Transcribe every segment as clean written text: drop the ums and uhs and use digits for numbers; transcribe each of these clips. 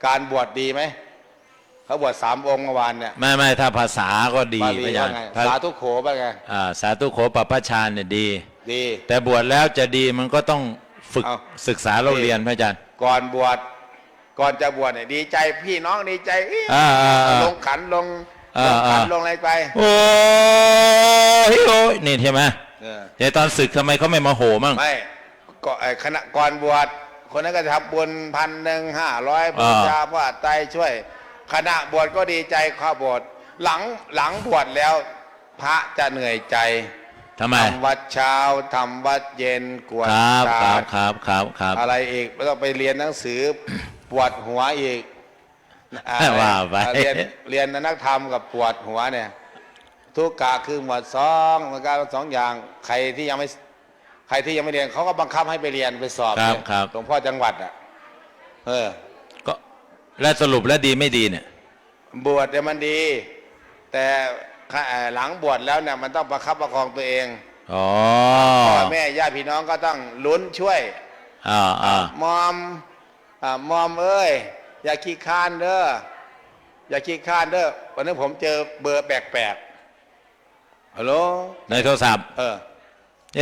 การบวชดีไหมเขาบวช3 องค์เมื่อวานเนี่ยไม่ถ้าภาษาก็ดี บาลี พระอาจา ว่าร ย์ ไงสาธุโขป่ะไงสาธุโขปปชฌานเนี่ยดี ดี แต่บวชแล้วจะดีมันก็ต้องฝึก เอา ศึกษาเราเรียนพระอาจารย์ ก่อนบวชก่อนจะบวชเนี่ยดีใจพี่น้องดีใจลงขันลงขันลงอะไรไปโอ้ยนี่ใช่ไหมแต่ตอนศึกทำไมเขาไม่มาโหมั่งไม่ก็คณะก่อนบวชคนนั้นก็จะทำบุญ1,500บูชาพระไตรช่วยคณะบวชก็ดีใจข้าบวชหลังบวชแล้วพระจะเหนื่อยใจทำไมทำวัดเช้าทำวัดเย็นกวดตาอะไรอีกไม่ต้องไปเรียนหนังสือปวดหัวอีกว่าไปเรียนนักธรรมกับปวดหัวเนี่ยทุกกะคือหมวด2มันก็2 อย่างใครที่ยังไม่เรียนเขาก็บังคับให้ไปเรียนไปสอบหลวงพ่อจังหวัดก็แล้วสรุปแล้วดีไม่ดีเนี่ยบวชเนี่ยมันดีแต่หลังบวชแล้วเนี่ยมันต้องประคับประคองตัวเองพ่อแม่ญาติพี่น้องก็ต้องลุ้นช่วยมอมเอ้ยอย่าขี้คานเด้ออย่าขี้คานเด้อวันนี้ผมเจอเบอร์แปลกๆฮัลโหลในโทรศัพท์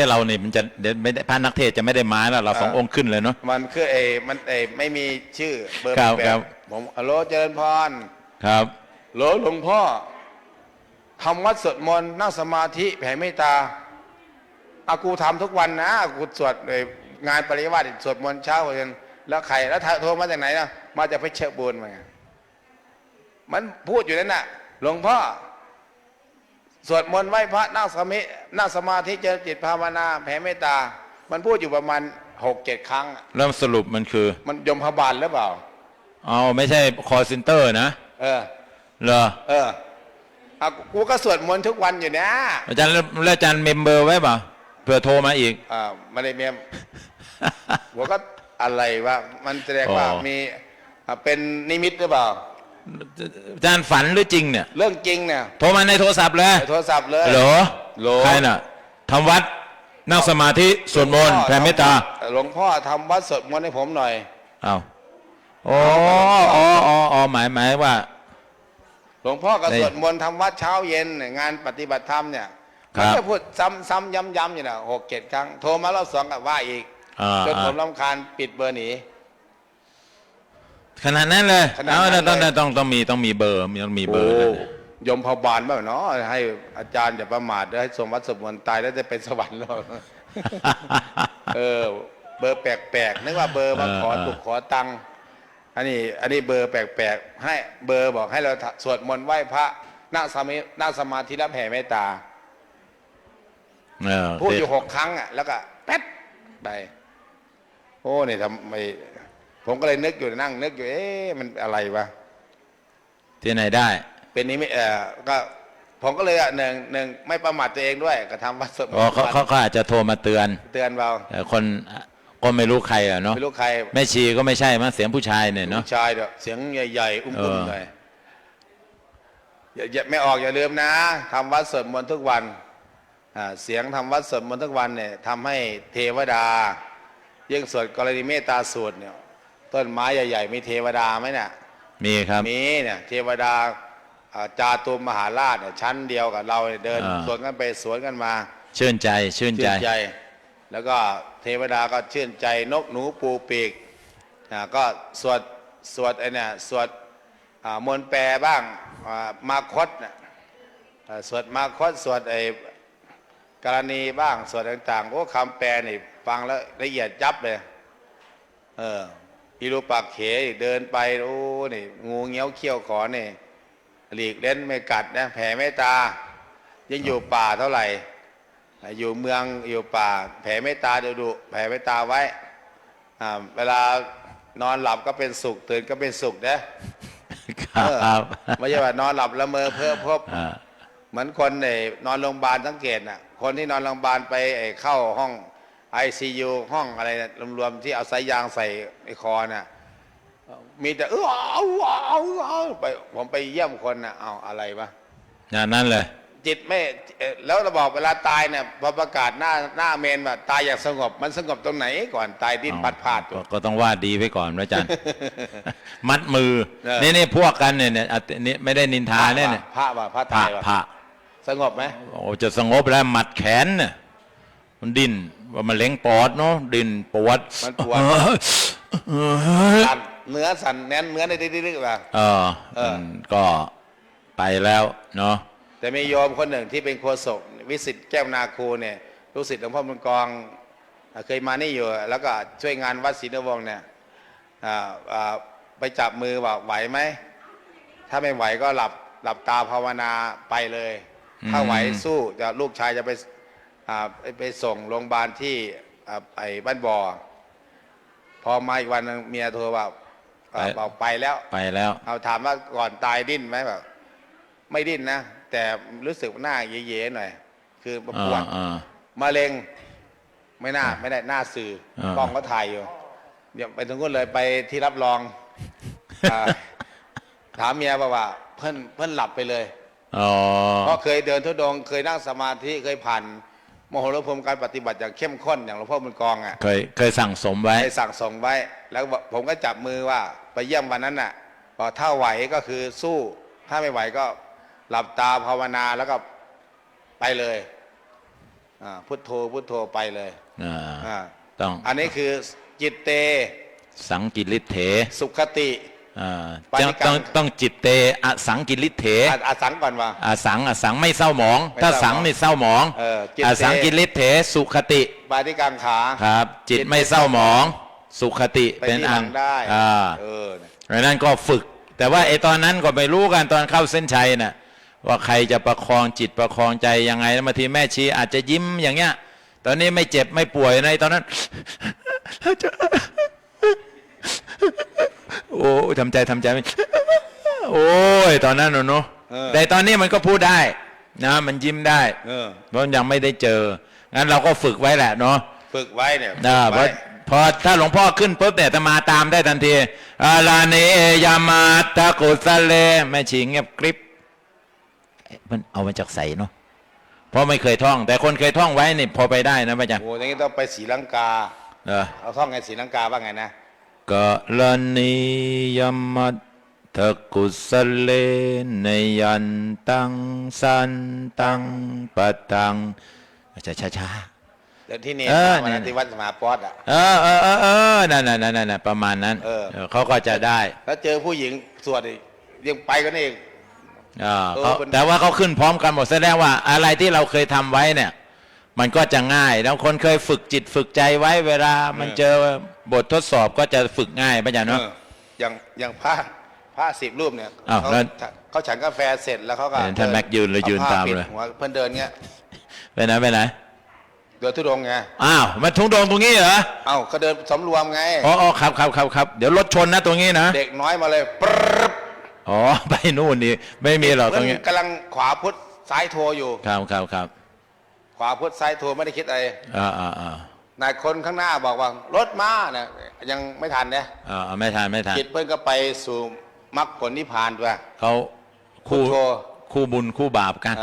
เราเนี่ยมันจะเดี๋ยวไม่ได้พระนักเทศจะไม่ได้ไม้แล้วเรา2 องค์ขึ้นเลยเนาะมันคือมันไม่มีชื่อเบอร์แปลกๆผมฮัลโหลเจริญพรครับหลวงพ่อทำวัดสวดมนต์นั่งสมาธิแผ่เมตตากูทำทุกวันนะกูสวดงานปริวาสสวดมนต์เช้าเย็นแล้วใครแล้วโทรมาจากไหนนะมาจากเพชรบูรณ์มามันพูดอยู่นั่นน่ะหลวงพ่อสวดมนต์ไหว้พระนั่งสมาธิเจริญจิตภาวนาแผ่เมตตามันพูดอยู่ประมาณ6-7 ครั้งแล้วสรุปมันคือมันยมพบาลหรือเปล่าไม่ใช่คอลเซ็นเตอร์นะเหรอกูก็สวดมนต์ทุกวันอยู่นะอาจารย์แล้วอาจารย์เมมเบอร์ไว้เปล่าเผื่อโทรมาอีกไม่ได้เมมหัวก็อะไรวะมันแสดงว่ามีเป็นนิมิตหรือเปล่าอาจารย์ฝันหรือจริงเนี่ยเรื่องจริงเนี่ยโทรมาในโทรศัพท์เลยโทรศัพท์เลยเหรอใครน่ะทำวัดนั่งสมาธิสวดมนต์แผ่เมตตาหลวงพ่อทำวัดสวดมนต์ให้ผมหน่อยหมายว่าหลวงพ่อก็สวดมนต์ทำวัดเช้าเย็นงานปฏิบัติธรรมเนี่ยเขาจะพูดซ้ำย้ำอยู่นะ6-7 ครั้งโทรมารอบ2กับว่าอีกจนผมรำคาญปิดเบอร์หนีขนาดนั้นเลยต้องมีเบอร์ต้องมีเบอร์ยมพบาลบ้างเนาะให้อาจารย์อย่าประมาทให้สมวัดสมบูรณ์ตายแล้วจะเป็นสวรรค์หรอกเบอร์แปลกๆนึกว่าเบอร์มาขอตุกขอตังค์อันนี้เบอร์แปลกๆให้เบอร์บอกให้เราสวดมนต์ไหว้พระนั่งสมาธิแล้วแผ่เมตตาพูดอยู่6 ครั้งแล้วก็แป๊บไปเนี่ยทำไมผมก็เลยนึกอยู่นั่งนึกอยู่มันอะไรวะที่ไหนได้เป็นนี้ไม่ก็ผมก็เลยหนึ่งไม่ประมาทตัวเองด้วยก็ทำวัดสวดมนต์เขาอาจจะโทรมาเตือนเราคนก็ไม่รู้ใครเนาะไม่รู้ใครแม่ชีก็ไม่ใช่มั้งเสียงผู้ชายเนี่ยเนาะผู้ชายเด้อเสียงใหญ่ๆอุ้มๆหน่อยอย่าไม่ออกอย่าลืมนะทำวัดสวดมนต์ทุกวันเสียงทำวัดสวดมนต์ทุกวันเนี่ยทำให้เทวดายิ่งสวดกรณีเมตตาสูตรเนี่ยต้นไม้ใหญ่ๆมีเทวดาไหมเนี่ยมีครับมีเนี่ยเทวดาจาตุมมหาราชชั้นเดียวกับเราเดินสวนกันไปสวนกันมาชื่นใจแล้วก็เทวดาก็ชื่นใจนกหนูปูปีกก็สวดเนี่ยสวดมนต์แปลบ้างมาคตสวดมาคตสวดกรณีบ้างสวดต่างๆคำแปลนี่ฟังแล้วละเอียดยับเลยอิรุปักเขเดินไปนี่งูเงี้ยวเขี้ยวขอนี่หลีกเล่นไม่กัดนะแผ่เมตตายังอยู่ป่าเท่าไหร่อยู่เมืองอยู่ป่าแผ่เมตตาดุแผ่เมตตาไว้เวลานอนหลับก็เป็นสุขตื่นก็เป็นสุขนะไม่ใช่ว่านอนหลับละเมอเพ้อพบเหมือนคนนอนโรงพยาบาลสังเกตคนที่นอนโรงพยาบาลไปเข้าห้องICU ห้องอะไรรวมๆที่เอาสายยางใส่คอน่ะมีแต่ไปผมไปเยี่ยมคนเอาอะไรวะอย่างนั้นเลย จิตไม่แล้วเราบอกเวลาตายเนี่ยพอประกาศหน้าเมนว่าตายอย่างสงบมันสงบตรงไหนก่อนตายดิ้นพัดพลาดอยู่ ก็ต้องว่าดีไว้ก่อนพระอาจารย์ มัดมือ เออ นี่พวกกันเนี่ยนี่ไม่ได้นินทาเนี่ย พระว่าพระ พระ ตายว่า พระ สงบไหม โอ้จะสงบแล้วมัดแขนเนี่ยมันดิ้นว่ามันเล็งปอดเนาะดิ้นปวด มันปวดสั่นเนื้อสั่นแน่นเนื้อในดิ้นๆว่า เออก็ไปแล้วเนาะ แต่มีโยมคนหนึ่งที่เป็นโฆษกวิสิตแก้วนาคูเนี่ยลูกศิษย์หลวงพ่อบุญกองเคยมานี่อยู่แล้วก็ช่วยงานวัดศรีนวงศ์เนี่ยไปจับมือว่าไหวไหมถ้าไม่ไหวก็หลับตาภาวนาไปเลย ถ้าไหวสู้จะลูกชายจะไปส่งโรงพยาบาลที่ไอ้บ้านบ่อพอมาอีกวันนึงเมียโทรว่าบอกไปแล้ว ไปแล้ว เอาถามว่าก่อนตายดิ้นไหมแบบไม่ดิ้นนะแต่รู้สึกหน้าเย้ๆหน่อยคือปวดมะเร็งไม่ได้หน้าสื่อกล้องก็ถ่ายอยู่เดี๋ยวไปถึงก็เลยไปที่รับรองถามเมียว่าเพิ่นหลับไปเลยเพราะเคยเดินทุดงค์เคยนั่งสมาธิเคยผ่านมโหรพมการปฏิบัติอย่างเข้มข้นอย่างหลวงพ่อบุญกองอ่ะเคยสั่งสมไว้เคยสั่งสมไว้แล้วผมก็จับมือว่าไปเยี่ยมวันนั้นน่ะบอกถ้าไหวก็คือสู้ถ้าไม่ไหวก็หลับตาภาวนาแล้วก็ไปเลยพุทโธพุทโธไปเลยต้องอันนี้คือจิตเตสังกิริเถสุขติต้องจิตเตอสังกิริเถอสังก่อนว่าอสังไม่เศร้าหมองถ้าสังนี่เศร้าหมองอสังกิริเถสุขติบาทิกังขาครับจิตไม่เศร้าหมองสุขติเป็นอันได้เพราะนั้นก็ฝึกแต่ว่าไอตอนนั้นก็ไม่รู้กันตอนเข้าเส้นชัยน่ะว่าใครจะประคองจิตประคองใจยังไงแล้วบางทีแม่ชีอาจจะยิ้มอย่างเงี้ยตอนนี้ไม่เจ็บไม่ป่วยในตอนนั้นโอ้ทำใจโอ้ยตอนนั้นเนาะแต่ตอนนี้มันก็พูดได้นะมันยิ้มได้เพราะยังไม่ได้เจองั้นเราก็ฝึกไว้แหละเนาะฝึกไว้เนี่ยพอถ้าหลวงพ่อขึ้นปุ๊บเนี่ยจะมาตามได้ทันทีอาลาเนยามาตะกุสเลแม่ชีเงียบกริบมันเอามาจากใสเนาะเพราะไม่เคยท่องแต่คนเคยท่องไว้นี่พอไปได้นะพระอาจารย์โอ้ยงี้ต้องไปศรีลังกาเอาท่องไงศรีลังกาว่าไงนะกะลานิยมัตถกุสเลเนยันตังสันตังปะตังช้าเดี๋ยวที่นี่วันที่วัดสมาปอดนั่นประมาณนั้นเขาก็จะได้แล้วเจอผู้หญิงสวดยังไปกันเองแต่ว่าเขาขึ้นพร้อมกันหมดแสดงว่าอะไรที่เราเคยทำไว้เนี่ยมันก็จะง่ายแล้วคนเคยฝึกจิตฝึกใจไว้เวลามันเจอบททดสอบก็จะฝึกง่ายป่ะจ๊ะเนาะอย่างพระ10 รูปเนี่ยเขาฉันกาแฟเสร็จแล้วเขาก็ท่านแม็กยืนเลยยืนตามเลยเพิ่นเดินเงี้ยไปไหนเดินทุดงไงมันทุดงตรงนี้เหรอเขาเดินสำรวมไงอ๋อครับเดี๋ยวรถชนนะตรงนี้นะเด็กน้อยมาเลยปึ๊บไปนู่นนี่ไม่มีหรอกตรงนี้กำลังขวาพุทธซ้ายโทอยู่ครับขวาพุทธซ้ายโทไม่ได้คิดอะไรนายคนข้างหน้าบอกว่ารถมาเนี่ยยังไม่ทันเนี่ยไม่ทันจิตเพิ่นก็ไปสู่มรรคผลนิพพานด้วยเขาคู่บุญคู่บาปกัน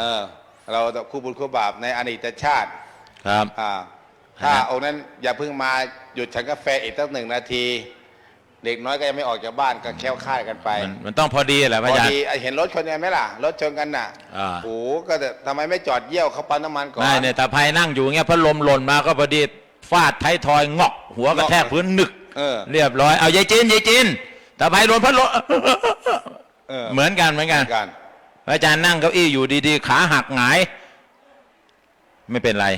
เราคู่บุญคู่บาปในอดีตชาติครับถ้าองค์นั้นอย่าเพิ่งมาหยุดฉันกาแฟอีกสัก1 นาทีเด็กน้อยก็ยังไม่ออกจากบ้านก็แค่วค่ายกันไปมันต้องพอดีแหละพระอาจารย์พอดีเห็นรถชนกันไหมล่ะรถชนกันน่ะโอ้ก็ทำไมไม่จอดเยี่ยวเขาปั๊มน้ำมันก่อนไม่เนี่ยแต่ภัยนั่งอยู่เงี้ยพัดลมหล่นมาก็พอดีฟาดท้ายทอยงอกหัวกระแทกพื้นนึกเรียบร้อยเอายายจินแต่ภัยโดนพัดลมเหมือนกันพระอาจารย์นั่งเก้าอี้อยู่ดีๆขาหักหงายไม่เป็นไร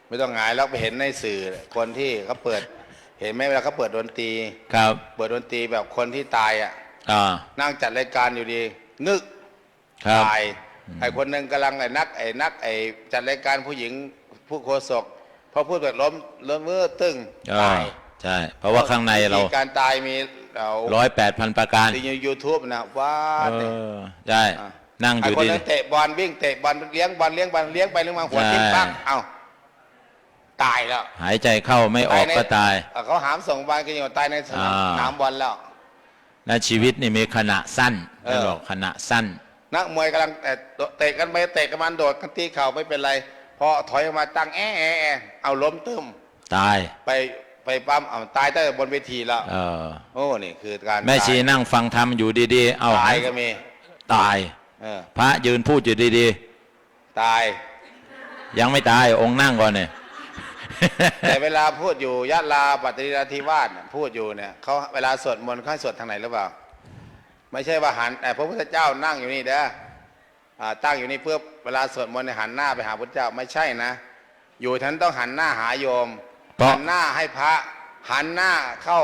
ไม่ต้องหงายแล้วไปเห็นในสื่อคนที่เขาเปิดเห็นไหมเวลาเขาเปิดดนตรีครับเปิดดนตรีแบบคนที่ตายนั่งจัดรายการอยู่ดีงึกตายไอ้คนหนึ่งกำลังไอ้นักจัดรายการผู้หญิงผู้โฆษกพอพูดแบบล้มมือตึ้งตายใช่เพราะว่าข้างในเราการตายมี108,000 ประการใน YouTube นะว่าใช่นั่งอยู่ดีไอ้คนนั้นเตะบอลวิ่งเตะบอลเลี้ยงไปเลี้ยงมาหัวทิ่มปังตายแล้วหายใจเข้าไม่ออกก็ตายเขาหามส่งบอลกันอยู่ตายในสนามบอลแล้วและชีวิตนี่มีขณะสั้นบอกขณะสั้น นักมวยกำลังเตะกันไปเตะกันมันโดดกันตีเข่าไม่เป็นไรพอถอยออกมาตั้งเอาล้มตึ้มตายไปปั๊มเอาตายตั้งแต่บนเวทีแล้วโอ้นี่คือการแม่ชีนั่งฟังธรรมอยู่ดีๆเอาตายก็มีตายพระยืนพูดอยู่ดีๆตายยังไม่ตายองค์นั่งก่อนเนี่ยแต่เวลาพูดอยู่ยะลาปัตตานีนาทีวาสพูดอยู่เนี่ยเขาเวลาสวดมนต์เขาสวดทางไหนหรือเปล่าไม่ใช่ว่าหันพระพุทธเจ้านั่งอยู่นี่เด้อตั้งอยู่นี่เพื่อเวลาสวดมนต์หันหน้าไปหาพระพุทธเจ้าไม่ใช่นะอยู่ท่านต้องหันหน้าหาโยมหันหน้าให้พระหันหน้าเข้า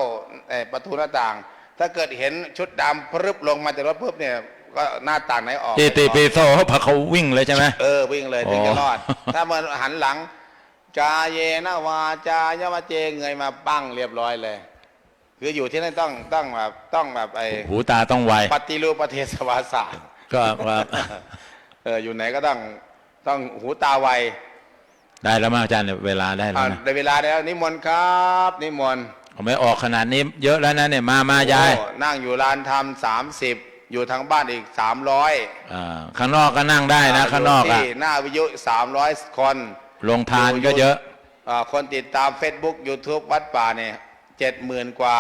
ประตูหน้าต่างถ้าเกิดเห็นชุดดำพรึบลงมาจากรถปุ๊บเนี่ยก็หน้าต่างไหนออกตีปีโซ่เขาวิ่งเลยใช่ไหมวิ่งเลยถึงจะรอดถ้ามันหันหลังจาเยนะวาจายมะเจเงยมาปั้งเรียบร้อยเลยคืออยู่ที่นั่นต้องแบบหูตาต้องไวปฏิรูปประเทศวาสาก็อยู่ไหนก็ต้องหูตาไวได้แล้วมั้งอาจารย์เวลาได้แล้วได้เวลาแล้วนิมนต์ครับนิมนต์ไม่ออกขนาดนี้เยอะแล้วนะเนี่ยมายายนั่งอยู่ลานธรรม30อยู่ทางบ้านอีก300ข้างนอกก็นั่งได้นะข้างนอกที่หน้าวิทยุ300 คนลงทานก็เยอะคนติดตาม Facebook YouTube วัดป่าเนี่ย70,000 กว่า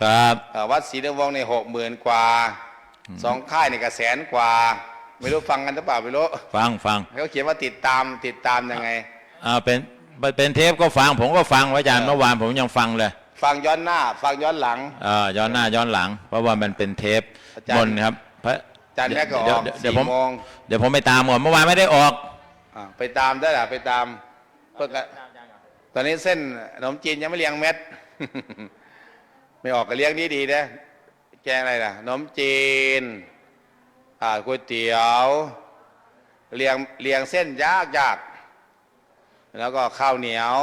ครับวัดศรีนวงศ์เนี่ย60,000 กว่า2 ค่ายเนี่ยก็100,000 กว่าไม่รู้ฟังกันหรือเปล่าไม่รู้ฟังเขาเขียนว่าติดตามยังไงเป็นเทปก็ฟังผมก็ฟังอาจารย์เมื่อวานผมยังฟังเลยฟังย้อนหน้าฟังย้อนหลังย้อนหน้าย้อนหลังเพราะว่ามันเป็นเทปมนครับพระอาจารย์แม่ก็ออกเดี๋ยวผมไปตามหมดเมื่อวานไม่ได้ออกไปตามได้หรอไปตามตอนนี้เส้นขนมจีนยังไม่เลี้ยงเม็ดไม่ออกก็เลี้ยงดีนะแกงอะไรล่ะขนมจีนก๋วยเตี๋ยวเลี้ยงเส้นยากแล้วก็ข้าวเหนียว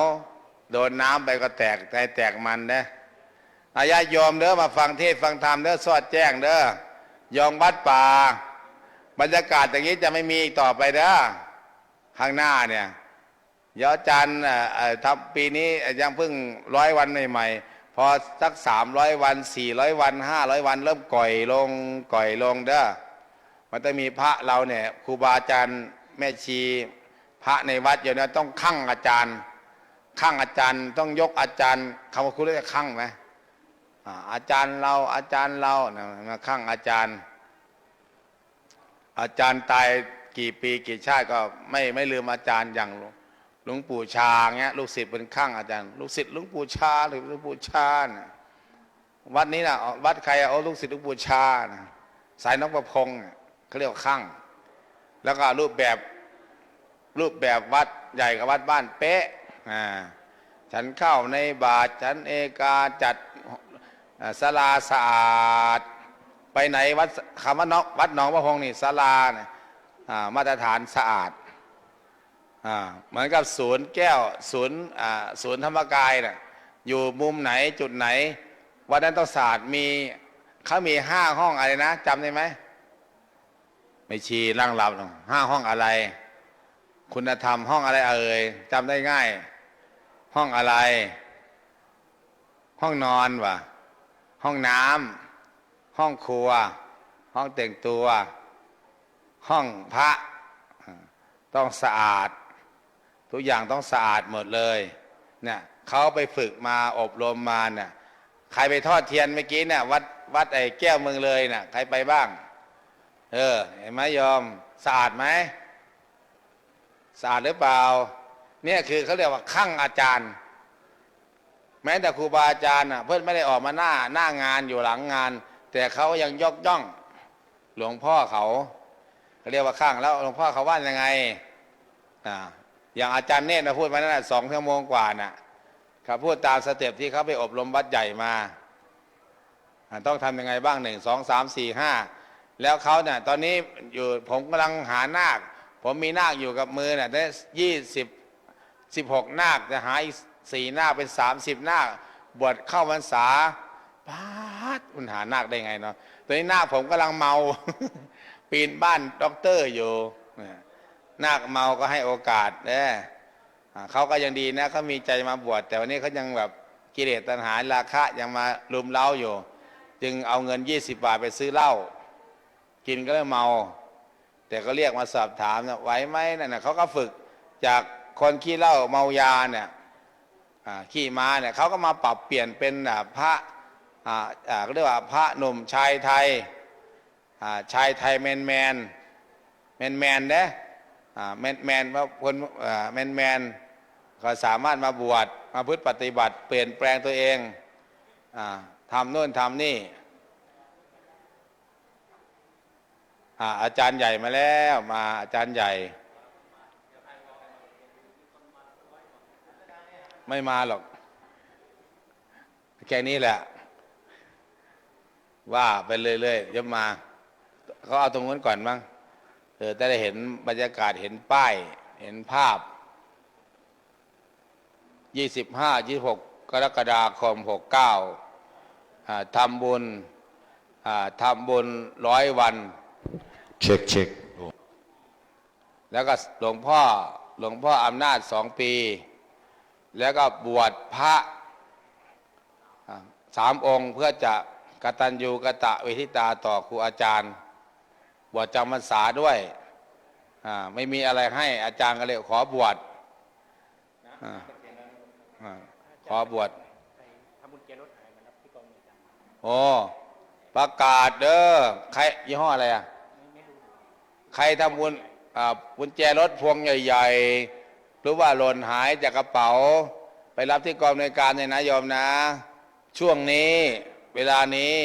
โดนน้ำไปก็แตกมันนะญาติโยมเด้อมาฟังเทศฟังธรรมเด้อสอดแจ้งเด้อยองวัดป่าบรรยากาศอย่างนี้จะไม่มีอีกต่อไปเด้อข้างหน้าเนี่ยอาจารย์ทำปีนี้ยังเพิ่ง100 วันใหม่ๆพอสัก300 วัน400 วัน500 วันเริ่มก่อยลงเด้อมันจะมีพระเราเนี่ยครูบาอาจารย์แม่ชีพระในวัดอยู่เนี่ยต้องคั่งอาจารย์ต้องยกอาจารย์คำว่าคุณเรียกคั่งไหมอาจารย์เรามาคั่งอาจารย์ตายกี่ปีกี่ชาติก็ไม่ลืมอาจารย์อย่างหลวงปู่ชาเงี้ยลูกศิษย์เป็นคั่งอาจารย์ลูกศิษย์หลวงปู่ชาหรือหลวงปู่ชานะวัดนี้นะวัดใครเอาลูกศิษย์หลวงปู่ชานะสายนกประพงเขาเรียกว่าคั่งแล้วก็รูปแบบวัดใหญ่กับวัดบ้านเป๊ะฉันเข้าในบาทฉันเอกาจัดศาลาสะอาดไปไหนวัดคำว่าวัดหนองประพงนี่ศาลาเนี่ยมาตรฐานสะอาดเหมือนกับศูนย์แก้วศูนย์ธรรมกายน่ะอยู่มุมไหนจุดไหนวันนั้นต้องสะอาดเขามี5 ห้องอะไรนะจำได้ไหมไม่ชี้ร่างรับ5 ห้องอะไรคุณธรรมห้องอะไรจำได้ง่ายห้องอะไรห้องนอนวะห้องน้ำห้องครัวห้องแต่งตัวห้องพระต้องสะอาดทุกอย่างต้องสะอาดหมดเลยเนี่ยเขาไปฝึกมาอบรมมาเนี่ยใครไปทอดเทียนเมื่อกี้เนี่ยวัดไอ้แก้วเมืองเลยเนี่ยใครไปบ้างเห็นไหมยอมสะอาดไหมสะอาดหรือเปล่าเนี่ยคือเขาเรียกว่าคั่งอาจารย์แม้แต่ครูบาอาจารย์เพื่อนไม่ได้ออกมาหน้างานอยู่หลังงานแต่เขายังยกย่องหลวงพ่อเขาเรียกว่าคั่งแล้วหลวงพ่อเขาว่ายังไงอย่างอาจารย์เนตรพูดมานั่น2 ชั่วโมงกว่าน่ะเขาพูดตามสเต็ปที่เขาไปอบรมวัดใหญ่มาต้องทำยังไงบ้าง1 2 3 4 5แล้วเขาเนี่ยตอนนี้อยู่ผมกำลังหานาคผมมีนาคอยู่กับมือเนี่ยได้16 นาคจะหาอีก4 นาคเป็น30 นาคบวชเข้าพรรษาคุณหานาคได้ไงเนาะตอนนี้นาคผมกำลังเมา ปีนบ้านด็อกเตอร์อยู่นาคเมาก็ให้โอกาสเขาก็ยังดีนะเขามีใจมาบวชแต่วันนี้เขายังแบบกิเลสตัณหาราคะยังมาลุมเล้าอยู่จึงเอาเงิน20 บาทไปซื้อเหล้ากินก็เลยเมา แต่ก็เรียกมาสอบถามนะไหวไหมนั่นนะเขาก็ฝึกจากคนขี้เหล้าเมายาเนี่ยขี้ม้าเนี่ยเขาก็มาปรับเปลี่ยนเป็นพระเรียกว่าพระหนุ่มชายไทยชายไทยแมนนะแมนพระคนแมนก็สามารถมาบวชมาพึ่งปฏิบัติเปลี่ยนแปลงตัวเองทำโน่นทำนี่อาจารย์ใหญ่มาแล้วมาอาจารย์ใหญ่ไม่มาหรอกแค่นี้แหละว่าไปเรื่อยๆจะมาเขาเอาตรงนู้นก่อนมั้งจะได้เห็นบรรยากาศเห็นป้ายเห็นภาพ25-26 กรกฎาคม 69ทำบุญ100 วันเช็คแล้วก็หลวงพ่ออำนาจ2 ปีแล้วก็บวชพระ3 องค์เพื่อจะกตัญญูกตเวทิตาต่อครูอาจารย์บวชจำพรรษาด้วยไม่มีอะไรให้อาจารย์ก็เลยขอบวชขอบวชโอ้ประกาศเด้อใครยี่ห้ออะไรใครทำบุญกุญแจรถพวงใหญ่ๆหรือว่าหล่นหายจากกระเป๋าไปรับที่กองในวยการเนี่ยนะโยมนะช่วงนี้เวลานี้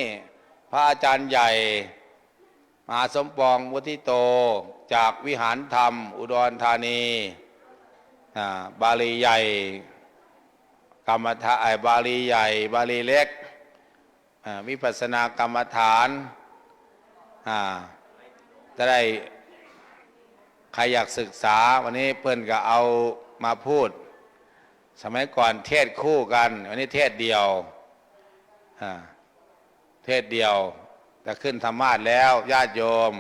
พระอาจารย์ใหญ่มหาสมปองวุฒิโตจากวิหารธรรมอุดรธานีบาลีใหญ่กรรมฐานบาลีใหญ่บาลีเล็กวิปัสสนากรรมฐานจะได้ใครอยากศึกษาวันนี้เพิ่นก็เอามาพูดสมัยก่อนเทศคู่กันวันนี้เทศเดียวจะขึ้นธรรมาสแล้วญาติโยม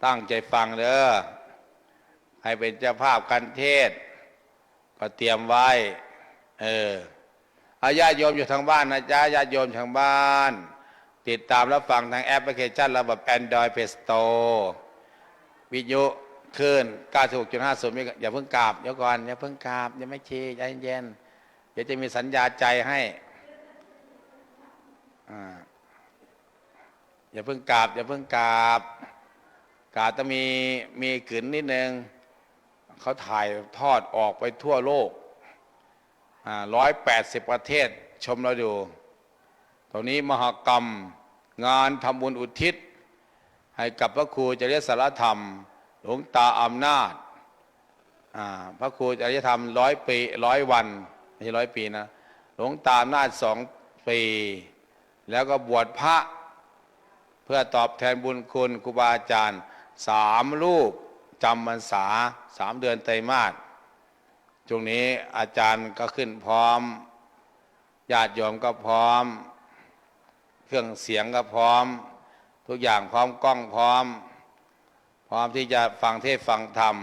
ตั้งใจฟังเด้อให้เป็นเจ้าภาพกันเทศก็เตรียมไว้ญาติโยมอยู่ทางบ้านนะจ๊ะญาติโยมทางบ้านติดตามรับฟังทางแอปพลิเคชันระบบ Android Play Store วิทยุขึ้น 96.50 อย่าเพิ่งกราบเดี๋ยวก่อนอย่าเพิ่งกราบยังไม่ชี้ใจเย็นเดี๋ยวจะมีสัญญาใจให้อย่าเพิ่งกราบต้องมีกลืนนิดนึงเขาถ่ายทอดออกไปทั่วโลก180 ประเทศชมเราอยู่ตรงนี้มหกรรมงานทำบุญอุทิศให้กับพระครูจริยสารธรรมหลวงตาอำนาจพระครูจริยธรรม100 ปี100 วันไม่ใช่100 ปีนะหลวงตาอำนาจ2 ปีแล้วก็บวชพระเพื่อตอบแทนบุญคุณครูบาอาจารย์3 รูปจำพรรษา3 เดือนไตรมาสช่วงนี้อาจารย์ก็ขึ้นพร้อมญาติโยมก็พร้อมเครื่องเสียงก็พร้อมทุกอย่างพร้อมกล้องพร้อมที่จะฟังเทศฟังธรรม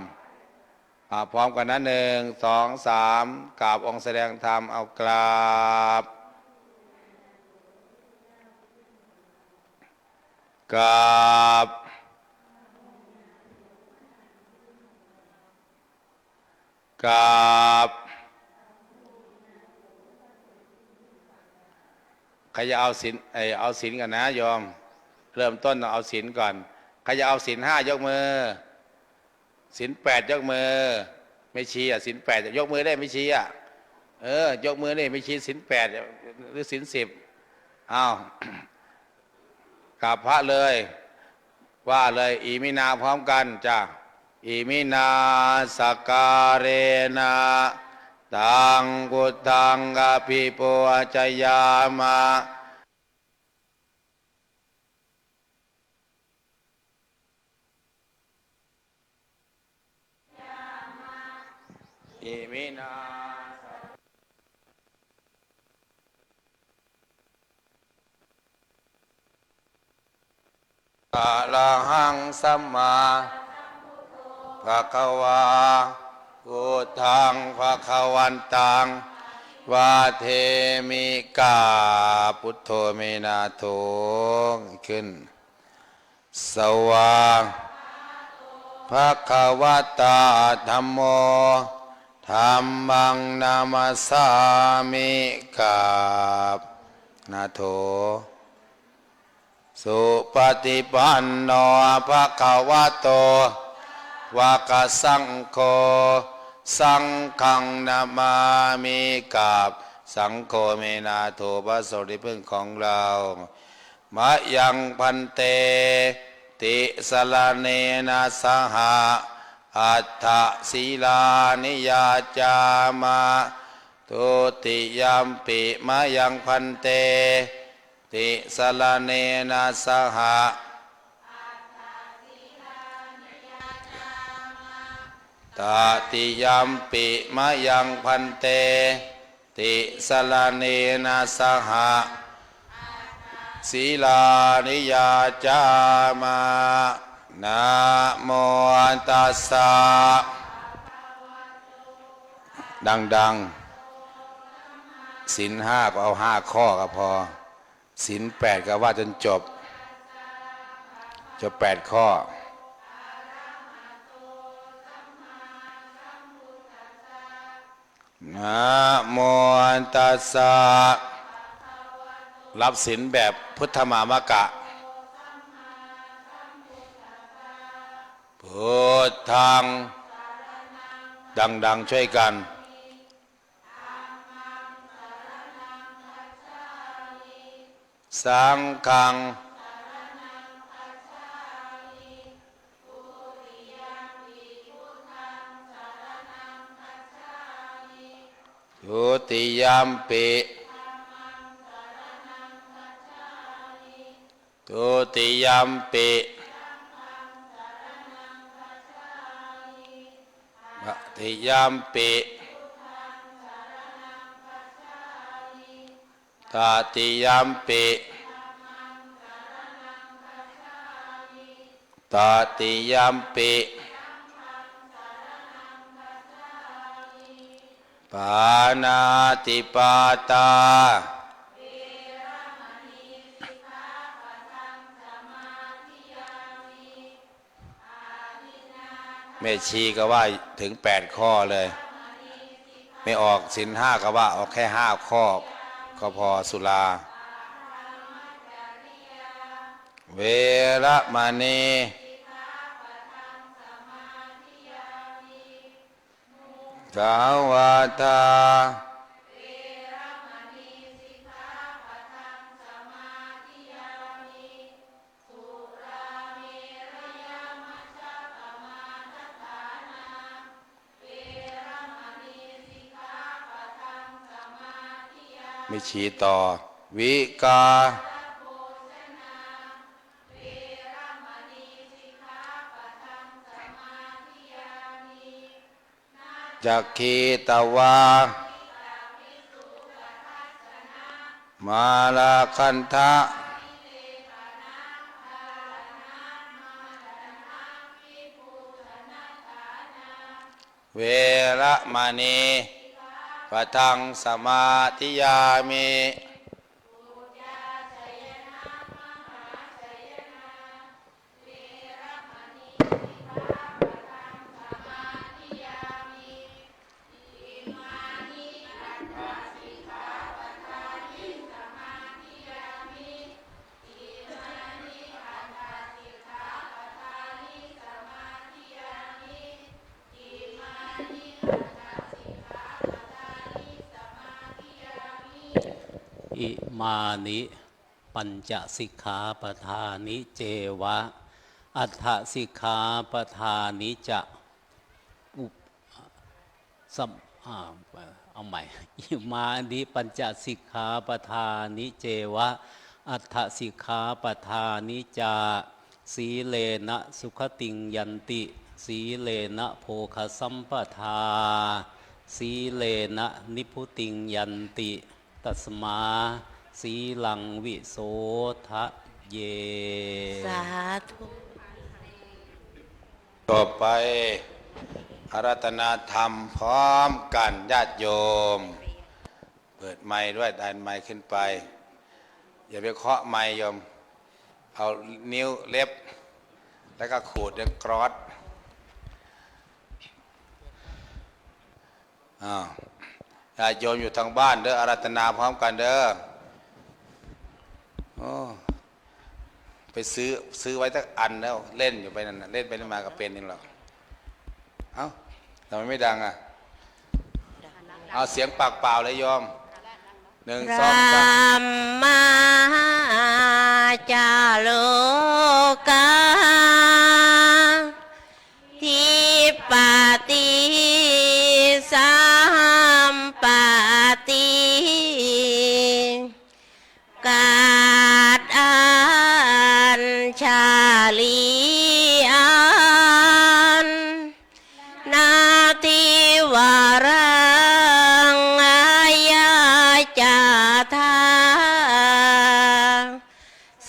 พร้อมกันนะ1 2 3กราบองค์แสดงธรรมเอากราบกราบใครจะเอาศีลกันนะโยมเริ่มต้นต้องเอาศีลก่อนใครจะเอาศีล 5ยกมือศีล 8ยกมือไม่ชี้ศีล 8ยกมือได้ไม่ชี้ยกมือได้ไม่ชี้ศีล 8หรือศีล 10อ้าวกราบพระเลยว่าเลยอิมินาพร้อมกันจ้ะอิมินาสการเรนะตังกุตังกะปิปุจยามะอิมินาอะระหังสัมมาภะคะวาพุทธังภะคะวันตังวาเทมิกาพุทโธเมนาโถขึ้นสว่าง ภะคะวะตาธัมโมธัมมังนามัสสามิกราบนะโถสุปฏิปันโนภะคะวะโตวากสังโฆสังฆังนามามิกราบสังโฆเมนาโถพระโสดที่พึ่งของเรามะยังพันเตติสลาเนนะสหะอัตถศีลานิยาจามาทุติยามปิมะยังพันเตติสลาเนนะสหะตติยามปิมะยังพันเตติสลาเนนะสหะศีลานิยาจามานะโมตัสสะดังๆศีลห้าก็เอา5 ข้อก็พอศีล8ก็ว่าจนจบ8 ข้อนะโมตัสสะรับศีลแบบพุทธมามกะพุทธังดังๆช่วยกันสังฆังทุติยามปิทุติยามปิตติยามปิตติยามปิตติยามปิปานาติปาตาแม่ชีก็ว่าถึง8 ข้อเลยไม่ออกศีล5ก็ว่าออกแค่5 ข้อก็พอสุราเวระมณีสาวาทาไม่ชี้ต่อวิกาจักขีตวามาลาคันทะเวระมณีปะทังสมาธิยามิอิมานิปัญจสิกขาปทานิเจวะอัฏฐสิกขาปทานิจะอุปสัมเอาใหม่อิมานิปัญจสิกขาปทานิเจวะอัฏฐสิกขาปทานิจาสีเลนะสุขติงยันติสีเลนะโภคสัมปทาสีเลนะนิพุติงยันติตัสมาสีลังวิโสทะเยสาธุ ต่อไปอาราธนาธรรมพร้อมกันญาติโยมเปิดไมค์ด้วยดันไมค์ขึ้นไปอย่าไปเคาะไมค์โยมเอานิ้วเล็บแล้วก็ขูดด้วยกรอส อ้าวญาติโยมอยู่ทางบ้านเด้ออาราธนาพร้อมกันเด้อโอ้ไปซื้อไว้สักอันแล้วเล่นอยู่ไปนั่นเล่นไปเล่นมาก็เป็นนี่หรอกเอ้าทำไมไม่ดังอ่ะเอาเสียงปากเปล่าเลยโยมหนึ่งสองสาม มาจาโลกาทิปติสัมปติกาดอัญชาลีอันนาทิวารังอายาจาทา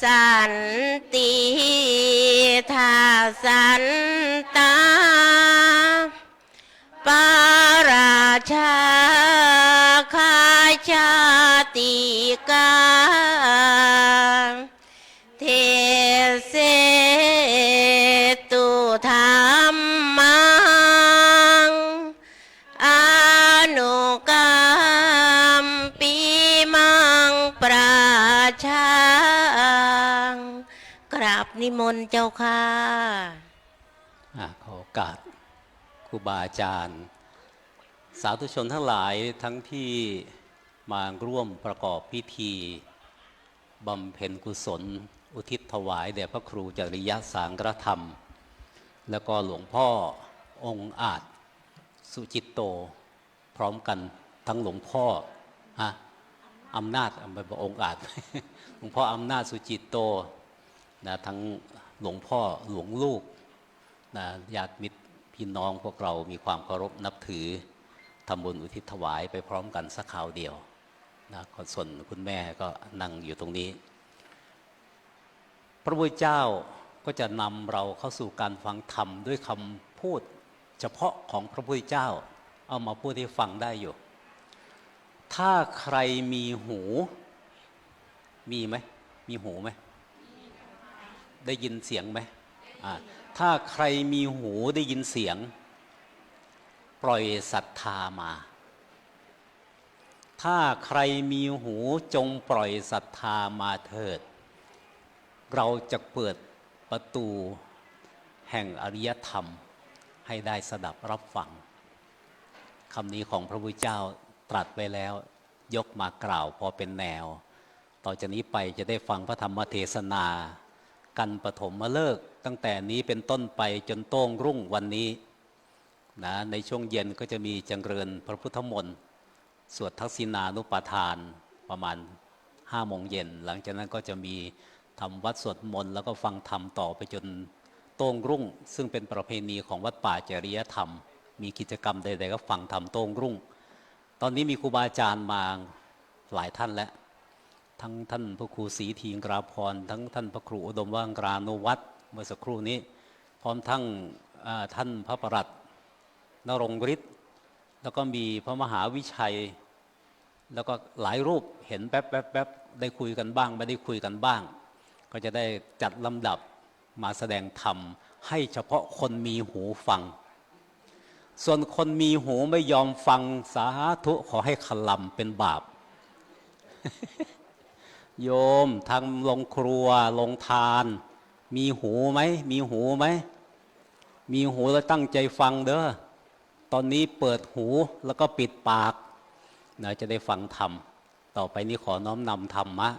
สันติทาสันตาปาราชาคาชาติกาเทเสตุธรรมังอนุกรรมปีมังประชากราบนิมนต์เจ้าค่ะขอโอกาสครูบาอาจารย์ สาธุชนทั้งหลายทั้งที่มาร่วมประกอบพิธีบำเพ็ญกุศลอุทิศถวายแด่พระครูจริยสังฆธรรม แล้วก็หลวงพ่อองค์อาจสุจิตโตพร้อมกันทั้งหลวงพ่ออำนาจองค์อาจ หลวงพ่ออำนาจสุจิตโตนะทั้งหลวงพ่อหลวงลูกนะญาติมิตรพี่น้องพวกเรามีความเคารพนับถือทำบุญอุทิศถวายไปพร้อมกันสักคราวเดียวนะส่วนคุณแม่ก็นั่งอยู่ตรงนี้พระพุทธเจ้าก็จะนำเราเข้าสู่การฟังธรรมด้วยคำพูดเฉพาะของพระพุทธเจ้าเอามาพูดให้ฟังได้อยู่ถ้าใครมีหูมีไหมมีหูไหมได้ยินเสียงไหมถ้าใครมีหูได้ยินเสียงปล่อยศรัทธามาถ้าใครมีหูจงปล่อยศรัทธามาเถิดเราจะเปิดประตูแห่งอริยธรรมให้ได้สดับรับฟังคำนี้ของพระพุทธเจ้าตรัสไว้แล้วยกมากล่าวพอเป็นแนวต่อจากนี้ไปจะได้ฟังพระธรรมเทศนากันปฐมฤกษ์ตั้งแต่นี้เป็นต้นไปจนโต้งรุ่งวันนี้นะในช่วงเย็นก็จะมีจังเริญพระพุทธมนต์สวดทักษิณานุปทานประมาณ5 โมงเย็นหลังจากนั้นก็จะมีทำวัดสวดมนต์แล้วก็ฟังธรรมต่อไปจนโต้งรุ่งซึ่งเป็นประเพณีของวัดป่าจริยธรรมมีกิจกรรมใดๆก็ฟังธรรมโต้งรุ่งตอนนี้มีครูบาอาจารย์มาหลายท่านแล้วทั้งท่านพระครูศรีทีงกราพรทั้งท่านพระครูอุดมว่างกรานุวัฒน์เมื่อสักครู่นี้พร้อมทั้งท่านพระประหลัดนรงฤทธิ์แล้วก็มีพระมหาวิชัยแล้วก็หลายรูปเห็นแป๊บได้คุยกันบ้างไม่ได้คุยกันบ้างก็จะได้จัดลำดับมาแสดงธรรมให้เฉพาะคนมีหูฟังส่วนคนมีหูไม่ยอมฟังสาธุขอให้ขลำเป็นบาป โยมทำลงครัวลงทานมีหูไหมมีหูไหมมีหูแล้วตั้งใจฟังเด้อตอนนี้เปิดหูแล้วก็ปิดปากนะจะได้ฟังธรรมต่อไปนี้ขอน้อมนำธรรมะ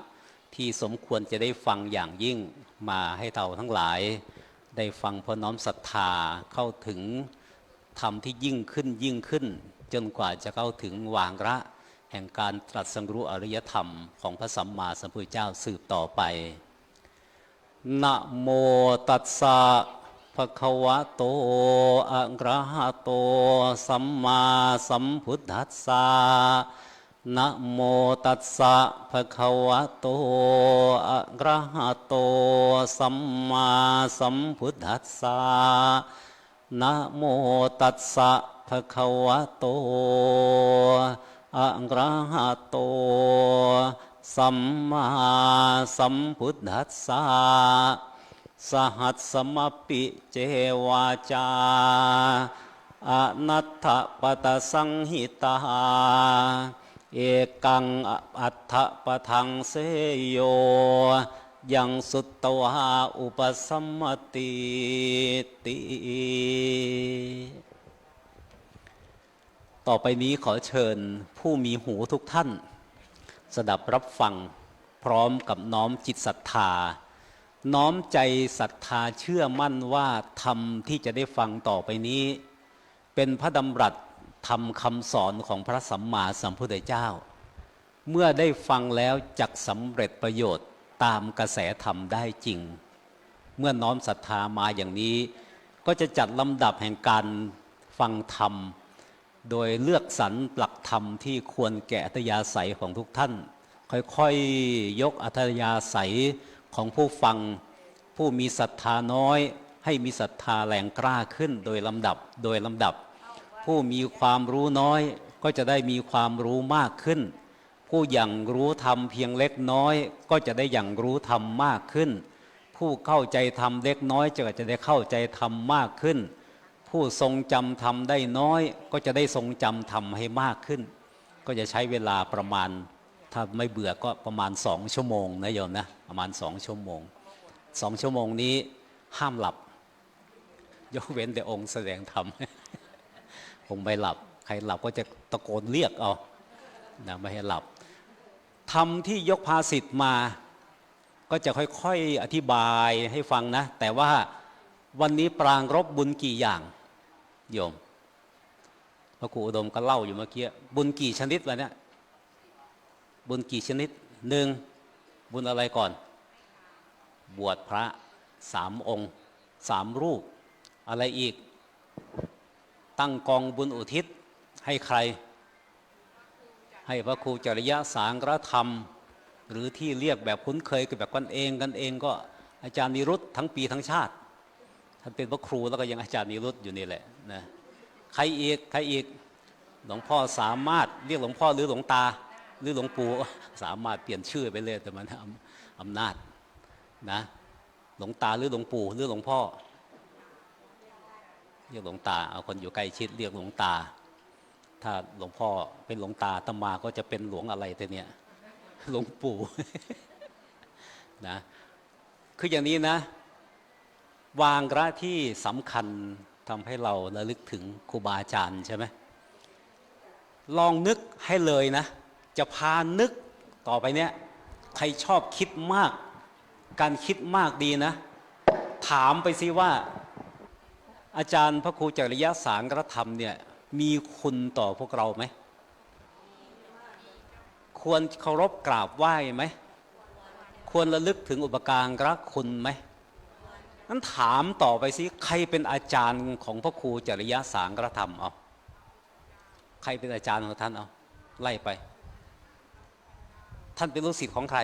ที่สมควรจะได้ฟังอย่างยิ่งมาให้เราทั้งหลายได้ฟังเพราะน้อมศรัทธาเข้าถึงธรรมที่ยิ่งขึ้นจนกว่าจะเข้าถึงวางระแห่งการตรัสรู้อริยธรรมของพระสัมมาสัมพุทธเจ้าสืบต่อไปนะโมตัสสะภะคะวะโตอะระหะโตสัมมาสัมพุทธัสสะนะโมตัสสะภะคะวะโตอะระหะโตสัมมาสัมพุทธัสสะนะโมตัสสะภะคะวะโตอะระหะโตสัมมาสัมพุทธัสสะสหัสสมปิเจวาจา อนัตถปตสังหิตาเอกังอัฏฐปทังเสโยยังสุตตวาอุปสัมมติติต่อไปนี้ขอเชิญผู้มีหูทุกท่านสดับรับฟังพร้อมกับน้อมจิตศรัทธาน้อมใจศรัทธาเชื่อมั่นว่าธรรมที่จะได้ฟังต่อไปนี้เป็นพระดำรัสธรรมคำสอนของพระสัมมาสัมพุทธเจ้าเมื่อได้ฟังแล้วจักสำเร็จประโยชน์ตามกระแสธรรมได้จริงเมื่อน้อมศรัทธามาอย่างนี้ก็จะจัดลำดับแห่งการฟังธรรมโดยเลือกสรรหลักธรรมที่ควรแก่อัธยาศัยของทุกท่านค่อยๆยกอัธยาศัยของผู้ฟังผู้มีศรัทธาน้อยให้มีศรัทธาแรงกล้าขึ้นโดยลำดับผู้มีความรู้น้อยก็จะได้มีความรู้มากขึ้นผู้ยังรู้ธรรมเพียงเล็กน้อยก็จะได้ยังรู้ธรรมมากขึ้นผู้เข้าใจธรรมเล็กน้อยจะได้เข้าใจธรรมมากขึ้นผู้ทรงจำธรรมได้น้อยก็จะได้ทรงจำธรรมให้มากขึ้นก็จะใช้เวลาประมาณถ้าไม่เบื่อก็ประมาณ2 ชั่วโมงนะโยมนะประมาณ2 ชั่วโมง2 ชั่วโมงนี้ห้ามหลับยกเว้นแต่องค์แสดงธรรมคงไม่หลับใครหลับก็จะตะโกนเรียกเอานะไม่ให้หลับธรรมที่ยกภาษิตมาก็จะค่อยๆอธิบายให้ฟังนะแต่ว่าวันนี้ปรางรบบุญกี่อย่างโยมพระครูอุดมก็เล่าอยู่เมื่อกี้บุญกี่ชนิดวะเนี่ยบุญกี่ชนิด1บุญอะไรก่อนบวชพระ3 องค์3 รูปอะไรอีกตั้งกองบุญอุทิศให้ใครให้พระครูจริยสังฆธรรมหรือที่เรียกแบบคุ้นเคยแบบกันเองก็อาจารย์นิรุตทั้งปีทั้งชาติท่านเป็นพระครูแล้วก็ยังอาจารย์นิรุตอยู่นี่แหละนะใครอีกหลวงพ่อสามารถเรียกหลวงพ่อหรือหลวงตาหรือหลวงปู่สามารถเปลี่ยนชื่อไปเลยแต่มันอำนาจนะหลวงตาหรือหลวงปู่หรือหลวงพ่อเรียกหลวงตาเอาคนอยู่ใกล้ชิดเรียกหลวงตาถ้าหลวงพ่อเป็นหลวงตาอาตมาก็จะเป็นหลวงอะไรแต่เนี่ยหลวงปู่นะคืออย่างนี้นะวางระที่สำคัญทำให้เราระลึกถึงครูบาอาจารย์ใช่ไหมลองนึกให้เลยนะจะพานึกต่อไปเนี่ยใครชอบคิดมากการคิดมากดีนะถามไปสิว่าอาจารย์พระครูจริยสังฆธรรมเนี่ยมีคุณต่อพวกเราไหมควรเคารพกราบไหว้ไหมควรระลึกถึงอุปการะคุณไหมนั้นถามต่อไปสิใครเป็นอาจารย์ของพระครูจริยสังฆธรรมเอาใครเป็นอาจารย์ของท่านเอาไล่ไปท่านเป็นลูกศิษย์ของใคร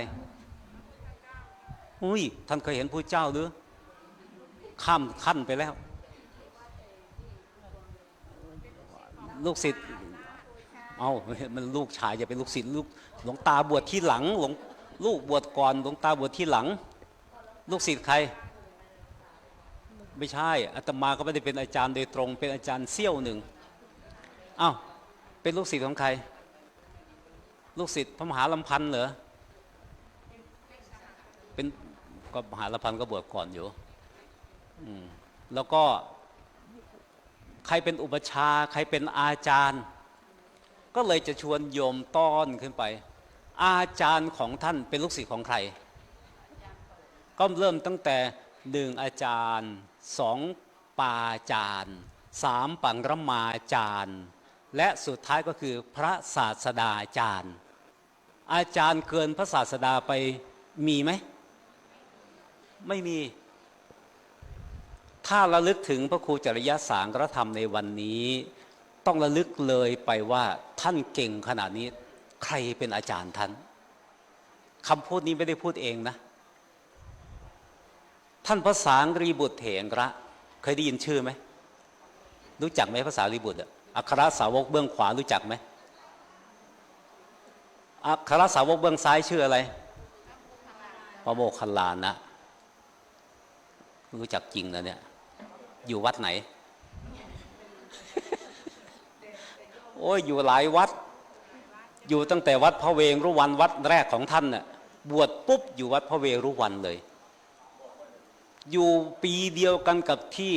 อุ้ยท่านเคยเห็นพระเจ้าหรือข้ามขั้นไปแล้วลูกศิษย์เอามันลูกชายอย่าเป็นลูกศิษย์ลูกหลวงตาบวชที่หลังลูกบวชก่อนหลวงตาบวชที่หลังลูกศิษย์ใครไม่ใช่อาตมาก็ไม่ได้เป็นอาจารย์โดยตรงเป็นอาจารย์เสี้ยวหนึ่งอ้าวเป็นลูกศิษย์ของใครลูกศิษย์พระมหาลำพันธ์เหรอเป็นก็มหาลำพันธ์ก็บวชก่อนอยู่แล้วก็ใครเป็นอุปชาใครเป็นอาจารย์ก็เลยจะชวนโยมต้อนขึ้นไปอาจารย์ของท่านเป็นลูกศิษย์ของใครก็เริ่มตั้งแต่1อาจารย์2ปาจารย์3ปังรมาจารย์และสุดท้ายก็คือพระศาสดาจารย์อาจารย์เกินพระศาสดาไปมีไหมไม่มีถ้าระลึกถึงพระครูจริยสังฆธรรมในวันนี้ต้องระลึกเลยไปว่าท่านเก่งขนาดนี้ใครเป็นอาจารย์ท่านคำพูดนี้ไม่ได้พูดเองนะท่านพระสารีบุตรเถระเคยได้ยินชื่อไหมรู้จักไหมพระสารีบุตรอัครสาวกเบื้องขวารู้จักไหมอัครสาวกเบื้องซ้ายชื่ออะไรพระโมคคัลลานะรู้จักจริงนะเนี่ยอยู่วัดไหน โอ้ยอยู่หลายวัดอยู่ตั้งแต่วัดพระเวรุวันวัดแรกของท่านน่ะบวชปุ๊บอยู่วัดพระเวรุวันเลยอยู่ปีเดียวกันกับที่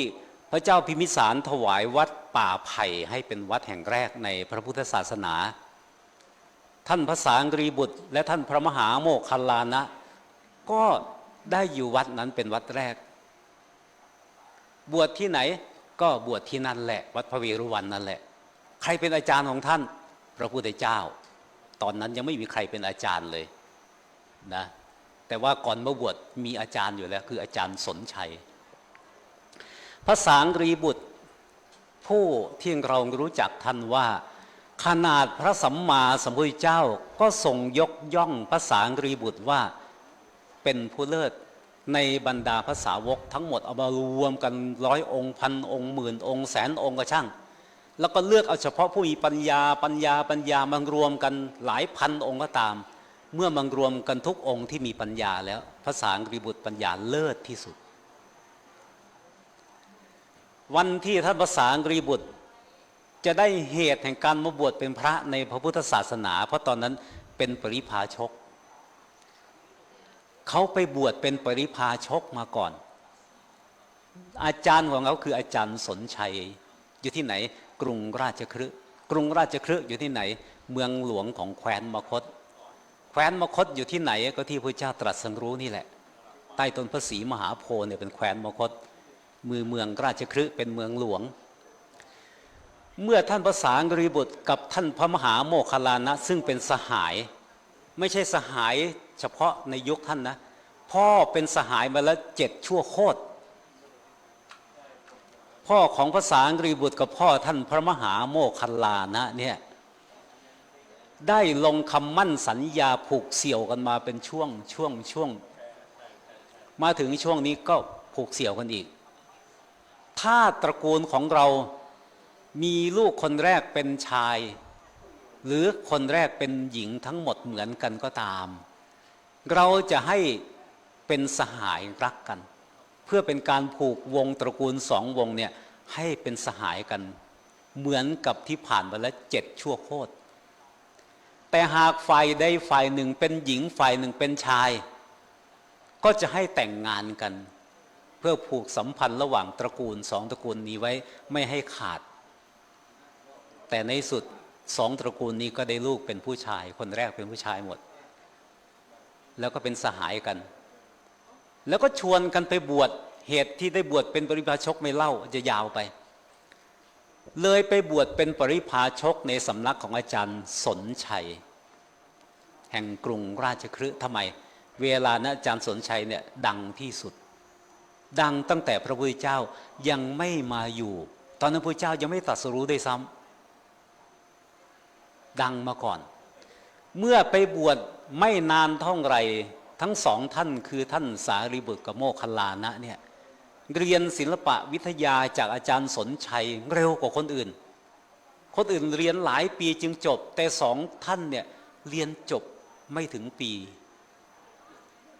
พระเจ้าพิมพิสารถวายวัดป่าไผ่ให้เป็นวัดแห่งแรกในพระพุทธศาสนาท่านพระสางรีบุตรและท่านพระมหาโมคคัลลานะก็ได้อยู่วัดนั้นเป็นวัดแรกบวชที่ไหนก็บวชที่นั่นแหละวัดพระเวรุวันนั่นแหละใครเป็นอาจารย์ของท่านพระพุทธเจ้าตอนนั้นยังไม่มีใครเป็นอาจารย์เลยนะแต่ว่าก่อนมาบวชมีอาจารย์อยู่แล้วคืออาจารย์สนชัยพระสางรีบุตรผู้ที่เรารู้จักท่านว่าขนาดพระสัมมาสัมพุทธเจ้าก็ทรงยกย่องพระสางรีบุตรว่าเป็นผู้เลิศในบรรดาพระสาวกทั้งหมดเอามารวมกัน100 องค์พันองค์หมื่นองค์แสนองค์ก็ช่างแล้วก็เลือกเอาเฉพาะผู้มีปัญญามารวมกันหลายพันองค์ก็ตามเมื่อมารวมกันทุกองค์ที่มีปัญญาแล้วพระสางรีบุตรปัญญาเลิศที่สุดวันที่ท่านพระสางรีบุตรจะได้เหตุแห่งการมาบวชเป็นพระในพระพุทธศาสนาเพราะตอนนั้นเป็นปริพาชกเขาไปบวชเป็นปริพาชกมาก่อนอาจารย์ของเขาคืออาจารย์สนชัยอยู่ที่ไหนกรุงราชคฤห์กรุงราชคฤห์อยู่ที่ไหนเมืองหลวงของแคว้นมคธแคว้นมคธอยู่ที่ไหนก็ที่พระเจ้าตรัสรู้นี่แหละใต้ต้นพระศรีมหาโพธิ์เนี่ยเป็นแคว้นมคธเมืองราชคฤห์เป็นเมืองหลวงเมื่อท่านพระสางรีบุตรกับท่านพระมหาโมคคัลลานะซึ่งเป็นสหายไม่ใช่สหายเฉพาะในยุคท่านนะพ่อเป็นสหายมาแล้ว7 ชั่วโคตรพ่อของพระสางรีบุตรกับพ่อท่านพระมหาโมคคัลลานะเนี่ยได้ลงคำมั่นสัญญาผูกเสี่ยวกันมาเป็นช่วงมาถึงช่วงนี้ก็ผูกเสี่ยวกันอีกถ้าตระกูลของเรามีลูกคนแรกเป็นชายหรือคนแรกเป็นหญิงทั้งหมดเหมือนกันก็ตามเราจะให้เป็นสหายรักกันเพื่อเป็นการผูกวงตระกูล2 วงเนี่ยให้เป็นสหายกันเหมือนกับที่ผ่านมาแล้ว7 ชั่วโคตรแต่หากฝ่ายใดฝ่ายหนึ่งเป็นหญิงฝ่ายหนึ่งเป็นชายก็จะให้แต่งงานกันเพื่อผูกสัมพันธ์ระหว่างตระกูล2 ตระกูลนี้ไว้ไม่ให้ขาดแต่ในสุด2 ตระกูลนี้ก็ได้ลูกเป็นผู้ชายคนแรกเป็นผู้ชายหมดแล้วก็เป็นสหายกันแล้วก็ชวนกันไปบวชเหตุที่ได้บวชเป็นปริพาชกไม่เล่าจะยาวไปเลยไปบวชเป็นปริพาชกในสำนักของอาจารย์สนชัยแห่งกรุงราชคฤห์ทำไมเวลานั้นอาจารย์สนชัยเนี่ยดังที่สุดดังตั้งแต่พระพุทธเจ้ายังไม่มาอยู่ตอนนั้นพระพุทธเจ้ายังไม่ตรัสรู้ด้วยซ้ำดังมาก่อนเมื่อไปบวชไม่นานเท่าไหร่ทั้ง2 ท่านคือท่านสารีบุตรกับโมคคัลลานะเนี่ยเรียนศิลปะวิทยาจากอาจารย์สนชัยเร็วกว่าคนอื่นเรียนหลายปีจึงจบแต่2 ท่านเนี่ยเรียนจบไม่ถึงปี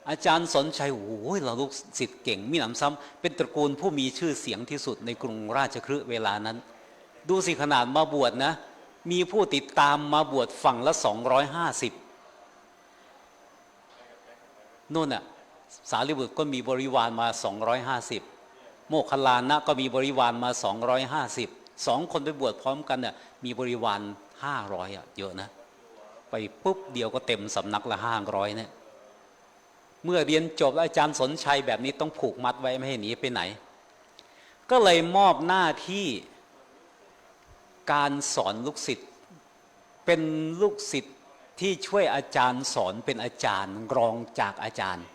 อาจารย์สนชัยโอ้ยเราลูกศิษย์เก่งมีหนำซ้ำเป็นตระกูลผู้มีชื่อเสียงที่สุดในกรุงราชคฤห์เวลานั้นดูสิขนาดมาบวชนะมีผู้ติดตามมาบวชฝั่งละ250โน่นน่ะสารีบุตรก็มีบริวารมา250โมคคัลลานะก็มีบริวารมา250 2 คนไปบวชพร้อมกันน่ะมีบริวาร500อ่ะเยอะนะไปปุ๊บเดียวก็เต็มสำนักละ500เนี่ยเมื่อเรียนจบแล้วอาจารย์สนชัยแบบนี้ต้องผูกมัดไว้ไม่ให้หนีไปไหนก็เลยมอบหน้าที่การสอนลูกศิษย์เป็นลูกศิษย์ที่ช่วยอาจารย์สอนเป็นอาจารย์รองจากอาจารย์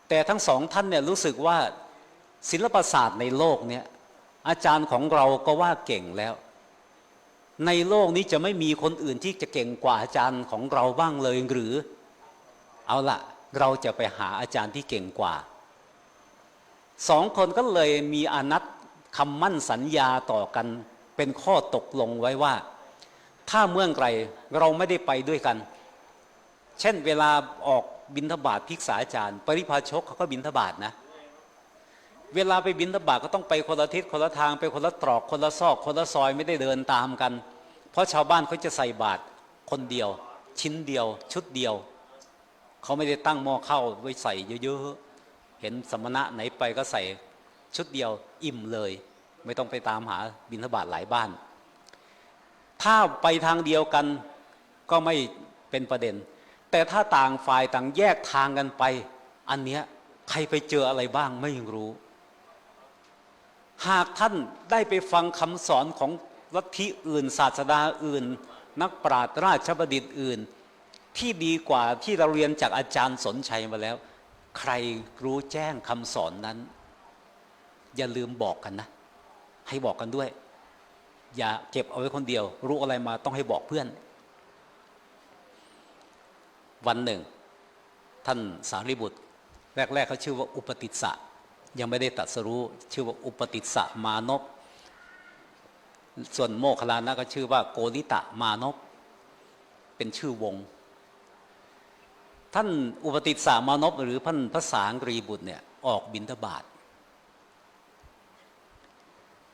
แต่ทั้ง2 ท่านเนี่ยรู้สึกว่าศิลปศาสตร์ในโลกเนี่ยอาจารย์ของเราก็ว่าเก่งแล้วในโลกนี้จะไม่มีคนอื่นที่จะเก่งกว่าอาจารย์ของเราบ้างเลยหรือเอาละเราจะไปหาอาจารย์ที่เก่งกว่า2 คนก็เลยมีอนัตคำมั่นสัญญาต่อกันเป็นข้อตกลงไว้ว่าถ้าเมื่อไกลเราไม่ได้ไปด้วยกันเช่นเวลาออกบิณฑบาตภิกษาอาจารย์ปริพาชกเขาก็บิณฑบาตนะ เวลาไปบิณฑบาตก็ต้องไปคนละทิศคนละทางไปคนละตรอกคนละซอกคนละซอยไม่ได้เดินตามกันเพราะชาวบ้านเขาจะใส่บาตรคนเดียวชิ้นเดียวชุดเดียวเขาไม่ได้ตั้งหม้อข้าวไว้ใส่เยอะๆเห็นสมณะไหนไปก็ใส่ชุดเดียวอิ่มเลยไม่ต้องไปตามหาบิณฑบาตหลายบ้านถ้าไปทางเดียวกันก็ไม่เป็นประเด็นแต่ถ้าต่างฝ่ายต่างแยกทางกันไปอันเนี้ยใครไปเจออะไรบ้างไม่รู้หากท่านได้ไปฟังคำสอนของลัทธิอื่นศาสดาอื่นนักปราชญ์ราชบัณฑิตอื่นที่ดีกว่าที่เราเรียนจากอาจารย์สนชัยมาแล้วใครรู้แจ้งคำสอนนั้นอย่าลืมบอกกันนะให้บอกกันด้วยอย่าเก็บเอาไว้คนเดียวรู้อะไรมาต้องให้บอกเพื่อนวันหนึ่งท่านสารีบุตรแรกๆเขาชื่อว่าอุปติสสะยังไม่ได้ตรัสรู้ชื่อว่าอุปติสสะมานพส่วนโมคคัลลานะก็ชื่อว่าโกริตะมานพเป็นชื่อวงท่านอุปติสสะมานพหรือท่านพระสารีบุตรเนี่ยออกบิณฑบาต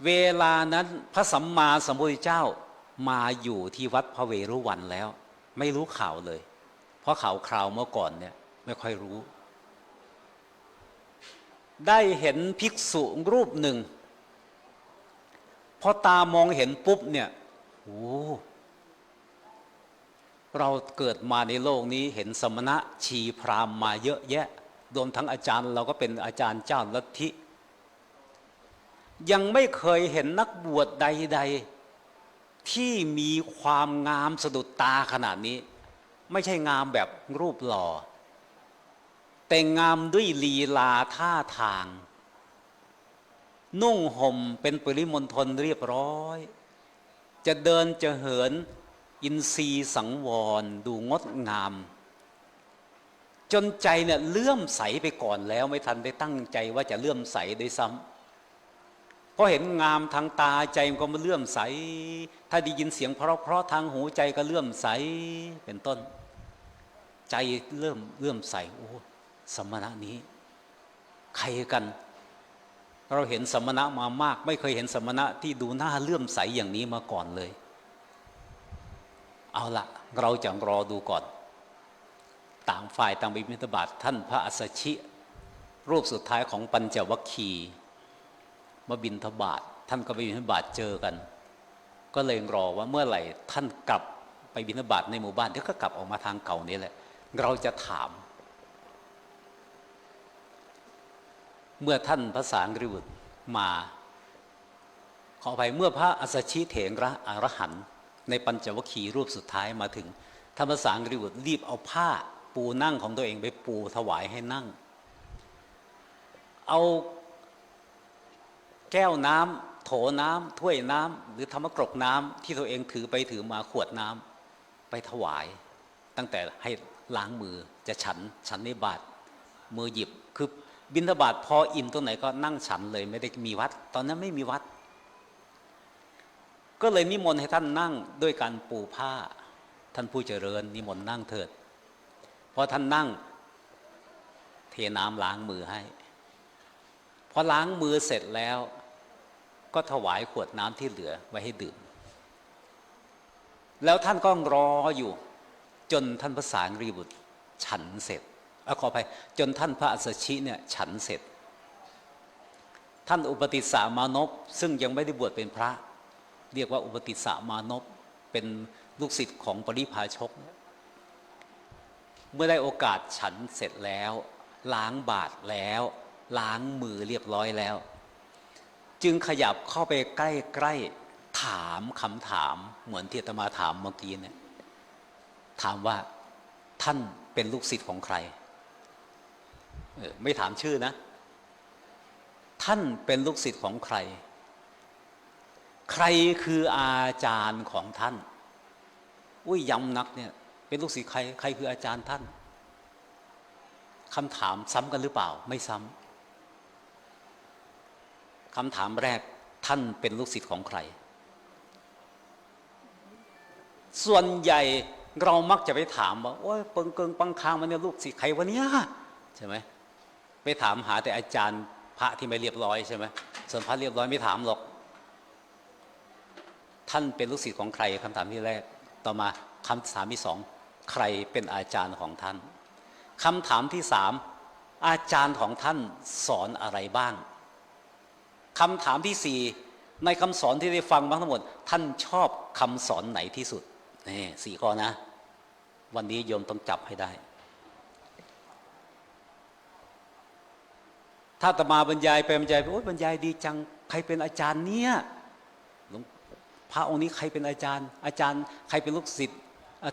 เวลานั้นพระสัมมาสัมพุทธเจ้ามาอยู่ที่วัดพระเวรุวันแล้วไม่รู้ข่าวเลยเพราะข่าวคราวเมื่อก่อนเนี่ยไม่ค่อยรู้ได้เห็นภิกษุรูปหนึ่งพอตามองเห็นปุ๊บเนี่ยโอ้เราเกิดมาในโลกนี้เห็นสมณะชีพราหมณ์มาเยอะแยะรวมทั้งอาจารย์เราก็เป็นอาจารย์เจ้าลัทธิยังไม่เคยเห็นนักบวชใดๆที่มีความงามสะดุดตาขนาดนี้ไม่ใช่งามแบบรูปหล่อแต่งามด้วยลีลาท่าทางนุ่งห่มเป็นปริมณฑลเรียบร้อยจะเดินจะเหินอินทรีย์สังวรดูงดงามจนใจเนี่ยเลื่อมใสไปก่อนแล้วไม่ทันได้ตั้งใจว่าจะเลื่อมใสด้วยซ้ำเพราะเห็นงามทางตาใจมันก็มาเลื่อมใสถ้าได้ยินเสียงเพราะทางหูใจก็เลื่อมใสเป็นต้นใจเลื่อมใสโอ้สมณะนี้ใครกันเราเห็นสมณะมามากไม่เคยเห็นสมณะที่ดูหน้าเลื่อมใสอย่างนี้มาก่อนเลยเอาละเราจะรอดูก่อนต่างฝ่ายต่างไปบิณฑบาตท่านพระอัสสชิรูปสุดท้ายของปัญจวัคคีย์มาบิณฑบาตท่านก็ไปบิณฑบาตเจอกันก็เลยรอว่าเมื่อไหร่ท่านกลับไปบิณฑบาตในหมู่บ้านเดี๋ยวก็กลับออกมาทางเก่านี้แหละเราจะถามเมื่อท่านพระสารีบุตรมาขออภัยเมื่อพระอัสสชิเถระอรหันต์ในปัญจวัคคีย์รูปสุดท้ายมาถึงท่านพระสารีบุตรรีบเอาผ้าปูนั่งของตัวเองไปปูถวายให้นั่งเอาแก้วน้ำโถน้ำถ้วยน้ำหรือธรรมกรกน้ำที่ตัวเองถือไปถือมาขวดน้ำไปถวายตั้งแต่ให้ล้างมือจะฉันในบาตรมือหยิบคือบิณฑบาตพออิ่มตรงไหนก็นั่งฉันเลยไม่ได้มีวัดตอนนั้นไม่มีวัดก็เลยนิมนต์ให้ท่านนั่งด้วยการปูผ้าท่านผู้เจริญนิมนต์นั่งเถิดพอท่านนั่งเทน้ำล้างมือให้พอล้างมือเสร็จแล้วก็ถวายขวดน้ำที่เหลือไว้ให้ดื่มแล้วท่านก็รออยู่จนท่านพระสารีบุตรฉันเสร็จขออภัยจนท่านพระอัสสชิเนี่ยฉันเสร็จท่านอุปติสสะมานพซึ่งยังไม่ได้บวชเป็นพระเรียกว่าอุปติสสะมานพเป็นลูกศิษย์ของปริพาชกเมื่อได้โอกาสฉันเสร็จแล้วล้างบาตรแล้วล้างมือเรียบร้อยแล้วจึงขยับเข้าไปใกล้ๆถามคำถามเหมือนที่อาตมาถามเมื่อกี้เนี่ยถามว่าท่านเป็นลูกศิษย์ของใครไม่ถามชื่อนะท่านเป็นลูกศิษย์ของใครใครคืออาจารย์ของท่านอุ้ยย้ำนักเนี่ยเป็นลูกศิษย์ใครคืออาจารย์ท่านคำถามซ้ำกันหรือเปล่าไม่ซ้ำคำถามแรกท่านเป็นลูกศิษย์ของใครส่วนใหญ่เรามักจะไปถามว่าโอ้ยเกิงปังคางมันเนี่ยลูกศิษย์ใครวะเนี่ยใช่ไหมไปถามหาแต่อาจารย์ พระที่ไม่เรียบร้อยใช่ไหมส่วนพระเรียบร้อยไม่ถามหรอกท่านเป็นลูกศิษย์ของใครคำถามที่แรกต่อมาคำถามที่สองใครเป็นอาจารย์ของท่านคำถามที่สามอาจารย์ของท่านสอนอะไรบ้างคำถามที่สี่ในคำสอนที่ได้ฟังมาทั้งหมดท่านชอบคำสอนไหนที่สุดนี่สี่ข้อนะวันนี้โยมต้องจับให้ได้ถ้าอาตมาบรรยายไปบรรยายไปโอ๊ยบรรยายดีจังใครเป็นอาจารย์เนี่ยพระองค์นี้ใครเป็นอาจารย์อาจารย์ใครเป็นลูกศิษย์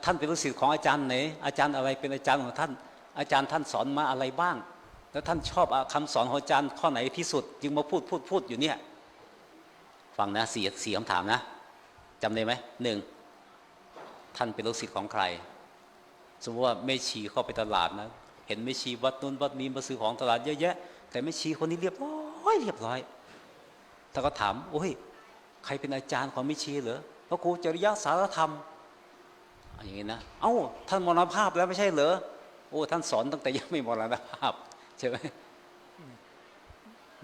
ท่านเป็นลูกศิษย์ของอาจารย์ไหนอาจารย์อะไรเป็นอาจารย์ของท่านอาจารย์ท่านสอนมาอะไรบ้างแล้วท่านชอบคำสอนของอาจารย์ข้อไหนที่สุดจึงมาพูดอยู่เนี่ยฟังนะสี่คำถามนะจำได้ไหมหนึ่งท่านเป็นลูกศิษย์ของใครสมมติว่าแม่ชีเข้าไปตลาดนะเห็นแม่ชีวัดนู้นวัดนี้มาซื้อของตลาดเยอะแยะแต่แม่ชีคนนี้เรียบร้อยถ้าก็ถามโอ้ยใครเป็นอาจารย์ของแม่ชีเหรอพระครูจริยสารธรรมอย่างนี้นะเอ้าท่านมรณภาพแล้วไม่ใช่เหรอโอ้ท่านสอนตั้งแต่ยังไม่มรณภาพใช่ไหม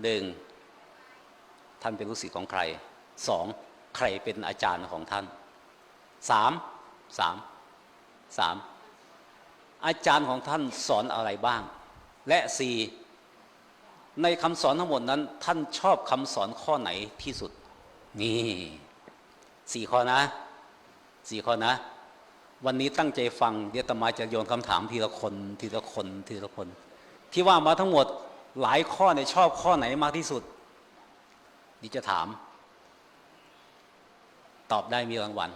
หนึ่งท่านเป็นลูกศิษย์ของใครสองใครเป็นอาจารย์ของท่านสามอาจารย์ของท่านสอนอะไรบ้างและสี่ในคำสอนทั้งหมดนั้นท่านชอบคำสอนข้อไหนที่สุดนี่สี่ข้อนะวันนี้ตั้งใจฟังเดี๋ยวอาตมาจะโยนคำถามทีละคนที่ว่ามาทั้งหมดหลายข้อเนี่ยชอบข้อไหนมากที่สุดนี่จะถามตอบได้มีรางวัล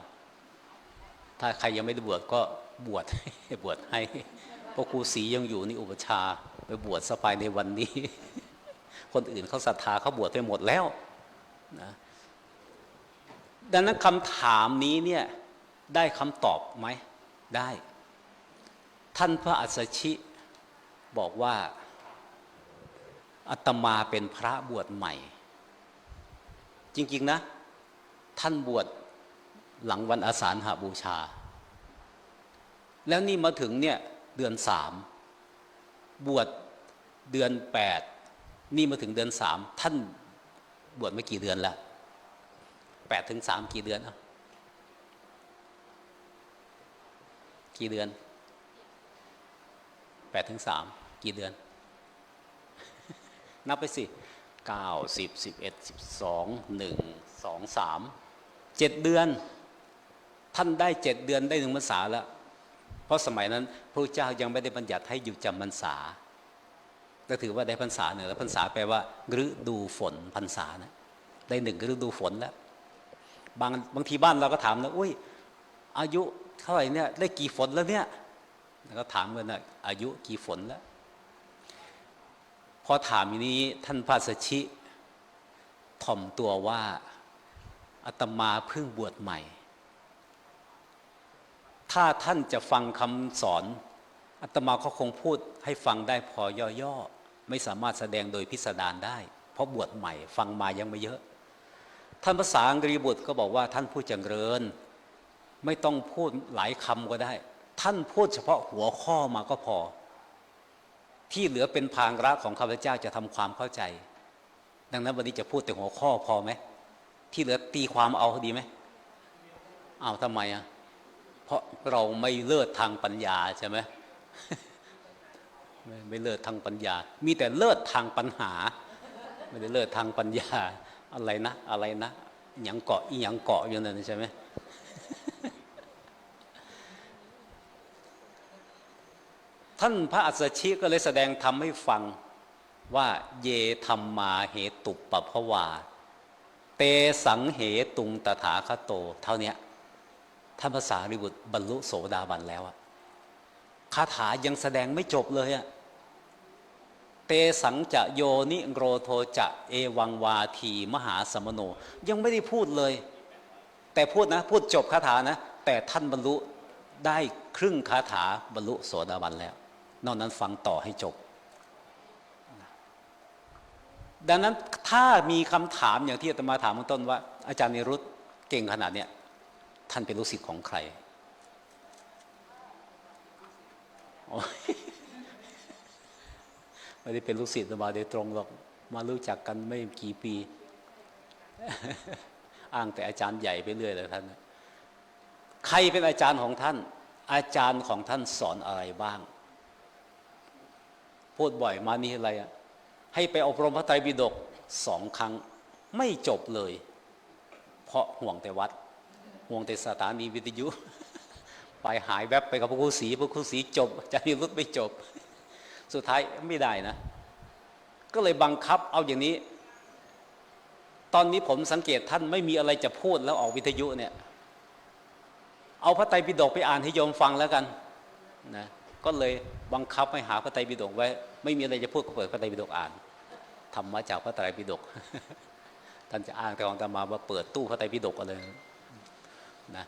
ถ้าใครยังไม่ได้บวชก็บวชให้พวกครูศรียังอยู่นี่อุปชาไปบวชสบายในวันนี้ คนอื่นเขาศรัทธาเขาบวชไปหมดแล้วนะดังนั้นคำถามนี้เนี่ยได้คำตอบไหมได้ท่านพระอัสสชิบอกว่าอาตมาเป็นพระบวชใหม่จริงๆนะท่านบวชหลังวันอาสาฬหบูชาแล้วนี่มาถึงเนี่ยเดือนสามบวชเดือนแปดนี่มาถึงเดือนสามท่านบวชมากี่เดือนแล้ว8 ถึง 3กี่เดือนกี่เดือน8 ถึง 3กี่เดือนนับไปสิ9 10 11 12 1 2 3 7 เดือนท่านได้7 เดือนได้1 พรรษาแล้วเพราะสมัยนั้นพระเจ้ายังไม่ได้บัญญัติให้อยู่จำพรรษาก็ถือว่าได้พรรษาหนึ่งแล้วพรรษาแปลว่าฤดูฝนพรรษานะได้1 ฤดูฝนแล้วบางทีบ้านเราก็ถามนะอุ้ยอายุเท่าไหร่เนี่ยได้กี่ฝนแล้วเนี่ยแล้วก็ถามกันนะอายุกี่ฝนแล้วพอถามอย่างนี้ท่านพระสัชชิถ่อมตัวว่าอาตมาเพิ่งบวชใหม่ถ้าท่านจะฟังคำสอนอาตมาก็คงพูดให้ฟังได้พอย่อๆไม่สามารถแสดงโดยพิสดารได้เพราะบวชใหม่ฟังมายังไม่เยอะท่านภาษาอังกฤษบุตรก็บอกว่าท่านพูดเจริญไม่ต้องพูดหลายคำก็ได้ท่านพูดเฉพาะหัวข้อมาก็พอที่เหลือเป็นภาระของข้าพเจ้าจะทำความเข้าใจดังนั้นวันนี้จะพูดแต่หัวข้อพอไหมที่เหลือตีความเอาดีไหมเอาทำไมอ่ะเพราะเราไม่เลิศทางปัญญาใช่ไหม ไม่เลิศทางปัญญามีแต่เลิศทางปัญหาไม่ได้เลิศทางปัญญาอะไรนะหยังเกาะอีหยังเกาะอยู่นั่นใช่ไหม ท่านพระอัสสชิก็เลยแสดงธรรมให้ฟังว่าเยธรรมมาเหตุปภวาเตสังเหตุงตถาคโตเท่านี้ท่านภาษาริบุตรบรรลุโสดาบันแล้วอะคาถายังแสดงไม่จบเลยอะเตสังจะโยนิโรโทจะเอวังวาทีมหาสมโนยังไม่ได้พูดเลยแต่พูดจบคาถานะแต่ท่านบรรลุได้ครึ่งคาถาบรรลุโสดาบันแล้วนอกนั้นฟังต่อให้จบดังนั้นถ้ามีคำถามอย่างที่อาตมาถามเบื้องต้นว่าอาจารย์นิรุตเก่งขนาดเนี้ยท่านเป็นลูกศิษย์ของใครไม่ได้เป็นลูกศิษย์อาตมาโดยตรงหรอก มารู้จักกันไม่กี่ปี อ้างแต่อาจารย์ใหญ่ไปเรื่อยเลยท่านใครเป็นอาจารย์ของท่านอาจารย์ของท่านสอนอะไรบ้างพูดบ่อยมานี่อะไรอะให้ไปอบรมพระไตรปิฎก2 ครั้งไม่จบเลยเพราะห่วงแต่วัดห่วงแต่สถานีวิทยุ ไปหายแวบไปกับพระครูศรีจบอาจารย์นิรุตไม่จบสุดท้ายไม่ได้นะก็เลยบังคับเอาอย่างนี้ตอนนี้ผมสังเกตท่านไม่มีอะไรจะพูดแล้วออกวิทยุเนี่ยเอาพระไตรปิฎกไปอ่านให้โยมฟังแล้วกันนะก็เลยบังคับให้หาพระไตรปิฎกไว้ไม่มีอะไรจะพูดก็เปิดพระไตรปิฎกอ่านธรรมะจากพระไตรปิฎก ท่านจะอ้างแต่ของอาตมาว่าเปิดตู้พระไตรปิฎกอะไรนะ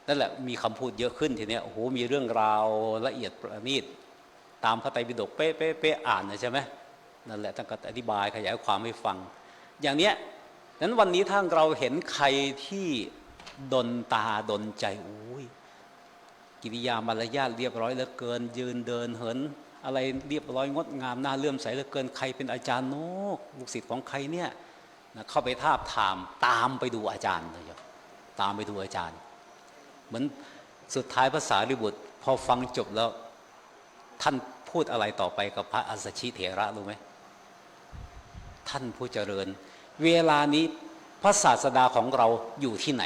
นั่นแหละมีคำพูดเยอะขึ้นทีนี้โอ้โหมีเรื่องราวละเอียดประณีตตามพระไตรปิฎกเป๊ะอ่านนะใช่ไหมนั่นแหละท่านก็อธิบายขยายความให้ฟังอย่างเนี้ยนั้นวันนี้ถ้าเราเห็นใครที่ดลตาดลใจโอ้ยกิริยามารยาทเรียบร้อยเหลือเกินยืนเดินเหินอะไรเรียบร้อยงดงามน่าเลื่อมใสเหลือเกินใครเป็นอาจารย์โน้ลูกศิษย์ของใครเนี่ยเข้าไปทาบทามตามไปดูอาจารย์เลยตามไปดูอาจารย์เหมือนสุดท้ายพระสารีบุตรพอฟังจบแล้วท่านพูดอะไรต่อไปกับพระอัสสชิเถระรู้ไหมท่านผู้เจริญเวลานี้พระศาสดาของเราอยู่ที่ไหน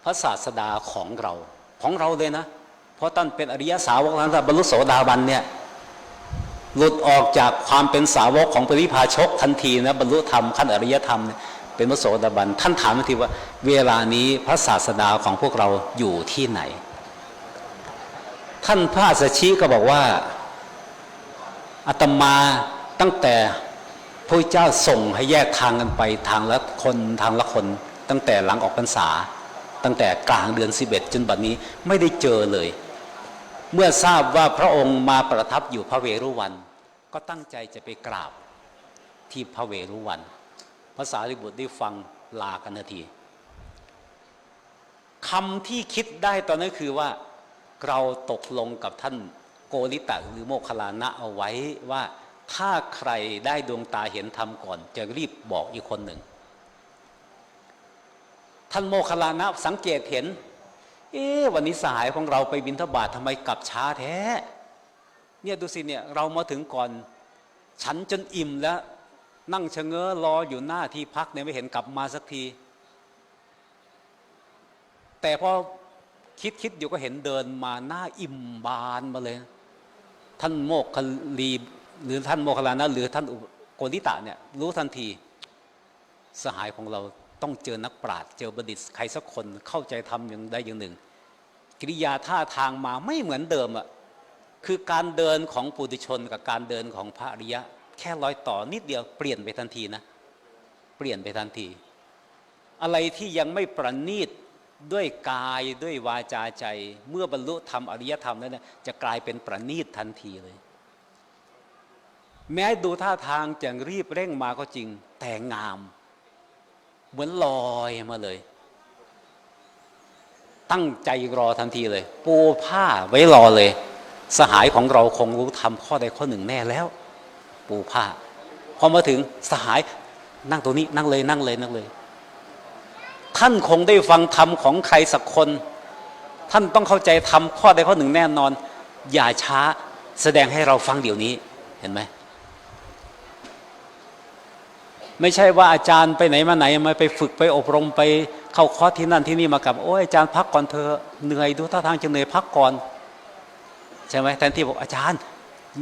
พระศาสดาของเราเลยนะเพราะท่านเป็นอริยสาวกท่านบรรลุโสดาบันเนี่ยหลุดออกจากความเป็นสาวกของปริพาชกทันทีนะบรรลุธรรมขั้นอริยธรรมเป็นพระโสดาบันท่านถามทันทีว่าเวลานี้พระศาสดาของพวกเราอยู่ที่ไหนท่านพระอัสสชิก็บอกว่าอาตมาตั้งแต่พระเจ้าส่งให้แยกทางกันไปทางละคนตั้งแต่หลังออกพรรษาตั้งแต่กลางเดือน11จนบัดนี้ไม่ได้เจอเลยเมื่อทราบว่าพระองค์มาประทับอยู่พระเวรุวันก็ตั้งใจจะไปกราบที่พระเวรุวันพระสารีบุตรได้ฟังลากันนาทีคำที่คิดได้ตอนนั้นคือว่าเราตกลงกับท่านโกริตะหรือโมคคัลลานะเอาไว้ว่าถ้าใครได้ดวงตาเห็นธรรมก่อนจะรีบบอกอีกคนหนึ่งท่านโมคคัลลานะสังเกตเห็นวันนี้สหายของเราไปบิณฑบาตทำไมกลับช้าแท้เนี่ยดูสิเนี่ยเรามาถึงก่อนฉันจนอิ่มแล้วนั่งชะเง้อรออยู่หน้าที่พักเนี่ยไม่เห็นกลับมาสักทีแต่พอคิดอยู่ก็เห็นเดินมาหน้าอิ่มบานมาเลยท่านโมคคัลลีหรือท่านโมคคัลลานะหรือท่านโกริตะเนี่ยรู้ทันทีสหายของเราต้องเจอนักปราชญ์เจอบัณฑิตใครสักคนเข้าใจธรรมอย่างใดอย่างหนึ่งกิริยาท่าทางมาไม่เหมือนเดิมอ่ะคือการเดินของปุถุชนกับการเดินของพระอริยะแค่รอยต่อนิดเดียวเปลี่ยนไปทันทีนะเปลี่ยนไปทันทีอะไรที่ยังไม่ประณีตด้วยกายด้วยวาจาใจเมื่อบรรลุธรรมอริยธรรมนั้นจะกลายเป็นประณีตทันทีเลยแม้ดูท่าทางจะรีบเร่งมาก็จริงแต่งามเหมือนลอยมาเลยตั้งใจรอทันทีเลยปูผ้าไว้รอเลยสหายของเราคงรู้ทำข้อใดข้อหนึ่งแน่แล้วปูผ้าพอมาถึงสหายนั่งตรงนี้นั่งเลยท่านคงได้ฟังธรรมของใครสักคนท่านต้องเข้าใจธรรมข้อใดข้อหนึ่งแน่นอนอย่าช้าแสดงให้เราฟังเดี๋ยวนี้เห็นไหมไม่ใช่ว่าอาจารย์ไปไหนมาไหนมาไปฝึกไปอบรมไปเข้าคอร์สที่นั่นที่นี่มากับโอ้ยอาจารย์พักก่อนเธอเหนื่อยดูท่าทางจะเหนื่อยพักก่อนใช่ไหมแทนที่บอกอาจารย์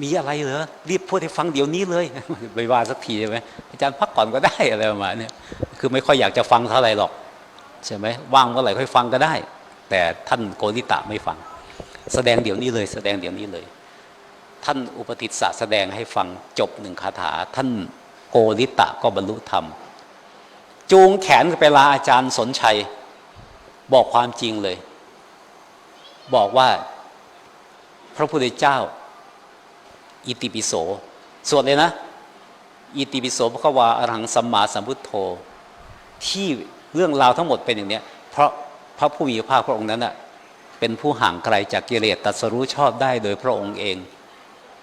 มีอะไรเหรอรีบพูดให้ฟังเดี๋ยวนี้เลยไปว่าสักทีใช่ไหมอาจารย์พักก่อนก็ได้อะไรประมาณนี้คือไม่ค่อยอยากจะฟังเท่าไหร่หรอกใช่ไหมว่างเมื่อไหร่ค่อยฟังก็ได้แต่ท่านโกริตะไม่ฟังแสดงเดี๋ยวนี้เลยท่านอุปติสสะแสดงให้ฟังจบ1 คาถาท่านโกริตะก็บรรลุธรรมจูงแขนไปลาอาจารย์สนชัยบอกความจริงเลยบอกว่าพระพุทธเจ้าอิติปิโสสวดเลยนะอิติปิโสภควาอรหังสัมมาสัมพุทโธที่เรื่องราวทั้งหมดเป็นอย่างนี้เพราะพระผู้มีพระภาคพระองค์นั้นน่ะเป็นผู้ห่างไกลจากกิเลสตรัสรู้ชอบได้โดยพระองค์เอง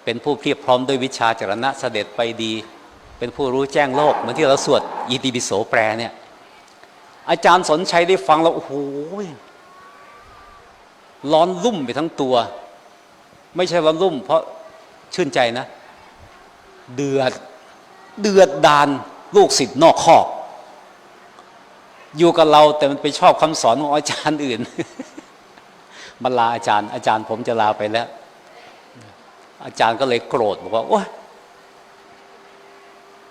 เป็นผู้เพียบพร้อมด้วยวิชาจรณะเสด็จไปดี เป็นผู้รู้แจ้งโลกเหมือนที่เราสวดอิติปิโสแปลเนี่ยอาจารย์สนชัยได้ฟังแล้วโอ้โหร้อนรุ่มไปทั้งตัวไม่ใช่ร้อนรุ่มเพราะชื่นใจนะเดือดดานลูกศิษย์นอกคอกอยู่กับเราแต่มันไปชอบคำสอนของอาจารย์อื่น มาลาอาจารย์ผมจะลาไปแล้วอาจารย์ก็เลยโกรธบอกว่าโอ๊ย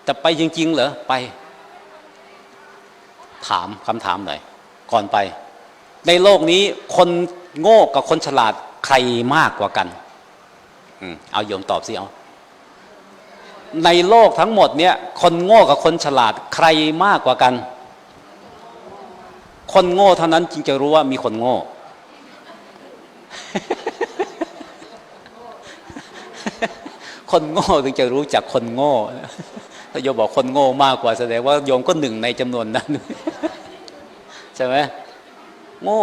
จะไปจริงๆเหรอไปถามคำถามหน่อยก่อนไปในโลกนี้คนโง่กับคนฉลาดใครมากกว่ากันเอาโยมตอบสิเอาในโลกทั้งหมดเนี่ยคนโง่กับคนฉลาดใครมากกว่ากันคนโง่เท่านั้นจึงจะรู้ว่ามีคนโง่ คนโง่ถึงจะรู้จักคนโง่ถ้าโยมบอกคนโง่มากกว่าแสดงว่าโยมก็หนึ่งในจำนวนนั้น ใช่ไหมโง่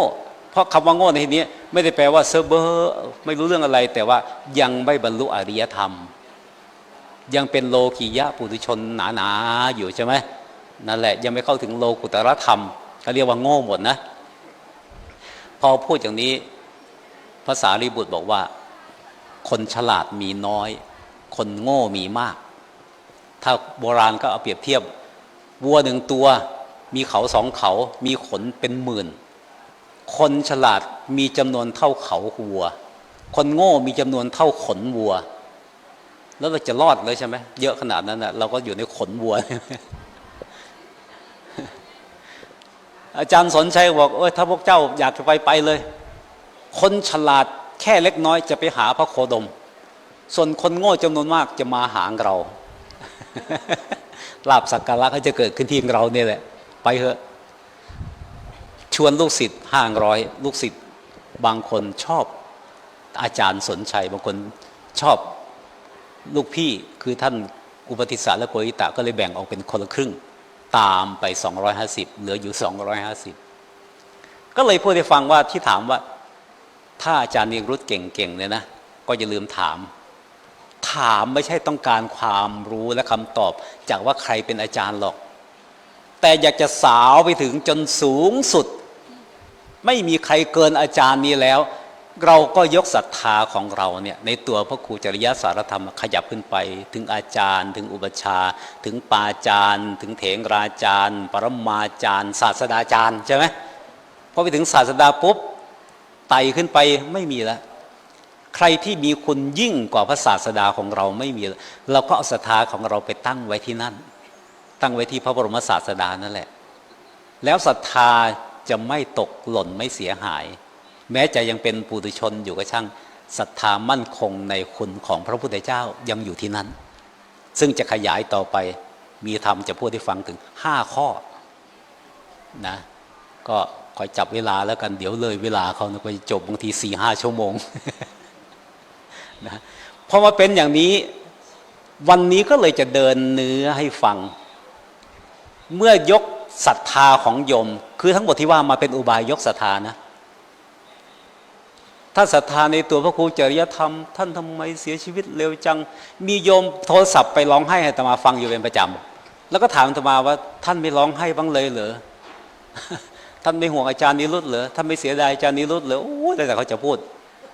เพราะคำว่าโง่ในที่นี้ไม่ได้แปลว่าเซอร์เบอร์ไม่รู้เรื่องอะไรแต่ว่ายังไม่บรรลุอริยธรรมยังเป็นโลกียะปุถุชนหนาๆอยู่ใช่ไหมนั่นแหละยังไม่เข้าถึงโลกุตตรธรรมเขาเรียกว่าโง่หมดนะพอพูดอย่างนี้ภาษาลีบุตรบอกว่าคนฉลาดมีน้อยคนโง่มีมากถ้าโบราณก็เอาเปรียบเทียบวัวหนึ่งตัวมีเขาสองเขามีขนเป็นหมื่นคนฉลาดมีจำนวนเท่าเขาวัวคนโง่มีจำนวนเท่าขนวัวแล้วเราจะรอดเลยใช่ไหมเยอะขนาดนั้นนะเราก็อยู่ในขนวัว อาจารย์สนชัยบอกถ้าพวกเจ้าอยากจะไปเลยคนฉลาดแค่เล็กน้อยจะไปหาพระโคดมส่วนคนโง่จำนวนมากจะมาหาเรา ลาภสักการะก็จะเกิดขึ้นที่เราเนี่ยแหละไปเถอะชวนลูกศิษย์500ลูกศิษย์บางคนชอบอาจารย์สนชัยบางคนชอบลูกพี่คือท่านอุปติสสะและโกริตะก็เลยแบ่งออกเป็นคนละครึ่งตามไป250เหลืออยู่250ก็เลยพูดให้ฟังว่าที่ถามว่าถ้าอาจารย์นิรุตเก่งๆเนี่ยนะก็อย่าลืมถามไม่ใช่ต้องการความรู้และคำตอบจากว่าใครเป็นอาจารย์หรอกแต่อยากจะสาวไปถึงจนสูงสุดไม่มีใครเกินอาจารย์นี้แล้วเราก็ยกศรัทธาของเราเนี่ยในตัวพระครูจริยสารธรรมขยับขึ้นไปถึงอาจารย์ถึงอุปชฌาย์ถึงปาจารย์ถึงเถราจารย์ปรมาจารย์ศาสดาจารย์ใช่ไหมพอไปถึงศาสดาปุ๊บไต่ขึ้นไปไม่มีแล้วใครที่มีคุณยิ่งกว่าพระศาสดาของเราไม่มีเราก็เอาศรัทธาของเราไปตั้งไว้ที่นั่นตั้งไว้ที่พระบรมศาสดานั่นแหละแล้วศรัทธาจะไม่ตกหล่นไม่เสียหายแม้จะยังเป็นปุถุชนอยู่ก็ช่างศรัทธามั่นคงในคุณของพระพุทธเจ้ายังอยู่ที่นั้นซึ่งจะขยายต่อไปมีธรรมจะพูดให้ฟังถึง5ข้อนะก็คอยจับเวลาแล้วกันเดี๋ยวเลยเวลาเขาไปจบบางที 4-5 ชั่วโมง นะพอมาเป็นอย่างนี้วันนี้ก็เลยจะเดินเนื้อให้ฟังเมื่อยกศรัทธาของโยมคือทั้งหมดที่ว่ามาเป็นอุบายยกศรัทธานะถ้าศรัทธาในตัวพระครูจริยธรรมท่านทำไมเสียชีวิตเร็วจังมีโยมโทรศัพท์ไปร้องไห้ให้อาตมาฟังอยู่เป็นประจำแล้วก็ถามอาตมาว่าท่านไม่ร้องไห้บ้างเลยเหรอ ท่านไม่ห่วงอาจารย์นิรุตเหรอท่านไม่เสียดายอาจารย์นิรุตเหรอโอ้แต่เขาจะพูด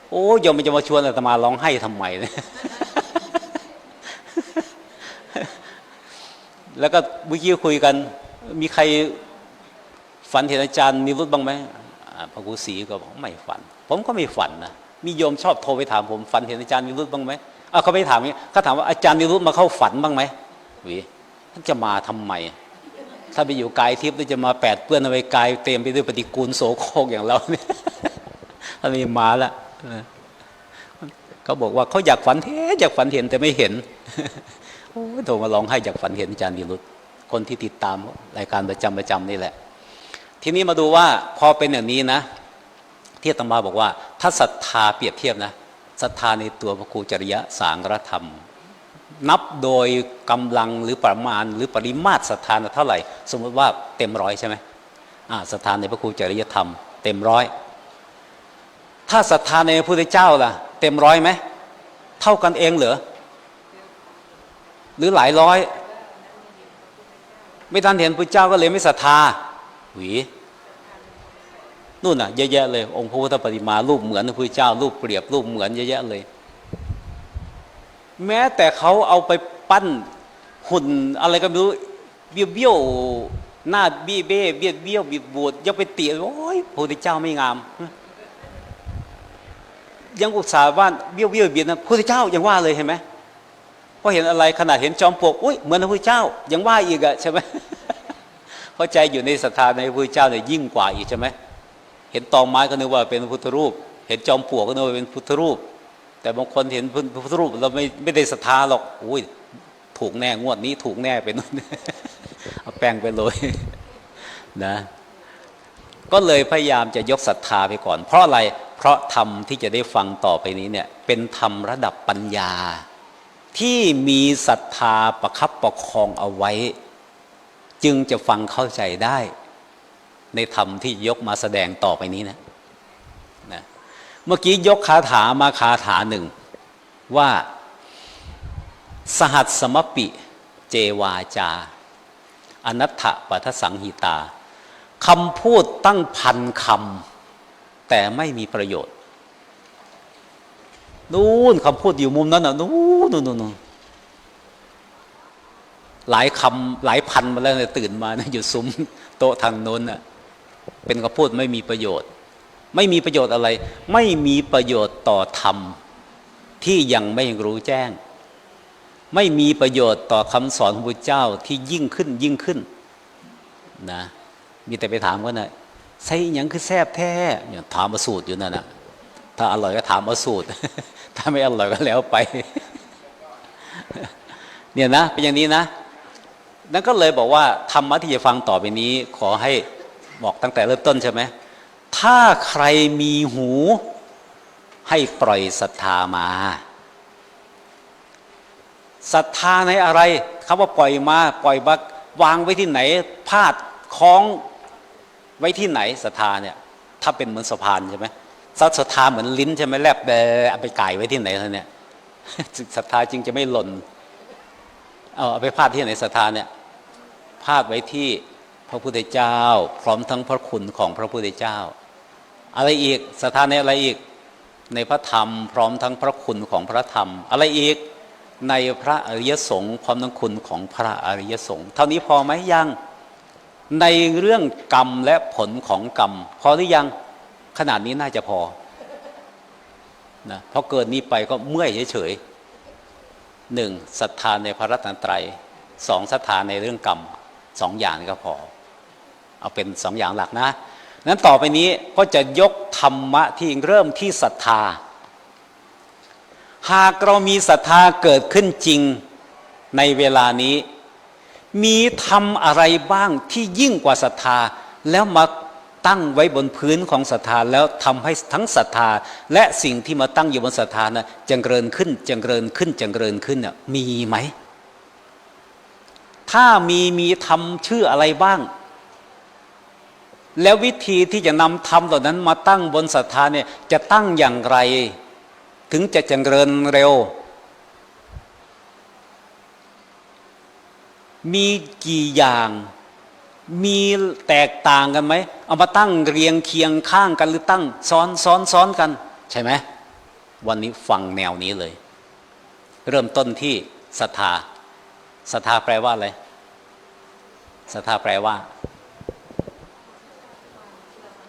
โอ้โยมมันจะมาชวนอาตมาร้องไห้ทำไมเนี่ย แล้วก็เมื่อกี้คุยกันมีใครฝันเห็นอาจารย์นิรุตบ้างไหมพระครูศรีก็บอกไม่ฝันผมก็ไม่ฝันนะมีโยมชอบโทรไปถามผมฝันเห็นอาจารย์นิรุตบ้างไหมเขาไม่ถามอย่างนี้เขาถามว่าอาจารย์นิรุตมาเข้าฝันบ้างไหมวิท่านจะมาทำไมถ้าไปอยู่กายทิพย์จะมาแปดเปื้อนเอาไว้กายเต็มไปด้วยปฏิกูลโสโครกอย่างเราเนี่ยท่านมีมาแล้วเขาบอกว่าเขาอยากฝันเห็นแต่ไม่เห็นโอ้โทรมาร้องไห้อยากฝันเห็นอาจารย์นิรุตคนที่ติดตามรายการประจำนี่แหละทีนี้มาดูว่าพอเป็นอย่างนี้นะที่อาตมาบอกว่าถ้าศรัทธาเปรียบเทียบนะศรัทธาในตัวพระครูจริยสางฆธรรมนับโดยกำลังหรือประมาณหรือปริมาตรศรัทธาเท่าไหร่สมมติว่าเต็ม100ใช่ไหมศรัทธาในพระครูจริยธรรมเต็ม100ถ้าศรัทธาในพระพุทธเจ้าล่ะเต็ม100ไหมเท่ากันเองเหรอหรือหลายร้อย ไม่ทันเห็นพระเจ้าก็เลยไม่ศรัทธาหวีนู่นน่ะเยอะแยะเลยองค์พระพุทธปฏิมารูปเหมือนพระพุทธเจ้ารูปเปรียบรูปเหมือนเยอะแยะเลยแม้แต่เขาเอาไปปั้นหุ่นอะไรก็ไม่รู้เบี้ยวหน้าเบี้ยวบิดบูดยังไปเตี๋ยโอ้ยพระพุทธเจ้าไม่งามยังอุตส่าห์ว่าเบี้ยวเบียดนะพระพุทธเจ้ายังว่าเลยเห็นไหมพอเห็นอะไรขนาดเห็นจอมปลวกอุ้ยเหมือนพระพุทธเจ้ายังว่าอีกอะใช่ไหมเพราะใจอยู่ในศรัทธาในพระพุทธเจ้าเนี่ยยิ่งกว่าอีกใช่ไหมเห็นตอไม้ก็นึกว่าเป็นพระพุทธรูปเห็นจอมปลวกก็นึกว่าเป็นพุทธรูปแต่บางคนเห็นพระพุทธรูปเราไม่ได้ศรัทธาหรอกอุ้ยถูกแน่งวดนี้ถูกแน่ไปนู่นเอาแป้งไปเลยนะก็เลยพยายามจะยกศรัทธาไปก่อนเพราะอะไรเพราะธรรมที่จะได้ฟังต่อไปนี้เนี่ยเป็นธรรมระดับปัญญาที่มีศรัทธาประคับประคองเอาไว้จึงจะฟังเข้าใจได้ในธรรมที่ยกมาแสดงต่อไปนี้นะเมื่อกี้ยกคาถามาคาถาหนึ่งว่าสหัสสมปิเจวาจาอนัตถปัฏฐสังหิตาคำพูดตั้งพันคำแต่ไม่มีประโยชน์นู่นคำพูดอยู่มุมนั้นน่ะนู่นหลายคำหลายพันมาแล้วเนี่ยตื่นมาอยู่ซุ้มโต๊ะทางโน้นน่ะเป็นคำพูดไม่มีประโยชน์ไม่มีประโยชน์อะไรไม่มีประโยชน์ต่อธรรมที่ยังไม่รู้แจ้งไม่มีประโยชน์ต่อคำสอนของพระเจ้าที่ยิ่งขึ้นนะมีแต่ไปถามว่าน่ะใส่หยังคือแซ่บแท้เนี่ยถามมาสูตรอยู่นั่นน่ะถ้าอร่อยก็ถามมาสูตรถ้าไม่อร่อยก็แล้วไปเนี่ยนะเป็นอย่างนี้นะนั่นก็เลยบอกว่าธรรมะที่จะฟังต่อไปนี้ขอให้บอกตั้งแต่เริ่มต้นใช่ไหมถ้าใครมีหูให้ปล่อยศรัทธามาศรัทธาในอะไรคำว่าปล่อยมาวางไว้ที่ไหนพาดคล้องไว้ที่ไหนศรัทธาเนี่ยถ้าเป็นเหมือนสะพานใช่ไหมศรัทธาเหมือนลิ้นใช่ไหมแลบเอาไปไก่ไว้ที่ไหนเนี่ยศรัทธาจึงจะไม่หล่นเอาไปพาดที่ไหนศรัทธาเนี่ยพาดไว้ที่พระพุทธเจ้าพร้อมทั้งพระคุณของพระพุทธเจ้าอะไรอีกศรัทธาในอะไรอีกในพระธรรมพร้อมทั้งพระคุณของพระธรรมอะไรอีกในพระอริยสงฆ์พร้อมทั้งคุณของพระอริยสงฆ์เท่านี้พอไหมยังในเรื่องกรรมและผลของกรรมพอหรือยังขนาดนี้น่าจะพอนะเพราะเกินนี้ไปก็เมื่อยเฉยๆหนึ่งศรัทธาในพระรัตนตรัยสองศรัทธาในเรื่องกรรมสองอย่างก็พอเอาเป็นสองอย่างหลักนะนั้นต่อไปนี้ก็จะยกธรรมะที่เริ่มที่ศรัทธาหากเรามีศรัทธาเกิดขึ้นจริงในเวลานี้มีธรรมอะไรบ้างที่ยิ่งกว่าศรัทธาแล้วมาตั้งไว้บนพื้นของศรัทธาแล้วทำให้ทั้งศรัทธาและสิ่งที่มาตั้งอยู่บนศรัทธานะเจริญขึ้นน่ะมีไหมถ้ามีธรรมชื่ออะไรบ้างแล้ววิธีที่จะนำธรรมเหล่านั้นมาตั้งบนศรัทธาเนี่ยจะตั้งอย่างไรถึงจะเจริญเร็วมีกี่อย่างมีแตกต่างกันไหมเอามาตั้งเรียงเคียงข้างกันหรือตั้งซ้อนกันใช่ไหมวันนี้ฟังแนวนี้เลยเริ่มต้นที่ศรัทธาแปลว่าอะไรศรัทธาแปลว่า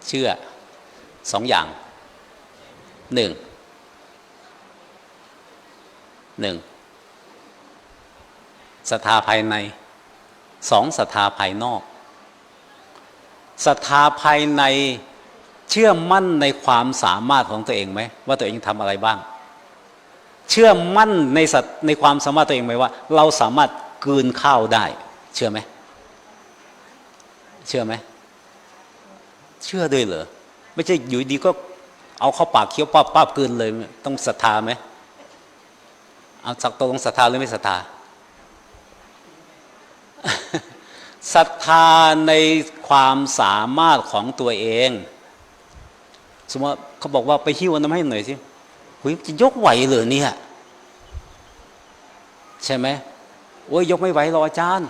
เชื่อสองอย่างหนึ่งศรัทธาภายในสองศรัทธาภายนอกศรัทธาภายในเชื่อมั่นในความสามารถของตัวเองไหมว่าตัวเองทำอะไรบ้างเชื่อมั่นในความสามารถตัวเองไหมว่าเราสามารถกลืนข้าวได้เชื่อไหมเชื่อด้วยเหรอไม่ใช่อยู่ดีก็เอาเข้าปากเคี้ยวป้าบกลืนเลยต้องศรัทธาไหมเอาสักตรงศรัทธาหรือไม่ศรัทธาศรัทธาในความสามารถของตัวเองสมมติเขาบอกว่าไปหิ้วน้ำให้หน่อยสิจะยกไหวเหรอเนี่ยใช่ไหมโอ้ยยกไม่ไหวหรอกอาจารย์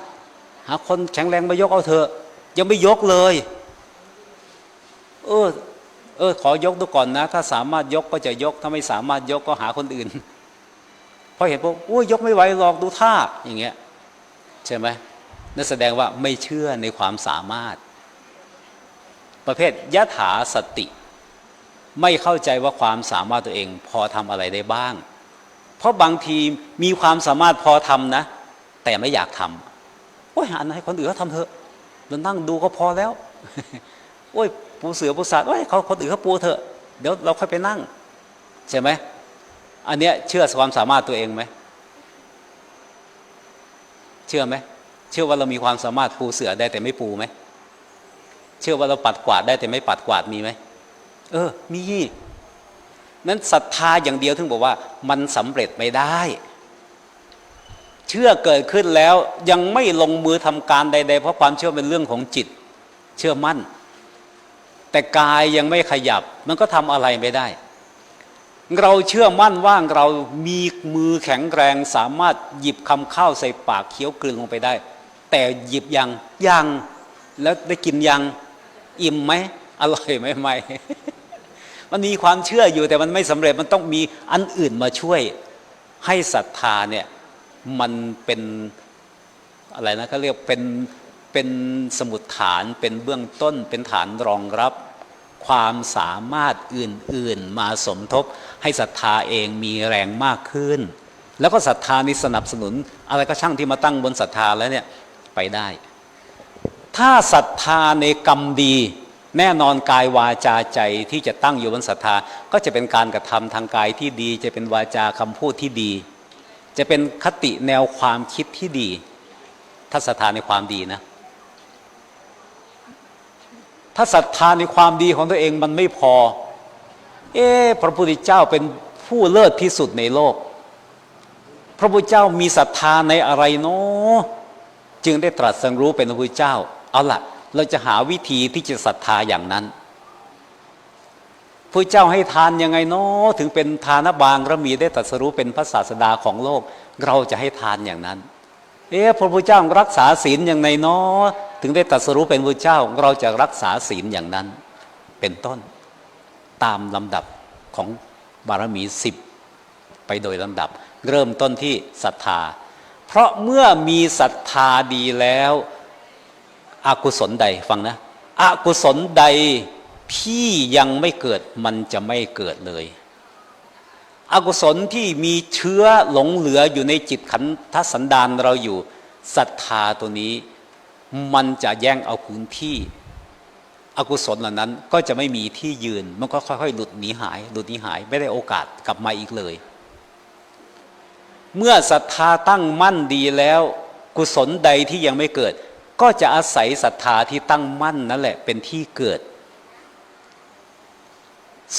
หาคนแข็งแรงมายกเอาเถอะยังไม่ยกเลยขอยกดูก่อนนะถ้าสามารถยกก็จะยกถ้าไม่สามารถยกก็หาคนอื่นเพราะเห็นพวกยกไม่ไหวหรอกดูท่าอย่างเงี้ยใช่ไหมนั่นแสดงว่าไม่เชื่อในความสามารถประเภทยถาสติไม่เข้าใจว่าความสามารถตัวเองพอทำอะไรได้บ้างเพราะบางทีมีความสามารถพอทำนะแต่ไม่อยากทำอันนั้นให้คนอื่นเขาทำเถอะเรานั่งดูก็พอแล้วปูเสือปูสาดเขาคนอื่นเขาปูเถอะเดี๋ยวเราค่อยไปนั่งใช่ไหมอันเนี้ยเชื่อความสามารถตัวเองไหมเชื่อไหมเชื่อว่าเรามีความสามารถปูเสือได้แต่ไม่ปูไหมเชื่อว่าเราปัดกวาดได้แต่ไม่ปัดกวาดมีไหมมีนั้นศรัทธาอย่างเดียวถึงบอกว่ามันสำเร็จไม่ได้เชื่อเกิดขึ้นแล้วยังไม่ลงมือทำการใดๆเพราะความเชื่อเป็นเรื่องของจิตเชื่อมั่นแต่กายยังไม่ขยับมันก็ทำอะไรไม่ได้เราเชื่อมั่นว่าเรามีมือแข็งแรงสามารถหยิบคำข้าวใส่ปากเคี้ยวกลืนลงไปได้แต่หยิบยังแล้วได้กินยังอิ่มไหมอร่อยไหมไม่ มันมีความเชื่ออยู่แต่มันไม่สำเร็จมันต้องมีอันอื่นมาช่วยให้ศรัทธาเนี่ยมันเป็นอะไรนะเขาเรียกเป็นสมุดฐานเป็นเบื้องต้นเป็นฐานรองรับความสามารถอื่นๆมาสมทบให้ศรัทธาเองมีแรงมากขึ้นแล้วก็ศรัทธานี้สนับสนุนอะไรก็ช่างที่มาตั้งบนศรัทธาแล้วเนี่ยไปได้ถ้าศรัทธาในกรรมดีแน่นอนกายวาจาใจที่จะตั้งอยู่บนศรัทธาก็จะเป็นการกระทำทางกายที่ดีจะเป็นวาจาคำพูดที่ดีจะเป็นคติแนวความคิดที่ดีถ้าศรัทธาในความดีนะถ้าศรัทธาในความดีของตัวเองมันไม่พอพระพุทธเจ้าเป็นผู้เลิศที่สุดในโลกพระพุทธเจ้ามีศรัทธาในอะไรเนาะจึงได้ตรัสรู้เป็นพระพุทธเจ้าเอาล่ะเราจะหาวิธีที่จะศรัทธาอย่างนั้นพระเจ้าให้ทานยังไงเนาะถึงเป็นทานบางระมีได้ตรัสรู้เป็นพระศาสดาของโลกเราจะให้ทานอย่างนั้นพระพุทธเจ้ารักษาศีลอย่างไรเนาะถึงได้ตรัสรู้เป็นพระเจ้าเราจะรักษาศีลอย่างนั้นเป็นต้นตามลำดับของบารมี10ไปโดยลำดับเริ่มต้นที่ศรัทธาเพราะเมื่อมีศรัทธาดีแล้วอกุศลใดฟังนะอกุศลใดที่ยังไม่เกิดมันจะไม่เกิดเลยอกุศลที่มีเชื้อหลงเหลืออยู่ในจิตขันธสันดานเราอยู่ศรัทธาตัวนี้มันจะแย่งเอาพื้นที่อกุศลเหล่านั้นก็จะไม่มีที่ยืนมันก็ค่อยๆหลุดหนีหายไม่ได้โอกาสกลับมาอีกเลยเมื่อศรัทธาตั้งมั่นดีแล้วกุศลใดที่ยังไม่เกิดก็จะอาศัยศรัทธาที่ตั้งมั่นนั่นแหละเป็นที่เกิด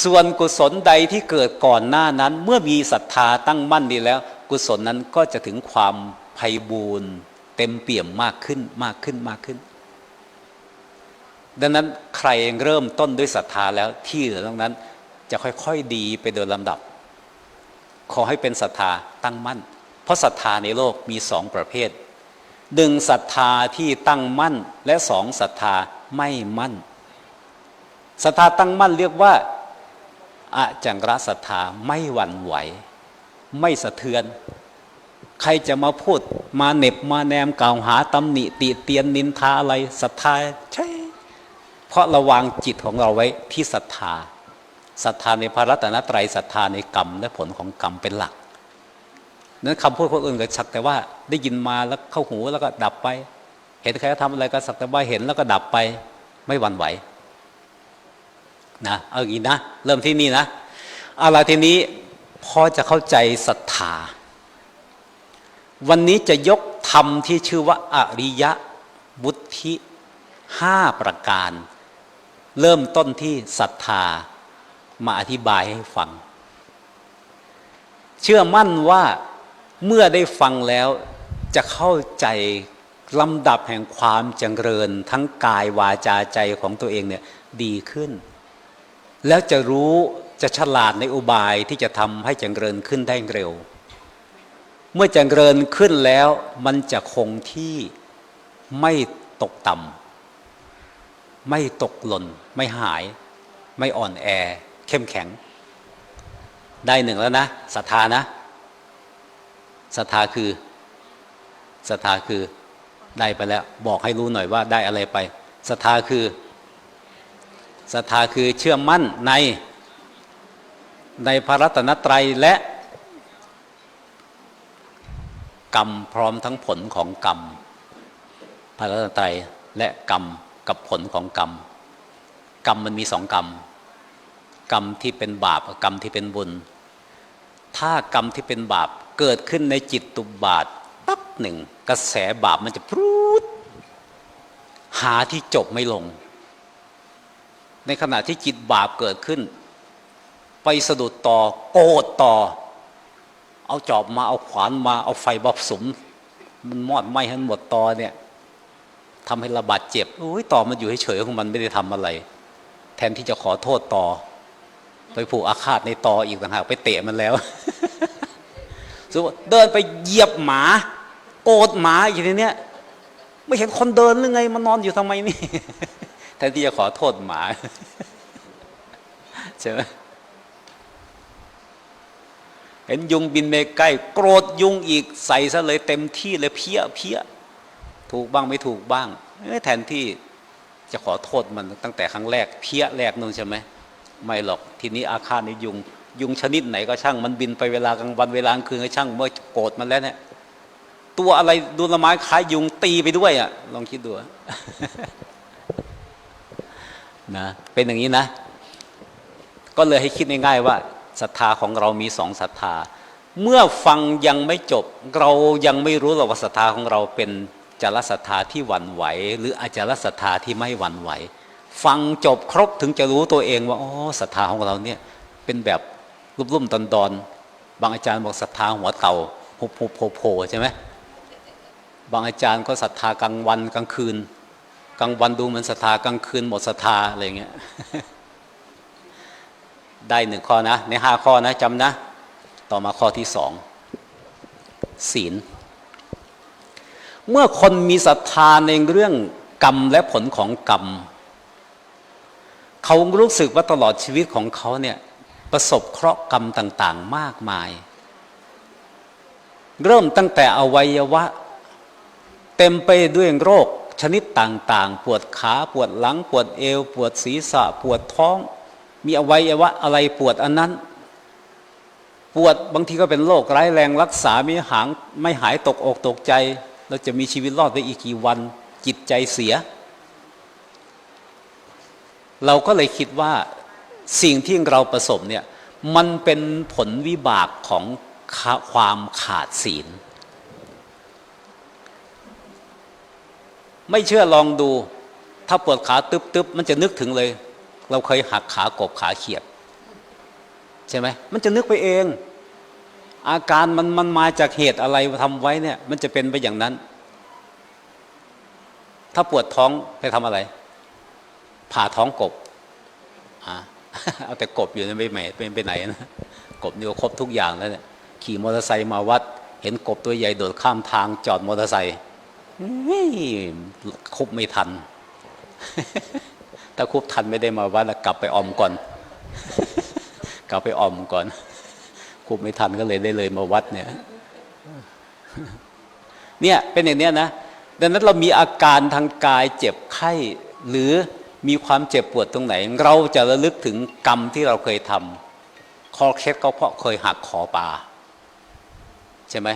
ส่วนกุศลใดที่เกิดก่อนหน้านั้นเมื่อมีศรัทธาตั้งมั่นดีแล้วกุศลนั้นก็จะถึงความไพบูรณ์เต็มเปี่ยมมากขึ้นดังนั้นใครเริ่มต้นด้วยศรัทธาแล้วที่เหลือตรงนั้นจะค่อยๆดีไปโดยลำดับขอให้เป็นศรัทธาตั้งมั่นเพราะศรัทธาในโลกมี2ประเภท1ศรัทธาที่ตั้งมั่นและ2ศรัทธาไม่มั่นศรัทธาตั้งมั่นเรียกว่าอจังกรศรัทธาไม่หวั่นไหวไม่สะเทือนใครจะมาพูดมาเหน็บมาแนมกล่าวหาตำหนิติเตียนนินทาอะไรศรัทธาใช่เพราะระวางจิตของเราไว้ที่ศรัทธาในพระรัตนตรัยศรัทธาในกรรมและผลของกรรมเป็นหลักนั้นคำพูดคนอื่นก็สักแต่ว่าได้ยินมาแล้วเข้าหูแล้วก็ดับไปเห็นใครทำอะไรก็สักแต่ว่าเห็นแล้วก็ดับไปไม่หวั่นไหวนะเอาอย่างนี้นะเริ่มที่นี่นะอะไรทีนี้พอจะเข้าใจศรัทธาวันนี้จะยกธรรมที่ชื่อว่าอริยวุฒิ5ประการเริ่มต้นที่ศรัทธามาอธิบายให้ฟังเชื่อมั่นว่าเมื่อได้ฟังแล้วจะเข้าใจลำดับแห่งความเจริญทั้งกายวาจาใจของตัวเองเนี่ยดีขึ้นแล้วจะรู้จะฉลาดในอุบายที่จะทำให้เจริญขึ้นได้เร็วเมื่อเจริญขึ้นแล้วมันจะคงที่ ไม่ตกต่ำไม่ตกหล่นไม่หายไม่อ่อนแอเข้มแข็งได้หนึ่งแล้วนะศรัทธานะศรัทธาคือได้ไปแล้วบอกให้รู้หน่อยว่าได้อะไรไปศรัทธาคือเชื่อมั่นในพระรัตนตรัยและกรรมพร้อมทั้งผลของกรรมพระรัตนตรัยและกรรมกับผลของกรรมมันมีสองกรรมที่เป็นบาปกับกรรมที่เป็นบุญถ้ากรรมที่เป็นบาปเกิดขึ้นในจิตตุบาทปั๊บหนึ่งกระแสบาปมันจะพรูดหาที่จบไม่ลงในขณะที่จิตบาปเกิดขึ้นไปสะดุดต่อโกรธต่อเอาจอบมาเอาขวานมาเอาไฟบอบสุมมันมอดไหม้ให้หมดต่อเนี่ยทำให้ระบาดเจ็บโอ้ยต่อมันอยู่เฉยๆของมันไม่ได้ทำอะไรแทนที่จะขอโทษต่อไปผูกอาฆาตในต่ออีกต่างหากไปเตะมันแล้ว สมมติเดินไปเหยียบหมาโกรธหมาอย่างนี้เนี่ยไม่เห็นคนเดินหรือไงมันนอนอยู่ทำไมนี่ แทนที่จะขอโทษหมา ใช่ไหมเห็นยุงบินไปใกล้โกรธยุงอีกใส่ซะเลยเต็มที่เลยเพี้ยถูกบ้างไม่ถูกบ้างแทนที่จะขอโทษมันตั้งแต่ครั้งแรกเพี้ยแรกนู่นใช่ไหมไม่หรอกทีนี้อาฆาตในยุงชนิดไหนก็ช่างมันบินไปเวลากลางวันเวลากลางคืนก็ช่างเมื่อโกรธมันแล้วเนี่ยตัวอะไรดูละไม้คล้ายยุงตีไปด้วยอ่ะลองคิดดู นะเป็นอย่างนี้นะก็เลยให้คิดง่ายๆว่าศรัทธาของเรามีสองศรัทธาเมื่อฟังยังไม่จบเรายังไม่รู้หรอกว่าศรัทธาของเราเป็นจารศรัทธาที่หวั่นไหวหรืออาจารศรัทธาที่ไม่หวั่นไหวฟังจบครบถึงจะรู้ตัวเองว่าอ๋อศรัทธาของเราเนี่ยเป็นแบบรุ่มๆดอนๆบางอาจารย์บอกศรัทธาหัวเต่าหุบโผล่ใช่ไหมบางอาจารย์ก็ศรัทธากลางวันกลางคืนกลางวันดูเหมือนศรัทธากลางคืนหมดศรัทธาอะไรเงี้ย ได้หนึ่งข้อนะใน5ข้อนะจำนะต่อมาข้อที่2ศีลเมื่อคนมีศรัทธาในเรื่องกรรมและผลของกรรมเขารู้สึกว่าตลอดชีวิตของเขาเนี่ยประสบเคราะห์กรรมต่างๆมากมายเริ่มตั้งแต่อวัยวะเต็มไปด้วยโรคชนิดต่างๆปวดขาปวดหลังปวดเอวปวดศีรษะปวดท้องมีอวัยวะอะไรปวดอันนั้นปวดบางทีก็เป็นโรคร้ายแรงรักษาไม่หายตกอกตกใจเราจะมีชีวิตรอดไปอีกกี่วันจิตใจเสียเราก็เลยคิดว่าสิ่งที่เราประสบเนี่ยมันเป็นผลวิบากของความขาดศีลไม่เชื่อลองดูถ้าปวดขาตึ๊บมันจะนึกถึงเลยเราเคยหักขากบขาเขียดใช่ไหมมันจะนึกไปเองอาการมันมาจากเหตุอะไรทำไว้เนี่ยมันจะเป็นไปอย่างนั้นถ้าปวดท้องไปทำอะไรผ่าท้องกบเอาแต่กบอยู่ไม่ไปไหนนะกบนี่ก็ครบทุกอย่างแล้วเนี่ยขี่มอเตอร์ไซค์มาวัดเห็นกบตัวใหญ่โดดข้ามทางจอดมอเตอร์ไซค์คุบไม่ทัน ถ้าคุบทันไม่ได้มาวัดแล้วกลับไปออมก่อน กลับไปออมก่อนคุบไม่ทันก็เลยมาวัดเนี่ย เนี่ยเป็นอย่างนี้นะดังนั้นเรามีอาการทางกายเจ็บไข้หรือมีความเจ็บปวดตรงไหนเราจะระลึกถึงกรรมที่เราเคยทำคอเคล็ดก็เพราะเคยหักคอปลาใช่ไหม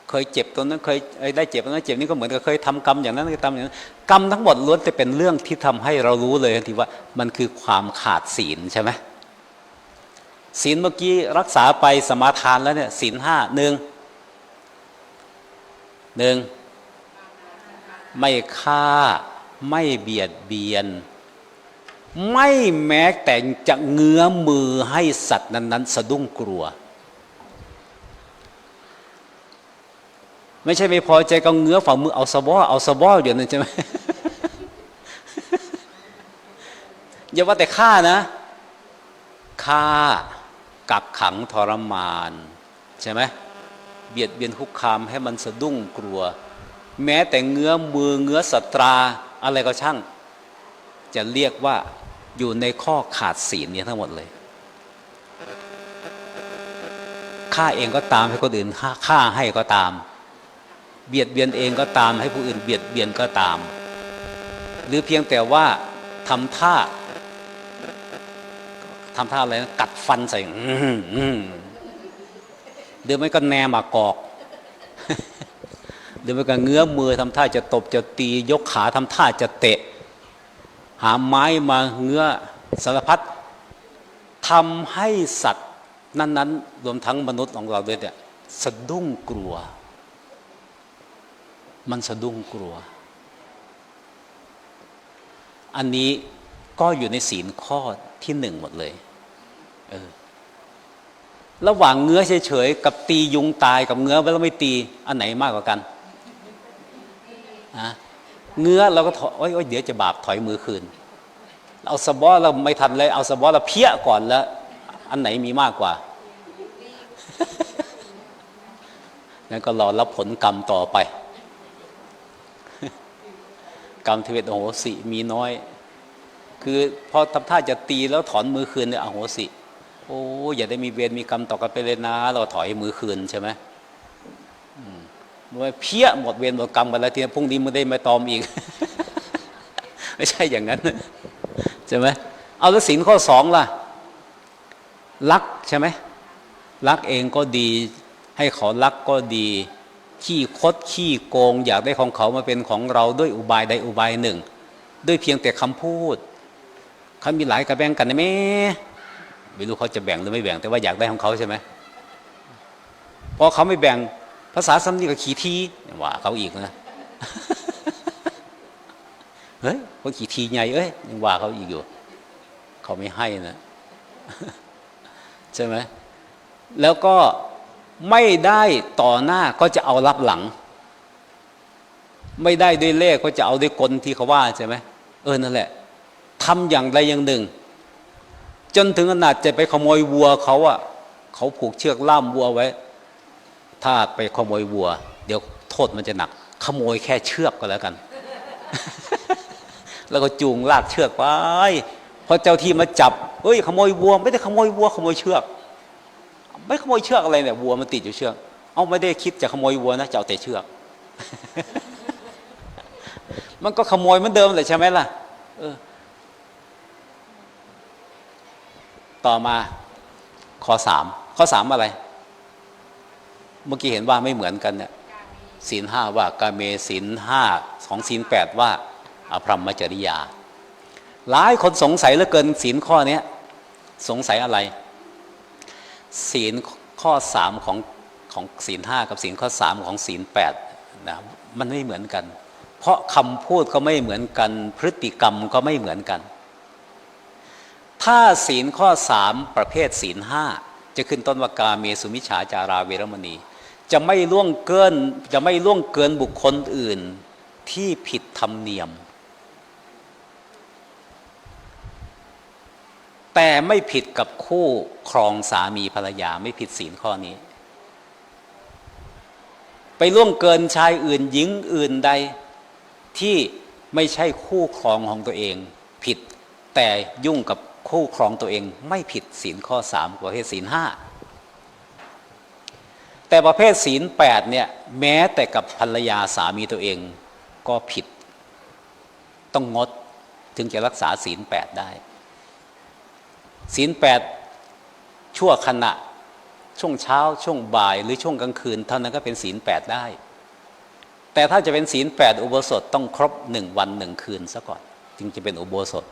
เคยเจ็บตรงนั้นเคยได้เจ็บตรงนั้นเจ็บนี่ก็เหมือนกับเคยทำกรรมอย่างนั้นเคยทำอย่างนั้นกรรมทั้งหมดล้วนแต่เป็นเรื่องที่ทำให้เรารู้เลยทีว่ามันคือความขาดศีลใช่ไหมศีลเมื่อกี้รักษาไปสมาทานแล้วเนี่ยศีล5 1ไม่ฆ่าไม่เบียดเบียนไม่แม้แต่จะเงื้อมือให้สัตว์นั้นๆสะดุ้งกลัวไม่ใช่ไม่พอใจก็เงื้อฝ่ามือเอาสะบ้อเดี๋ยวนั้นใช่ไหม อย่าว่าแต่ฆ่านะฆ่ากักขังทรมานใช่ไหมเบียดเบียนคุกคามให้มันสะดุ้งกลัว แม้แต่เงื้อมือเงื้อสตราอะไรก็ช่างจะเรียกว่าอยู่ในข้อขาดศีลเนี่ยทั้งหมดเลยฆ่าเองก็ตามให้คนอื่นฆ่าให้ก็ตามเบียดเบียนเองก็ตามให้ผู้อื่นเบียดเบียนก็ตามหรือเพียงแต่ว่าทำท่าอะไรนะกัดฟันใส่เดี๋ยวไม่ก็แนมากอกเดี๋ยวไม่ก็เงื้อมือทำท่าจะตบจะตียกขาทำท่าจะเตะหาไม้มาเงื้อสารพัดทำให้สัตว์นั้นๆรวมทั้งมนุษย์ของเราด้วยเนี่ยสะดุ้งกลัวมันสะดุ้งกลัวอันนี้ก็อยู่ในศีลข้อที่1หมดเลยระหว่างเงื้อเฉยๆกับตียุงตายกับเงื้อแล้วไม่ตีอันไหนมากกว่ากันเงื้อเราก็ถอยเดี๋ยวจะบาปถอยมือคืนเอาสะบ้อเราไม่ทันเลยเอาสะบ้อเราเพี้ยก่อนแล้วอันไหนมีมากกว่างั้นก็รอรับผลกรรมต่อไปกรรมเทวดาโหสิมีน้อยคือพอทำท่าจะตีแล้วถอนมือคืนเนี่ยอโหสิโอ้อย่าได้มีเวรมีกรรมต่อกันไปเลยนะเราถอยมือคืนใช่ไหมเมื่อเพี้ยหมดเวรหมดกรรมไปแล้วทีนี้พรุ่งนี้มันได้มาตอมอีก ไม่ใช่อย่างนั้นใช่ไหมเอาแล้วศีลข้อ2ล่ะรักใช่ไหมรักเองก็ดีให้เขารักก็ดีขี้คดขี้โกงอยากได้ของเขามาเป็นของเราด้วยอุบายใดอุบายหนึ่งด้วยเพียงแต่คำพูดเขามีหลายกระแบ่งกันนะแม่ไม่รู้เขาจะแบ่งหรือไม่แบ่งแต่ว่าอยากได้ของเขาใช่ไหมพอเขาไม่แบ่งภาษาซ้ำนี่ก็ขี้ทีว่าเขาอีกนะเฮ้ยเขาขี้ทีไงยังว่าเขาอีกอยู่เขาไม่ให้นะใช่ไหมแล้วก็ไม่ได้ต่อหน้าก็จะเอารับหลังไม่ได้ด้วยเลขก็จะเอาด้วยกลที่เขาว่าใช่ไหมนั่นแหละทำอย่างใดอย่างหนึ่งจนถึงขนาดจะไปขโมยวัวเขาเขาผูกเชือกล่ามวัวไว้ถ้าไปขโมยวัวเดี๋ยวโทษมันจะหนักขโมยแค่เชือกก็แล้วกัน แล้วก็จูงลากเชือกไปพอเจ้าที่มาจับขโมยวัวไม่ได้ขโมยวัวขโมยเชือกไม่ขโมยเชือกอะไรเนี่ยวัวมันติดอยู่เชือกไม่ได้คิดจะขโมยวัวนะจะเอาแต่เชือก มันก็ขโมยเหมือนเดิมเลยใช่ไหมล่ะต่อมาข้อ3อะไรเมื่อกี้เห็นว่าไม่เหมือนกันเนี่ยศีล5ว่ากาเมศีล5ของศีล8ว่าอภรรมจริยาหลายคนสงสัยเหลือเกินศีลข้อนี้สงสัยอะไรศีลข้อ3ของศีล5กับศีลข้อ3ของศีล8นะมันไม่เหมือนกันเพราะคำพูดก็ไม่เหมือนกันพฤติกรรมก็ไม่เหมือนกันถ้าศีลข้อ3ประเภทศีล5จะขึ้นต้นว่ากาเมสุมิจฉาจาราเวรมณีจะไม่ล่วงเกินบุคคลอื่นที่ผิดธรรมเนียมแต่ไม่ผิดกับคู่ครองสามีภรรยาไม่ผิดศีลข้อนี้ไปล่วงเกินชายอื่นหญิงอื่นใดที่ไม่ใช่คู่ครองของตัวเองผิดแต่ยุ่งกับคู่ครองตัวเองไม่ผิดศีลข้อ3ประเภทศีล5แต่ประเภทศีล8เนี่ยแม้แต่กับภรรยาสามีตัวเองก็ผิดต้องงดถึงจะรักษาศีล8ได้ศีล8ชั่วขณะช่วงเช้าช่วงบ่ายหรือช่วงกลางคืนเท่านั้นก็เป็นศีล8ได้แต่ถ้าจะเป็นศีล8อุโบสถต้องครบ1วัน1คืนซะก่อนจึงจะเป็นอุโบสถ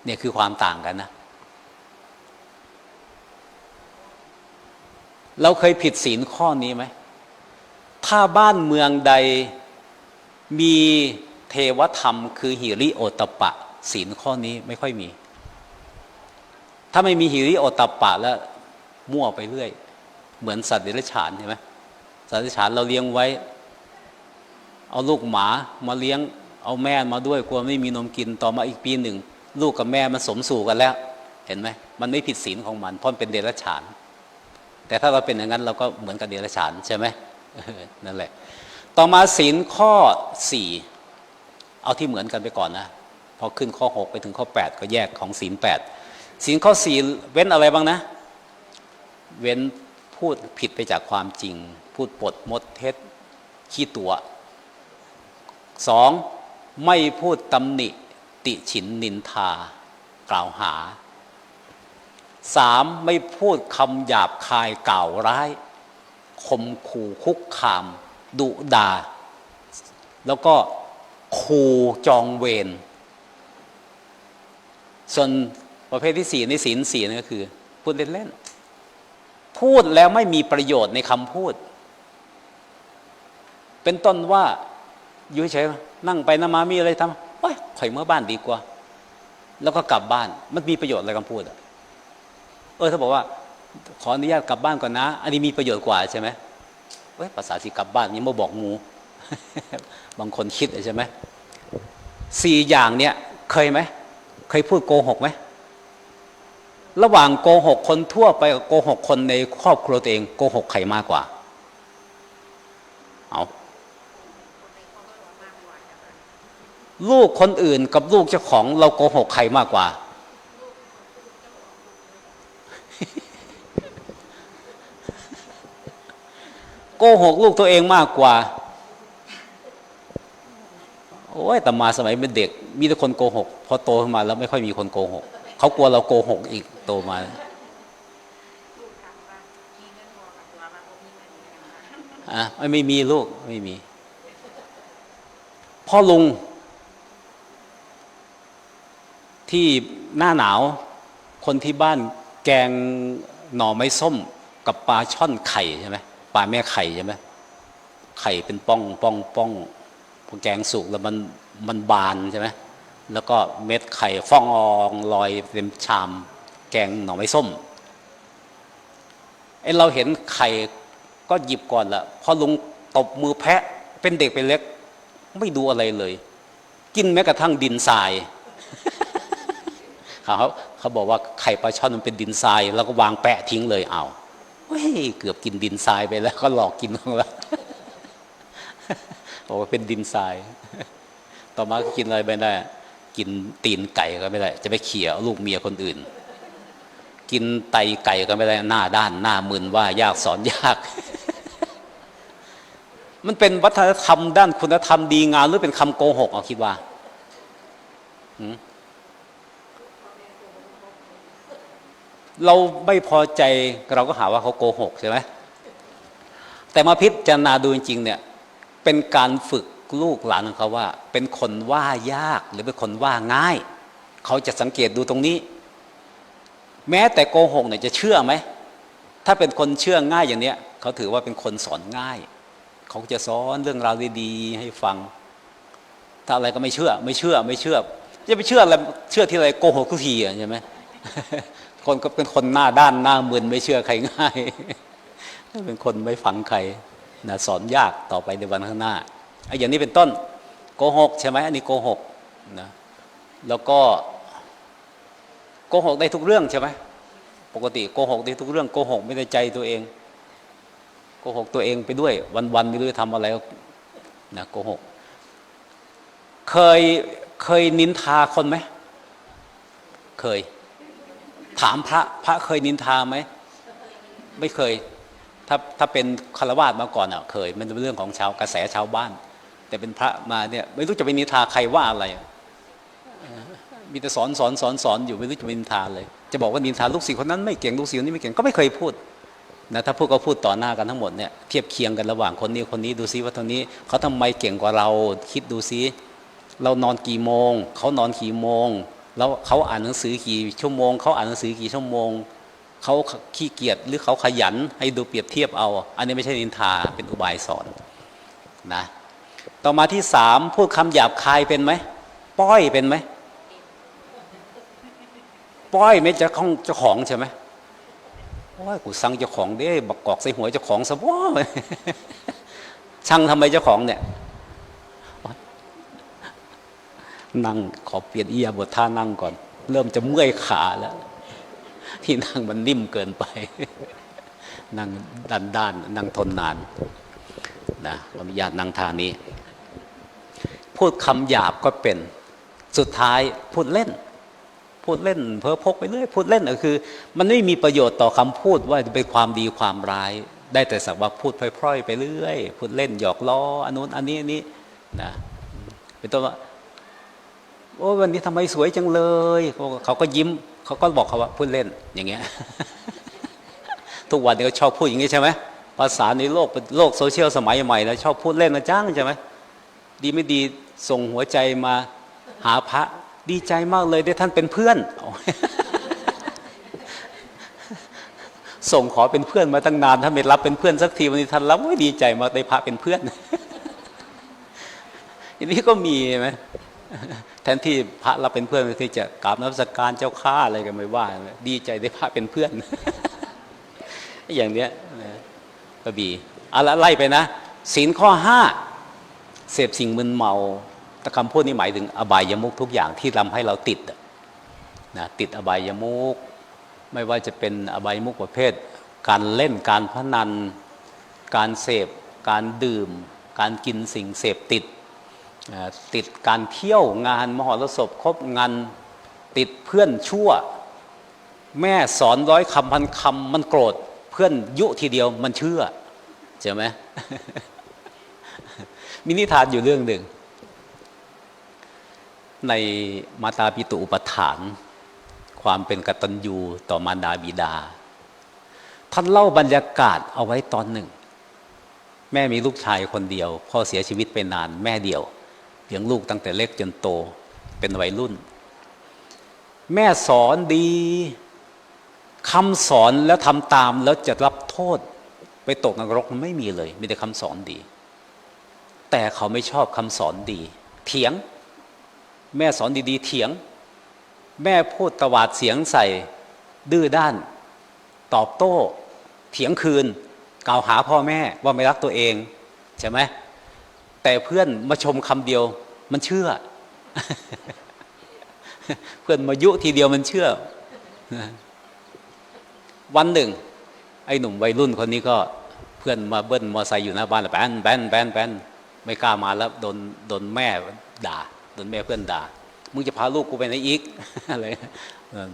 เนี่ยคือความต่างกันนะเราเคยผิดศีลข้อนี้ไหมถ้าบ้านเมืองใดมีเทวธรรมคือหิริโอตตัปปะศีลข้อนี้ไม่ค่อยมีถ้าไม่มีหิริโอตตัปปะแล้วมั่วไปเรื่อยเหมือนสัตว์เดรัจฉานใช่ไหมสัตว์เดรัจฉานเราเลี้ยงไว้เอาลูกหมามาเลี้ยงเอาแม่มาด้วยกลัวไม่มีนมกินต่อมาอีกปีหนึ่งลูกกับแม่มันสมสู่กันแล้วเห็นไหมมันไม่ผิดศีลของมันเพราะมันเป็นเดรัจฉานแต่ถ้าเราเป็นอย่างนั้นเราก็เหมือนกับเดรัจฉานใช่ไหมนั่นแหละ ต่อมาศีลข้อ 4เอาที่เหมือนกันไปก่อนนะพอขึ้นข้อ 6ไปถึงข้อ 8ก็แยกของศีล 8ศีลข้อ 4เว้นอะไรบ้างนะเว้นพูดผิดไปจากความจริงพูดปดมดเท็จขี้ตัว 2. ไม่พูดตำหนิติฉินนินทากล่าวหา 3. ไม่พูดคำหยาบคายกล่าวร้ายข่มขู่คุกคามดุด่าแล้วก็ขู่จองเวรส่วนประเภทที่4ในศีล4นั่นก็คือพูดเล่นๆพูดแล้วไม่มีประโยชน์ในคำพูดเป็นต้นว่าอยู่เฉยๆนั่งไปนั่งมามีอะไรทำโอ๊ยข่อยเมื่อบ้านดีกว่าแล้วก็กลับบ้านมันมีประโยชน์อะไรคำพูดถ้าบอกว่าขออนุญาตกลับบ้านก่อนนะอันนี้มีประโยชน์กว่าใช่ไหมภาษาสิกลับบ้านนี้มาบอกงู บางคนคิดใช่ไหม4อย่างเนี้ยเคยไหมเคยพูดโกหกไหมระหว่างโกหกคนทั่วไปกับโกหกคนในครอบครัวตัวเองโกหกใครมากกว่าเอาลูกคนอื่นกับลูกเจ้าของเราโกหกใครมากกว่าโกหกลูกตัวเองมากกว่าโอ้ยแต่มาสมัยเป็นเด็กมีแต่คนโกหกพอโตขึ้นมาแล้วไม่ค่อยมีคนโกหกเขากลัวเราโกหกอีกโตมาไม่มีลูกไม่มีพ่อลุงที่หน้าหนาวคนที่บ้านแกงหน่อไม้ส้มกับปลาช่อนไข่ใช่ไหมปลาแม่ไข่ใช่ไหมไข่เป็นป้องป้องป้องพอแกงสุกแล้วมันบานใช่ไหมแล้วก็เม็ดไข่ฟองอองลอยเต็มชามแกงหน่อไม้ส้มเราเห็นไข่ก็หยิบก่อนละพอลุงตบมือแพะเป็นเด็กเป็นเล็กไม่ดูอะไรเลยกินแม้กระทั่งดินทราย เขาบอกว่าไข่ปลาช่อนมันเป็นดินทรายแล้วก็วางแปะทิ้งเลยเอาเกือบกินดินทรายไปแล้วก็หลอกกินของเราบอกว่าเป็นดินทรายต่อมาก็กินอะไรไม่ได้กินตีนไก่ก็ไม่ได้จะไปเขี่ยลูกเมียคนอื่นกินไตไก่ก็ไม่ได้หน้าด้านหน้ามึนว่ายากสอนยากมันเป็นวัฒนธรรมด้านคุณธรรมดีงามหรือเป็นคำโกหกคิดว่าเราไม่พอใจเราก็หาว่าเขาโกหกใช่ไหมแต่มาพิจารณาดูจริงๆเนี่ยเป็นการฝึกลูกหลานของเขาว่าเป็นคนว่ายากหรือเป็นคนว่าง่ายเขาจะสังเกตดูตรงนี้แม้แต่โกหกเนี่ยจะเชื่อไหมถ้าเป็นคนเชื่อง่ายอย่างเนี้ยเขาถือว่าเป็นคนสอนง่ายเขาจะสอนเรื่องราวดีๆให้ฟังถ้าอะไรก็ไม่เชื่อจะไปเชื่ออะไรเชื่อที่อะไรโกหกทุกทีใช่ไหมคนก็เป็นคนหน้าด้านหน้ามึนไม่เชื่อใครง่ายเป็นคนไม่ฟังใครนะสอนยากต่อไปในวันข้างหน้าอย่างนี้เป็นต้นโกหกใช่ไหมอันนี้โกหกนะแล้วก็โกหกได้ทุกเรื่องใช่ไหมปกติโกหกได้ทุกเรื่องโกหกไม่ได้ใจตัวเองโกหกตัวเองไปด้วยวันๆไม่รู้จะทำอะไรนะโกหกเคยนินทาคนไหมเคยถามพระเคยนินทาไหมไม่เคยถ้าเป็นฆราวาสมาก่อนเคยมันเป็นเรื่องของกระแสชาวบ้านแต่เป็นพระมาเนี่ยไม่รู้จะไปนินทาใครว่าอะไรมีแต่สอนอยู่ไม่รู้จะไปนินทาเลยจะบอกว่านินทาลูกศิษย์คนนั้นไม่เก่งลูกศิษย์คนนี้ไม่เก่งก็ไม่เคยพูดนะถ้าพูดก็พูดต่อหน้ากันทั้งหมดเนี่ยเทียบเคียงกันระหว่างคนนี้ดูซิว่าตอนนี้เขาทำไมเก่งกว่าเราคิดดูซิเรานอนกี่โมงเขานอนกี่โมงแล้วเขาอ่านหนังสือกี่ชั่วโมงเขาอ่านหนังสือกี่ชั่วโมงเขาขี้เกียจหรือเขาขยันให้ดูเปรียบเทียบเอาอันนี้ไม่ใช่นินทาเป็นอุบายสอนนะต่อมาที่3พูดคำหยาบคายเป็นไหมป้อยเป็นไหมป้อยไม่เจ้าของใช่ไหมโอ้ยกูสั่งเจ้าของเด้บักกอกใส่หัวเจ้าของซะบ่ช่างทำไมเจ้าของเนี่ยนั่งขอเปลี่ยนอิริยาบถท่านั่งก่อนเริ่มจะเมื่อยขาแล้วที่นั่งมันนิ่มเกินไปนั่งด้านนั่งทนนาน นะขออนุญาตนั่งท่านี้พูดคำหยาบก็เป็นสุดท้ายพูดเล่นเพ้อพกไปเรื่อยพูดเล่นก็คือมันไม่มีประโยชน์ต่อคำพูดว่าจะเป็นความดีความร้ายได้แต่สักว่าพูดพร่อยๆไปเรื่อยพูดเล่นหยอกล้ออันนู้นอันนี้นะเป็นต้นว่าโอ้วันนี้ทำไมสวยจังเลยเขาก็ยิ้มเขาก็บอกเขาว่าพูดเล่นอย่างเงี้ย ทุกวันนี้ก็ชอบพูดอย่างนี้ใช่ไหมภาษาในโลกโซเชียลสมัยใหม่แล้วชอบพูดเล่นนะจ้างใช่ไหมดีไม่ดีส่งหัวใจมาหาพระดีใจมากเลยได้ท่านเป็นเพื่อน ส่งขอเป็นเพื่อนมาตั้งนานท่านไม่รับเป็นเพื่อนสักทีวันนี้ท่านรับไม่ดีใจมาได้พระเป็นเพื่อน อันนี้ก็มีไหมแทนที่พระรับเป็นเพื่อนที่จะกราบนมัสการเจ้าข้าอะไรกันไม่ว่าดีใจได้พระเป็นเพื่อน อย่างเนี้ยกระบี่อะไรไล่ไปนะศีลข้อ 5เสพสิ่งมึนเมาแต่คำพูดนี้หมายถึงอบายมุขทุกอย่างที่ทำให้เราติดนะติดอบายมุขไม่ว่าจะเป็นอบายมุขประเภทการเล่นการพนันการเสพการดื่มการกินสิ่งเสพติดการเที่ยวงานมหรสพครบงานติดเพื่อนชั่วแม่สอน100 คำพันคำมันโกรธเพื่อนยุทีเดียวมันเชื่อใช่ไหม มีนิทานอยู่เรื่องหนึ่งในมาตาปิตุอุปถัมภ์ความเป็นกตัญญูต่อมารดาบิดาท่านเล่าบรรยากาศเอาไว้ตอนหนึ่งแม่มีลูกชายคนเดียวพ่อเสียชีวิตไปนานแม่เดียวเลี้ยงลูกตั้งแต่เล็กจนโตเป็นวัยรุ่นแม่สอนดีคำสอนแล้วทำตามแล้วจะรับโทษไปตกนรกมันไม่มีเลยมีแต่คำสอนดีแต่เขาไม่ชอบคำสอนดีเถียงแม่สอนดีๆเถียงแม่พูดตวาดเสียงใส่ดื้อด้านตอบโต้เถียงคืนกล่าวหาพ่อแม่ว่าไม่รักตัวเองใช่ไหมแต่เพื่อนมาชมคำเดียวมันเชื่อ เพื่อนมายุทีเดียวมันเชื่อ วันหนึ่งไอ้หนุ่มวัยรุ่นคนนี้ก็เพื่อนมาเบิ้ลมอไซค์อยู่หน้าบ้านแล้วแบนไม่กล้ามาแล้วโดนแม่ด่าโดนแม่เพื่อนด่ามึงจะพาลูกกูไปไหนอีก อะไร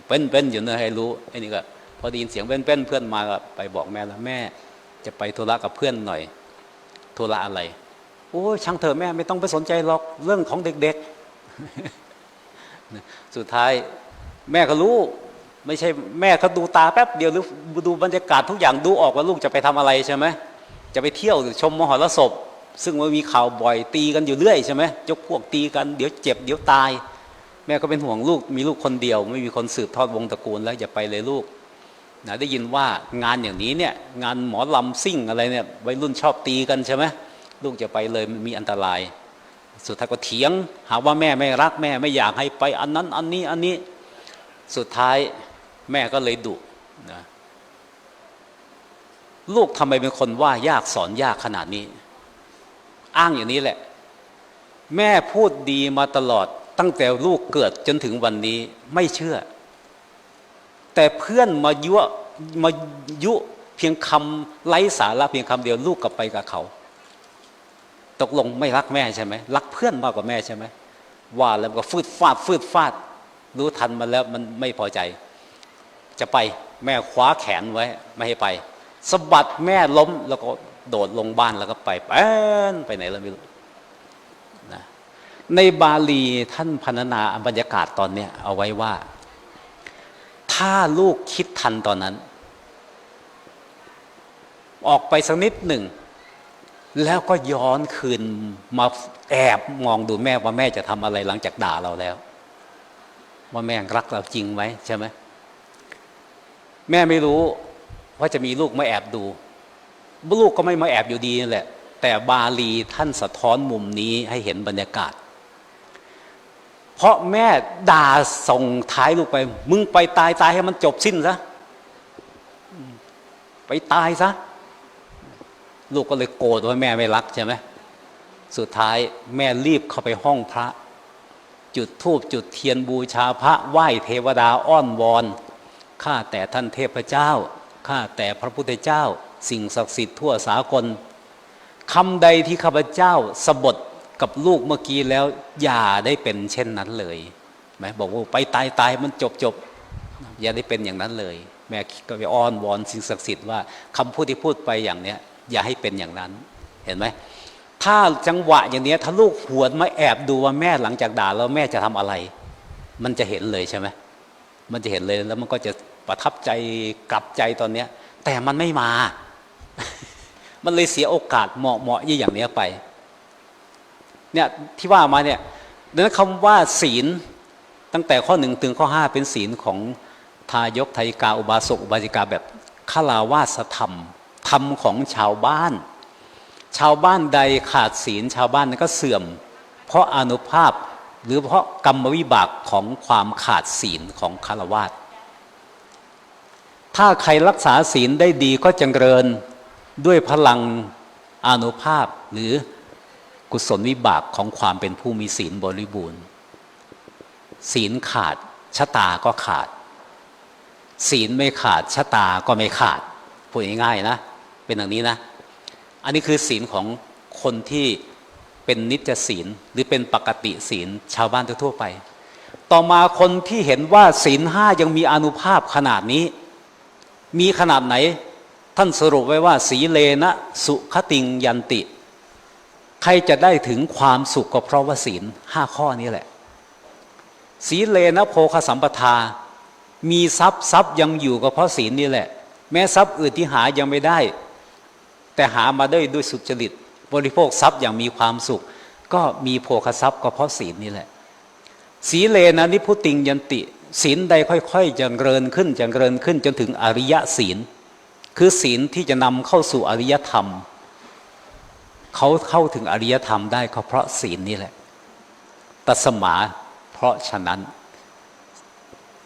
เป็นอยู่นะให้รู้ไอ้นี่ก็พอได้ยินเสียงเป็นเพื่อนมาก็ไปบอกแม่แล้วแม่จะไปธุระกับเพื่อนหน่อยธุระอะไรโอ้ช่างเถอะแม่ไม่ต้องไปสนใจหรอกเรื่องของเด็กๆ สุดท้ายแม่ก็รู้ไม่ใช่แม่เขาดูตาแป๊บเดียวหรือดูบรรยากาศทุกอย่างดูออกว่าลูกจะไปทำอะไรใช่ไหมจะไปเที่ยวชมมหรสพซึ่งมันมีข่าวบ่อยตีกันอยู่เรื่อยใช่ไหมยกพวกตีกันเดี๋ยวเจ็บเดี๋ยวตายแม่ก็เป็นห่วงลูกมีลูกคนเดียวไม่มีคนสืบทอดวงตระกูลแล้วอย่าไปเลยลูกนะได้ยินว่างานอย่างนี้เนี่ยงานหมอลำซิ่งอะไรเนี่ยวัยรุ่นชอบตีกันใช่ไหมลูกจะไปเลยมันมีอันตรายสุดท้ายก็เถียงหาว่าแม่ไม่รักแม่ไม่อยากให้ไปอันนั้นอันนี้สุดท้ายแม่ก็เลยดุนะลูกทำไมเป็นคนว่ายากสอนยากขนาดนี้อ้างอย่างนี้แหละแม่พูดดีมาตลอดตั้งแต่ลูกเกิดจนถึงวันนี้ไม่เชื่อแต่เพื่อนมายุเพียงคำไร้สาระเพียงคำเดียวลูกกลับไปกับเขาตกลงไม่รักแม่ใช่ไหมรักเพื่อนมากกว่าแม่ใช่ไหมว่าแล้วก็ฟืดฟาดรู้ทันมาแล้วมันไม่พอใจจะไปแม่คว้าแขนไว้ไม่ให้ไปสะบัดแม่ล้มแล้วก็โดดลงบ้านแล้วก็ไปไหนแล้วไม่รู้นะในบาลีท่านพรรณนาบรรยากาศตอนเนี้ยเอาไว้ว่าถ้าลูกคิดทันตอนนั้นออกไปสักนิดหนึ่งแล้วก็ย้อนคืนมาแอบมองดูแม่ว่าแม่จะทำอะไรหลังจากด่าเราแล้วว่าแม่รักเราจริงไหมใช่ไหมแม่ไม่รู้ว่าจะมีลูกมาแอบดูลูกก็ไม่มาแอบอยู่ดีนั่นแหละแต่บาลีท่านสะท้อนมุมนี้ให้เห็นบรรยากาศเพราะแม่ด่าส่งท้ายลูกไปมึงไปตายให้มันจบสิ้นซะไปตายซะลูกก็เลยโกรธว่าแม่ไม่รักใช่ไหมสุดท้ายแม่รีบเข้าไปห้องพระจุดธูปจุดเทียนบูชาพระไหว้เทวดาอ้อนวอนข้าแต่ท่านเทพเจ้าข้าแต่พระพุทธเจ้าสิ่งศักดิ์สิทธิ์ทั่วสากล คำใดที่ข้าพเจ้าสบทกับลูกเมื่อกี้แล้วอย่าได้เป็นเช่นนั้นเลยแม่บอกว่าไปตายมันจบอย่าได้เป็นอย่างนั้นเลยแม่ก็ไปอ้อนวอนสิ่งศักดิ์สิทธิ์ว่าคำพูดที่พูดไปอย่างเนี้ยอย่าให้เป็นอย่างนั้นเห็นไหมถ้าจังหวะอย่างนี้ถ้าลูกหวนมาแอบดูว่าแม่หลังจากด่าแล้วแม่จะทำอะไรมันจะเห็นเลยใช่ไหมมันจะเห็นเลยแล้วมันก็จะประทับใจกลับใจตอนเนี้ยแต่มันไม่มา มันเลยเสียโอกาสเหมาะอย่างนี้ไปเนี่ยที่ว่ามาเนี่ยดังนั้นคำว่าศีลตั้งแต่ข้อ 1 ถึงข้อ 5เป็นศีลของทายกทายิกาอุบาสกอุบาสิกาแบบฆราวาสธรรมธรรมของชาวบ้านใดขาดศีลชาวบ้านนั้นก็เสื่อมเพราะอานุภาพหรือเพราะกรรมวิบากของความขาดศีลของฆราวาสถ้าใครรักษาศีลได้ดีก็จำเริญด้วยพลังอานุภาพหรือกุศลวิบากของความเป็นผู้มีศีลบริบูรณ์ศีลขาดชะตาก็ขาดศีลไม่ขาดชะตาก็ไม่ขาดพูดง่ายๆนะเป็นอย่างนี้นะอันนี้คือศีลของคนที่เป็นนิจศีลหรือเป็นปกติศีลชาวบ้านทั่วไปต่อมาคนที่เห็นว่าศีล 5ยังมีอานุภาพขนาดนี้มีขนาดไหนท่านสรุปไว้ว่าสีเลนะสุขติงยันติใครจะได้ถึงความสุขก็เพราะว่าศีล 5 ข้อนี้แหละสีเลนะโภคสัมปทามีทรัพย์ยังอยู่ก็เพราะศีลนี่แหละแม้ทรัพย์อื่นที่หายังไม่ได้แต่หามาได้ด้วยสุจริตบริโภคทรัพย์อย่างมีความสุขก็มีโภคทรัพย์ก็เพราะศีลนี่แหละสีเลนะนิพุติงยันติศีลใดค่อยๆเจริญขึ้นจนถึงอริยศีลคือศีลที่จะนำเข้าสู่อริยธรรมเขาเข้าถึงอริยธรรมได้ก็เพราะศีลนี่แหละตัสมาเพราะฉะนั้น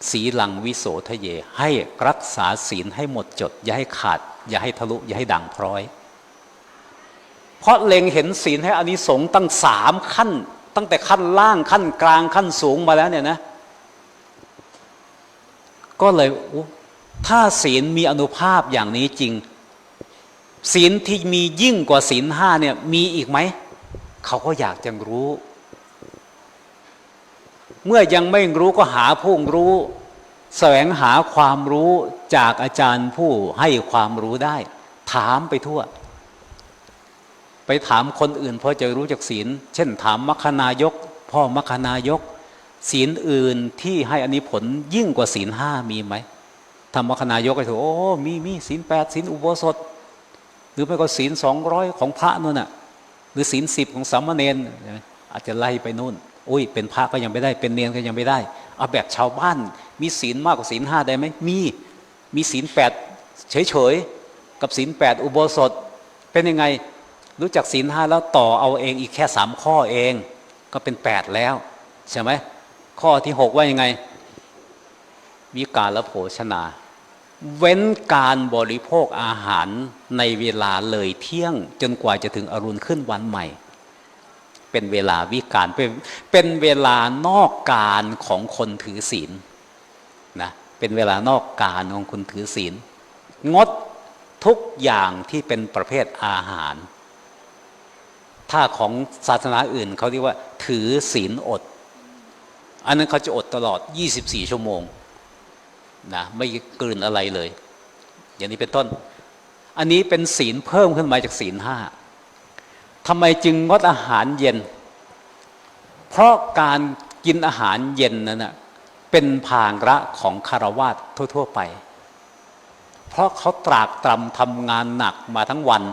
ศีลังวิโสทะเยให้รักษาศีลให้หมดจดอย่าให้ขาดอย่าให้ทะลุอย่าให้ด่างพร้อยเพราะเล็งเห็นศีลให้อานิสงส์ตั้ง3ขั้นตั้งแต่ขั้นล่างขั้นกลางขั้นสูงมาแล้วเนี่ยนะก็เลยถ้าศีลมีอานุภาพอย่างนี้จริงศีลที่มียิ่งกว่าศีล 5เนี่ยมีอีกไหมเขาก็อยากจะรู้เมื่อยังไม่รู้ก็หาผู้รู้แสวงหาความรู้จากอาจารย์ผู้ให้ความรู้ได้ถามไปทั่วไปถามคนอื่นพอจะรู้จักศีลเช่นถามมัคคณายกพ่อมัคคณายกศีลอื่นที่ให้อานิผลยิ่งกว่าศีล 5มีไหมธรรมคณายกก็ถือโอ้มีศีล 8ศีลอุโบสถหรือไม่ก็ศีล200ของพระนู่นน่ะหรือศีล10ของสามเณรอาจจะไล่ไปนู่นเป็นพระก็ยังไม่ได้เป็นเณรก็ยังไม่ได้เอาแบบชาวบ้านมีศีลมากกว่าศีล 5ได้ไหมมีศีล 8เฉยๆกับศีล 8อุโบสถเป็นยังไงรู้จักศีล 5แล้วต่อเอาเองอีกแค่3ข้อเองก็เป็น8แล้วใช่ไหมข้อที่6ว่ายังไงวิกาลโภชนาเว้นการบริโภคอาหารในเวลาเลยเที่ยงจนกว่าจะถึงอรุณขึ้นวันใหม่เป็นเวลาวิกาลเป็นเวลานอกการของคนถือศีลนะเป็นเวลานอกการของคนถือศีลงดทุกอย่างที่เป็นประเภทอาหารถ้าของศาสนาอื่นเขาเรียกว่าถือศีลอดอันนั้นเขาจะอดตลอด24ชั่วโมงนะไม่กลืนอะไรเลยอย่างนี้เป็นต้นอันนี้เป็นศีลเพิ่มขึ้นมาจากศีล 5ทำไมจึงงดอาหารเย็นเพราะการกินอาหารเย็นนั้นนะเป็นภาระของฆราวาสทั่วๆไปเพราะเขาตรากตรำทำงานหนักมาทั้งวัน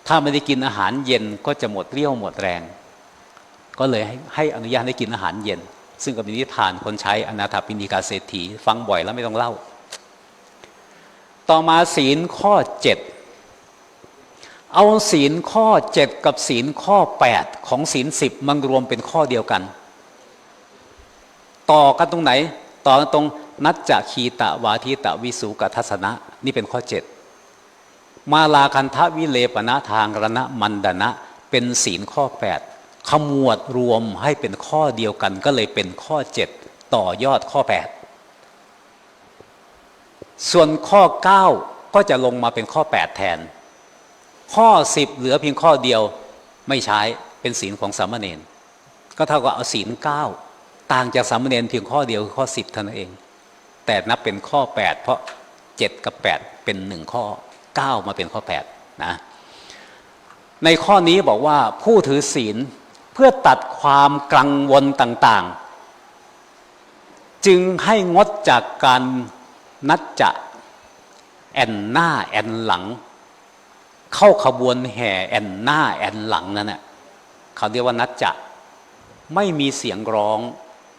ถ้าไม่ได้กินอาหารเย็นก็จะหมดเรี่ยวหมดแรงก็เลยให้อนุญาตให้กินอาหารเย็นซึ่งก็เป็นนิทานคนใช้อนาถปิณฑิกาเศรษฐีฟังบ่อยแล้วไม่ต้องเล่าต่อมาศีลข้อ 7เอาศีลข้อ 7กับศีลข้อ 8ของศีล 10มันรวมเป็นข้อเดียวกันต่อกันตรงไหนต่อกันตรงนัจจคีตะวาทีตะวิสุกทัสนะนี่เป็นข้อ 7มาลาคันทะวิเลปนะทางรณะมันดนะเป็นศีลข้อ 8ขมวดรวมให้เป็นข้อเดียวกันก็เลยเป็นข้อ 7ต่อยอดข้อ 8ส่วนข้อ 9ก็จะลงมาเป็นข้อ 8แทน ข้อ10เหลือเพียงข้อเดียวไม่ใช้เป็นศีลของสามเณรก็เท่ากับเอาศีล9ต่างจากสามเณรเพียงข้อเดียวคือข้อ10เท่านั้นเองแต่นับเป็นข้อ8เพราะ7กับ8เป็น1ข้อ9มาเป็นข้อ8นะในข้อนี้บอกว่าผู้ถือศีลเพื่อตัดความกังวลต่างๆจึงให้งดจากการนัดจะแอนหน้าแอนหลังเข้าขบวนแห่แอนหน้าแอนหลังนั่นแหละเขาเรียกว่านัดจะไม่มีเสียงร้อง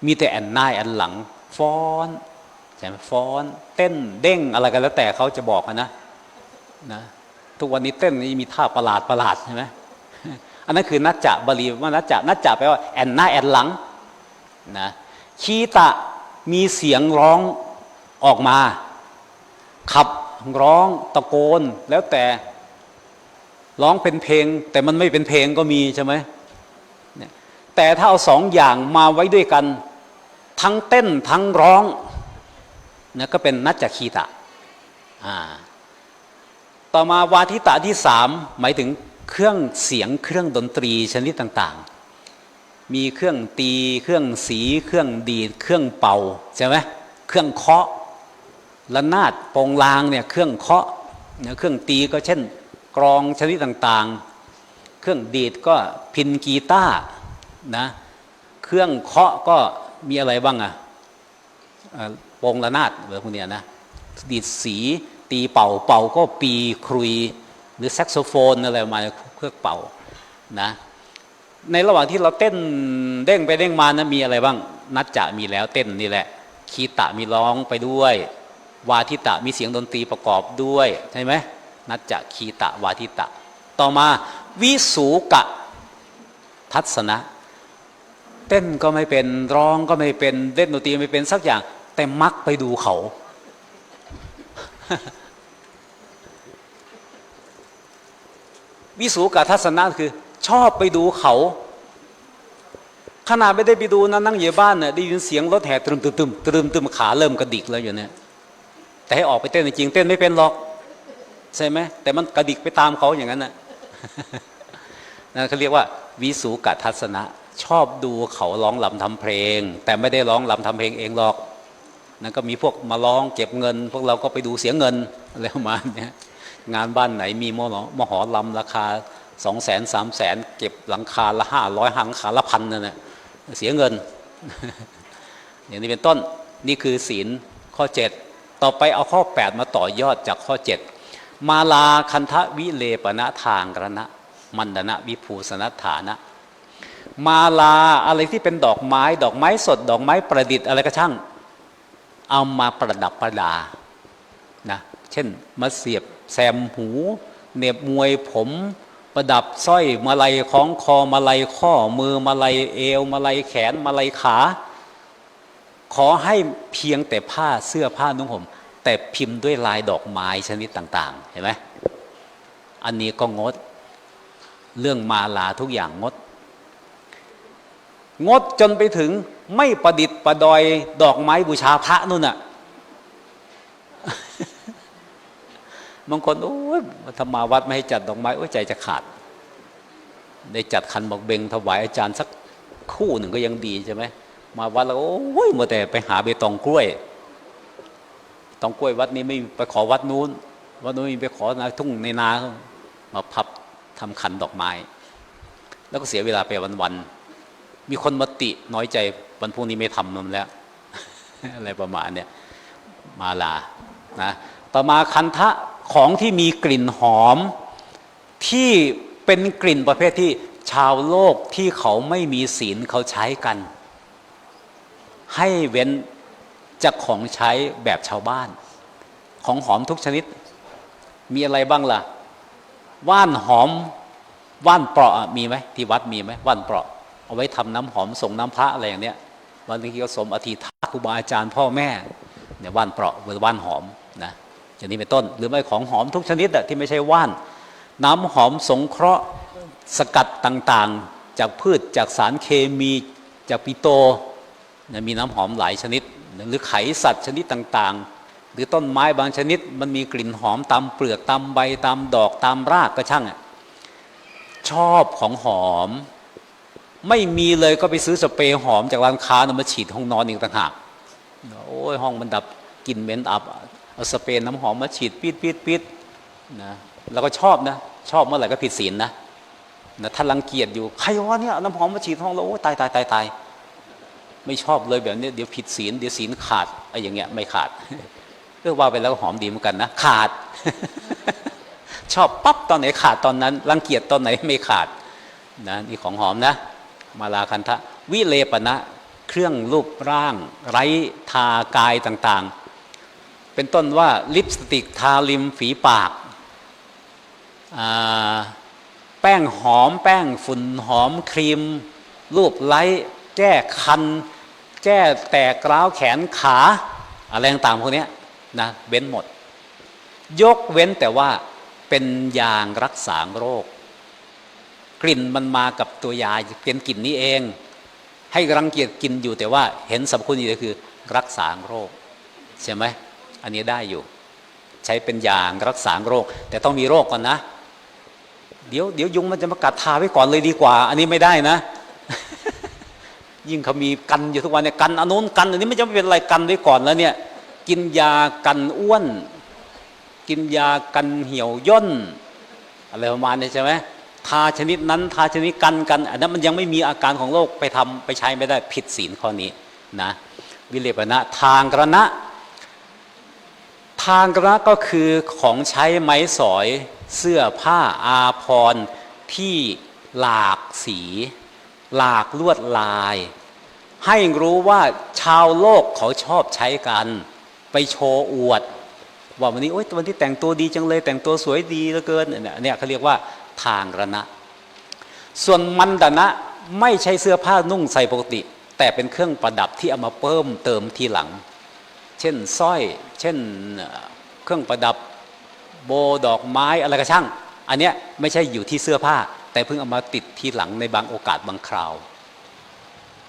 มีแต่แอนหน้าแอนหลังฟ้อนใช่ไหมฟ้อนเต้นเด้งอะไรกันแล้วแต่เขาจะบอกนะทุกวันนี้เต้นนี่มีท่าประหลาดใช่ไหมอันนั้นคือนัจจะบาลีว่านัจจะแปลว่าแอนหน้าแอนหลังนะคีตะมีเสียงร้องออกมาขับร้องตะโกนแล้วแต่ร้องเป็นเพลงแต่มันไม่เป็นเพลงก็มีใช่ไหมแต่ถ้าเอา2อย่างมาไว้ด้วยกันทั้งเต้นทั้งร้องนะก็เป็นนัจจคีตะต่อมาวาทิตะที่3หมายถึงเครื่องเสียงเครื่องดนตรีชนิดต่างๆมีเครื่องตีเครื่องสีเครื่องดีดเครื่องเป่าใช่ไหมเครื่องเคาะระนาดโปงลางเนี่ยเครื่องเคาะเครื่องตีก็เช่นกรองชนิดต่างๆเครื่องดีดก็พินกีตาร์นะเครื่องเคาะก็มีอะไรบ้างโปงระนาดหรือพวกเนี้ยนะดีดสีตีเป่าก็ปีครุยหรือแซกโซโฟนอะไรมาเครื่องเป่านะในระหว่างที่เราเต้นเด้งไปเด้งมานะมีอะไรบ้างนัจจะมีแล้วเต้นนี่แหละคีตะมีร้องไปด้วยวาทิตะมีเสียงดนตรีประกอบด้วยใช่ไหมนัจจะคีตะวาทิตะต่อมาวิสูกะทัศนะเต้นก็ไม่เป็นร้องก็ไม่เป็นเล่นดนตรีไม่เป็นสักอย่างแต่มักไปดูเขา วิสูกะทัศนะคือชอบไปดูเขาขนาดไม่ได้ไปดูนะนั่งอยู่บ้านน่ะได้ยินเสียงรถแห่ตรึมขาเริ่มกระดิกแล้วอยู่เนี่ยแต่ให้ออกไปเต้นจริงเต้นไม่เป็นหรอกใช่ไหมแต่มันกระดิกไปตามเขาอย่างนั้นน่ะ นั่นเขาเรียกว่าวิสูกะทัศนะชอบดูเขาร้องรำทำเพลงแต่ไม่ได้ร้องรำทำเพลงเองหรอกนั่นก็มีพวกมาร้องเก็บเงินพวกเราก็ไปดูเสียเงินอะไรประมาณนี้งานบ้านไหนมีมหรำราคา200,000 300,000เก็บหลังคาละ500หลังคาละ1,000นั่นแหละเสียเงิน อย่างนี้เป็นต้นนี่คือศีลข้อ7ต่อไปเอาข้อ8มาต่อยอดจากข้อ7มาลาคันทะวิเลปนะทางกรณะมันดนะวิภูสนฐานะมาลาอะไรที่เป็นดอกไม้สดดอกไม้ประดิษฐ์อะไรก็ช่างเอามาประดับประดานะเช่นมาเสียบแซมหูเหน็บมวยผมประดับสร้อยมาลัยคล้องคอมาลัยข้อมือมาลัยเอวมาลัยแขนมาลัยขาขอให้เพียงแต่ผ้าเสื้อผ้านุ่งห่มแต่พิมพ์ด้วยลายดอกไม้ชนิดต่างๆเห็นไหมอันนี้ก็งดเรื่องมาลาทุกอย่างงดจนไปถึงไม่ประดิษฐ์ประดอยดอกไม้บูชาพระนู่นน่ะ บางคนโอ้ยธรรมาวัดไม่ให้จัดดอกไม้โอ้ยใจจะขาดได้จัดขันบอกเบงถวายอาจารย์สักคู่หนึ่งก็ยังดีใช่ไหมมาวัดแล้วโอ้ยมัวแต่ไปหาเบตองกล้วยตองกล้วยวัดนี้ไม่ไปขอวัดนู้นมีไปขอนาทุ่งในนามาพับทำขันดอกไม้แล้วก็เสียเวลาไปวันๆมีคนมาติน้อยใจวันพรุ่งนี้ไม่ทำมันแล้ว อะไรประมาณเนี้ยมาลานะต่อมาคันทะของที่มีกลิ่นหอมที่เป็นกลิ่นประเภทที่ชาวโลกที่เขาไม่มีศีลเขาใช้กันให้เว้นจากของใช้แบบชาวบ้านของหอมทุกชนิดมีอะไรบ้างล่ะว่านหอมว่านเปราะมีไหมที่วัดมีไหมว่านเปราะเอาไว้ทำน้ำหอมส่งน้ำพระอะไรอย่างเนี้ยวันนี้ก็สมอธิษฐานครูบาอาจารย์พ่อแม่เนี่ยว่านเปราะหรือว่านหอมนะอย่างนี้เป็นต้นหรือไม่ของหอมทุกชนิดที่ไม่ใช่ว่านน้ำหอมสงเคราะห์สกัดต่างๆจากพืชจากสารเคมีจากปิโตมีน้ำหอมหลายชนิดหรือไขสัตว์ชนิดต่างๆหรือต้นไม้บางชนิดมันมีกลิ่นหอมตามเปลือกตามใบตามดอกตามรากก็ช่าง ชอบของหอมไม่มีเลยก็ไปซื้อสเปรย์หอมจากร้านค้ามาฉีดห้องนอนอีกต่างหากโอ้ยห้องมันดับกลิ่นเหม็นอับเอาสเปรย์น้ำหอมมาฉีดปิดนะแล้วก็ชอบนะชอบเมื่อไหร่ก็ผิดศีลนะถ้ารังเกียจอยู่ใครวะเนี่ยน้ำหอมมาฉีดห้องเราโอ้ตายไม่ชอบเลยแบบนี้เดี๋ยวผิดศีลเดี๋ยวศีลขาดไอ้อย่างเงี้ยไม่ขาดเรื่องว่าไปแล้วก็หอมดีเหมือนกันนะขาด ชอบปั๊บตอนไหนขาดตอนนั้นรังเกียจตอนไหนไม่ขาดนะนี่ของหอมนะมาลาคันทะวิเลปนะเครื่องรูปร่างไร้ทากายต่างๆเป็นต้นว่าลิปสติกทาริมฝีปากแป้งหอมแป้งฝุ่นหอมครีมรูปไล้แก้คันแก้แตกร้าวแขนขาอะไรต่างๆพวกนี้นะเว้นหมดยกเว้นแต่ว่าเป็นยางรักษาโรคกลิ่นมันมากับตัวยาเป็นกลิ่นนี้เองให้รังเกียจกินอยู่แต่ว่าเห็นสรรพคุณอยู่คือรักษาโรคใช่ไหมอันนี้ได้อยู่ใช้เป็นยางรักษาโรคแต่ต้องมีโรคก่อนนะเดี๋ยวยุงมันจะมากัดทาไว้ก่อนเลยดีกว่าอันนี้ไม่ได้นะ ยิ่งเขามีกันอยู่ทุกวันเนี่ยกันอันนู้นกันอันนี้ไม่จะไม่เป็นไรกันไว้ก่อนแล้วเนี่ยกินยากันอ้วนกินยากันเหี่ยวย่นอะไรประมาณนี้ใช่ไหมทาชนิดนั้นทาชนิดกันอันนั้นมันยังไม่มีอาการของโรคไปทำไปใช้ไม่ได้ผิดศีลข้อนี้นะวิเลปนะทางกระนะก็คือของใช้ไม้สอยเสื้อผ้าอาภรณ์ที่หลากสีหลากลวดลายให้รู้ว่าชาวโลกเขาชอบใช้กันไปโชว์อวดว่าวันนี้โอ๊ยวันที่แต่งตัวดีจังเลยแต่งตัวสวยดีเหลือเกินเนี่ยเขาเรียกว่าทางกระนะส่วนมันดนะไม่ใช่เสื้อผ้านุ่งใส่ปกติแต่เป็นเครื่องประดับที่เอามาเพิ่มเติมทีหลังเช่นสร้อยเช่นเครื่องประดับโบดอกไม้อะไรก็ช่างอันเนี้ยไม่ใช่อยู่ที่เสื้อผ้าแต่เพิ่งเอามาติดทีหลังในบางโอกาสบางคราว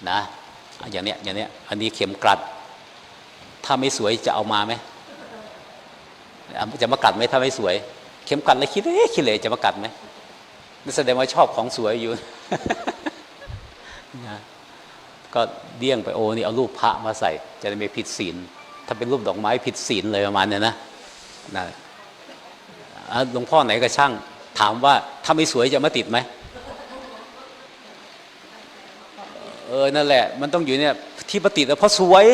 นะอย่างเนี้ยอันนี้เข็มกลัดถ้าไม่สวยจะเอามาไหมจะมากัดไหมถ้าไม่สวยเข็มกลัดเลยคิดเลยจะมากัดไหมนั่นแสดงว่าชอบของสวยอยู่ นะก็เดี่ยงไปโอ้นี่เอารูปพระมาใส่จะได้ไม่ผิดศีลถ้าเป็นรูปดอกไม้ผิดศีลเลยประมาณนี้นะหลวงพ่อไหนก็ช่างถามว่าถ้าไม่สวยจะมาติดไหมนั่นแหละมันต้องอยู่เนี่ยที่มาติดเพราะสวย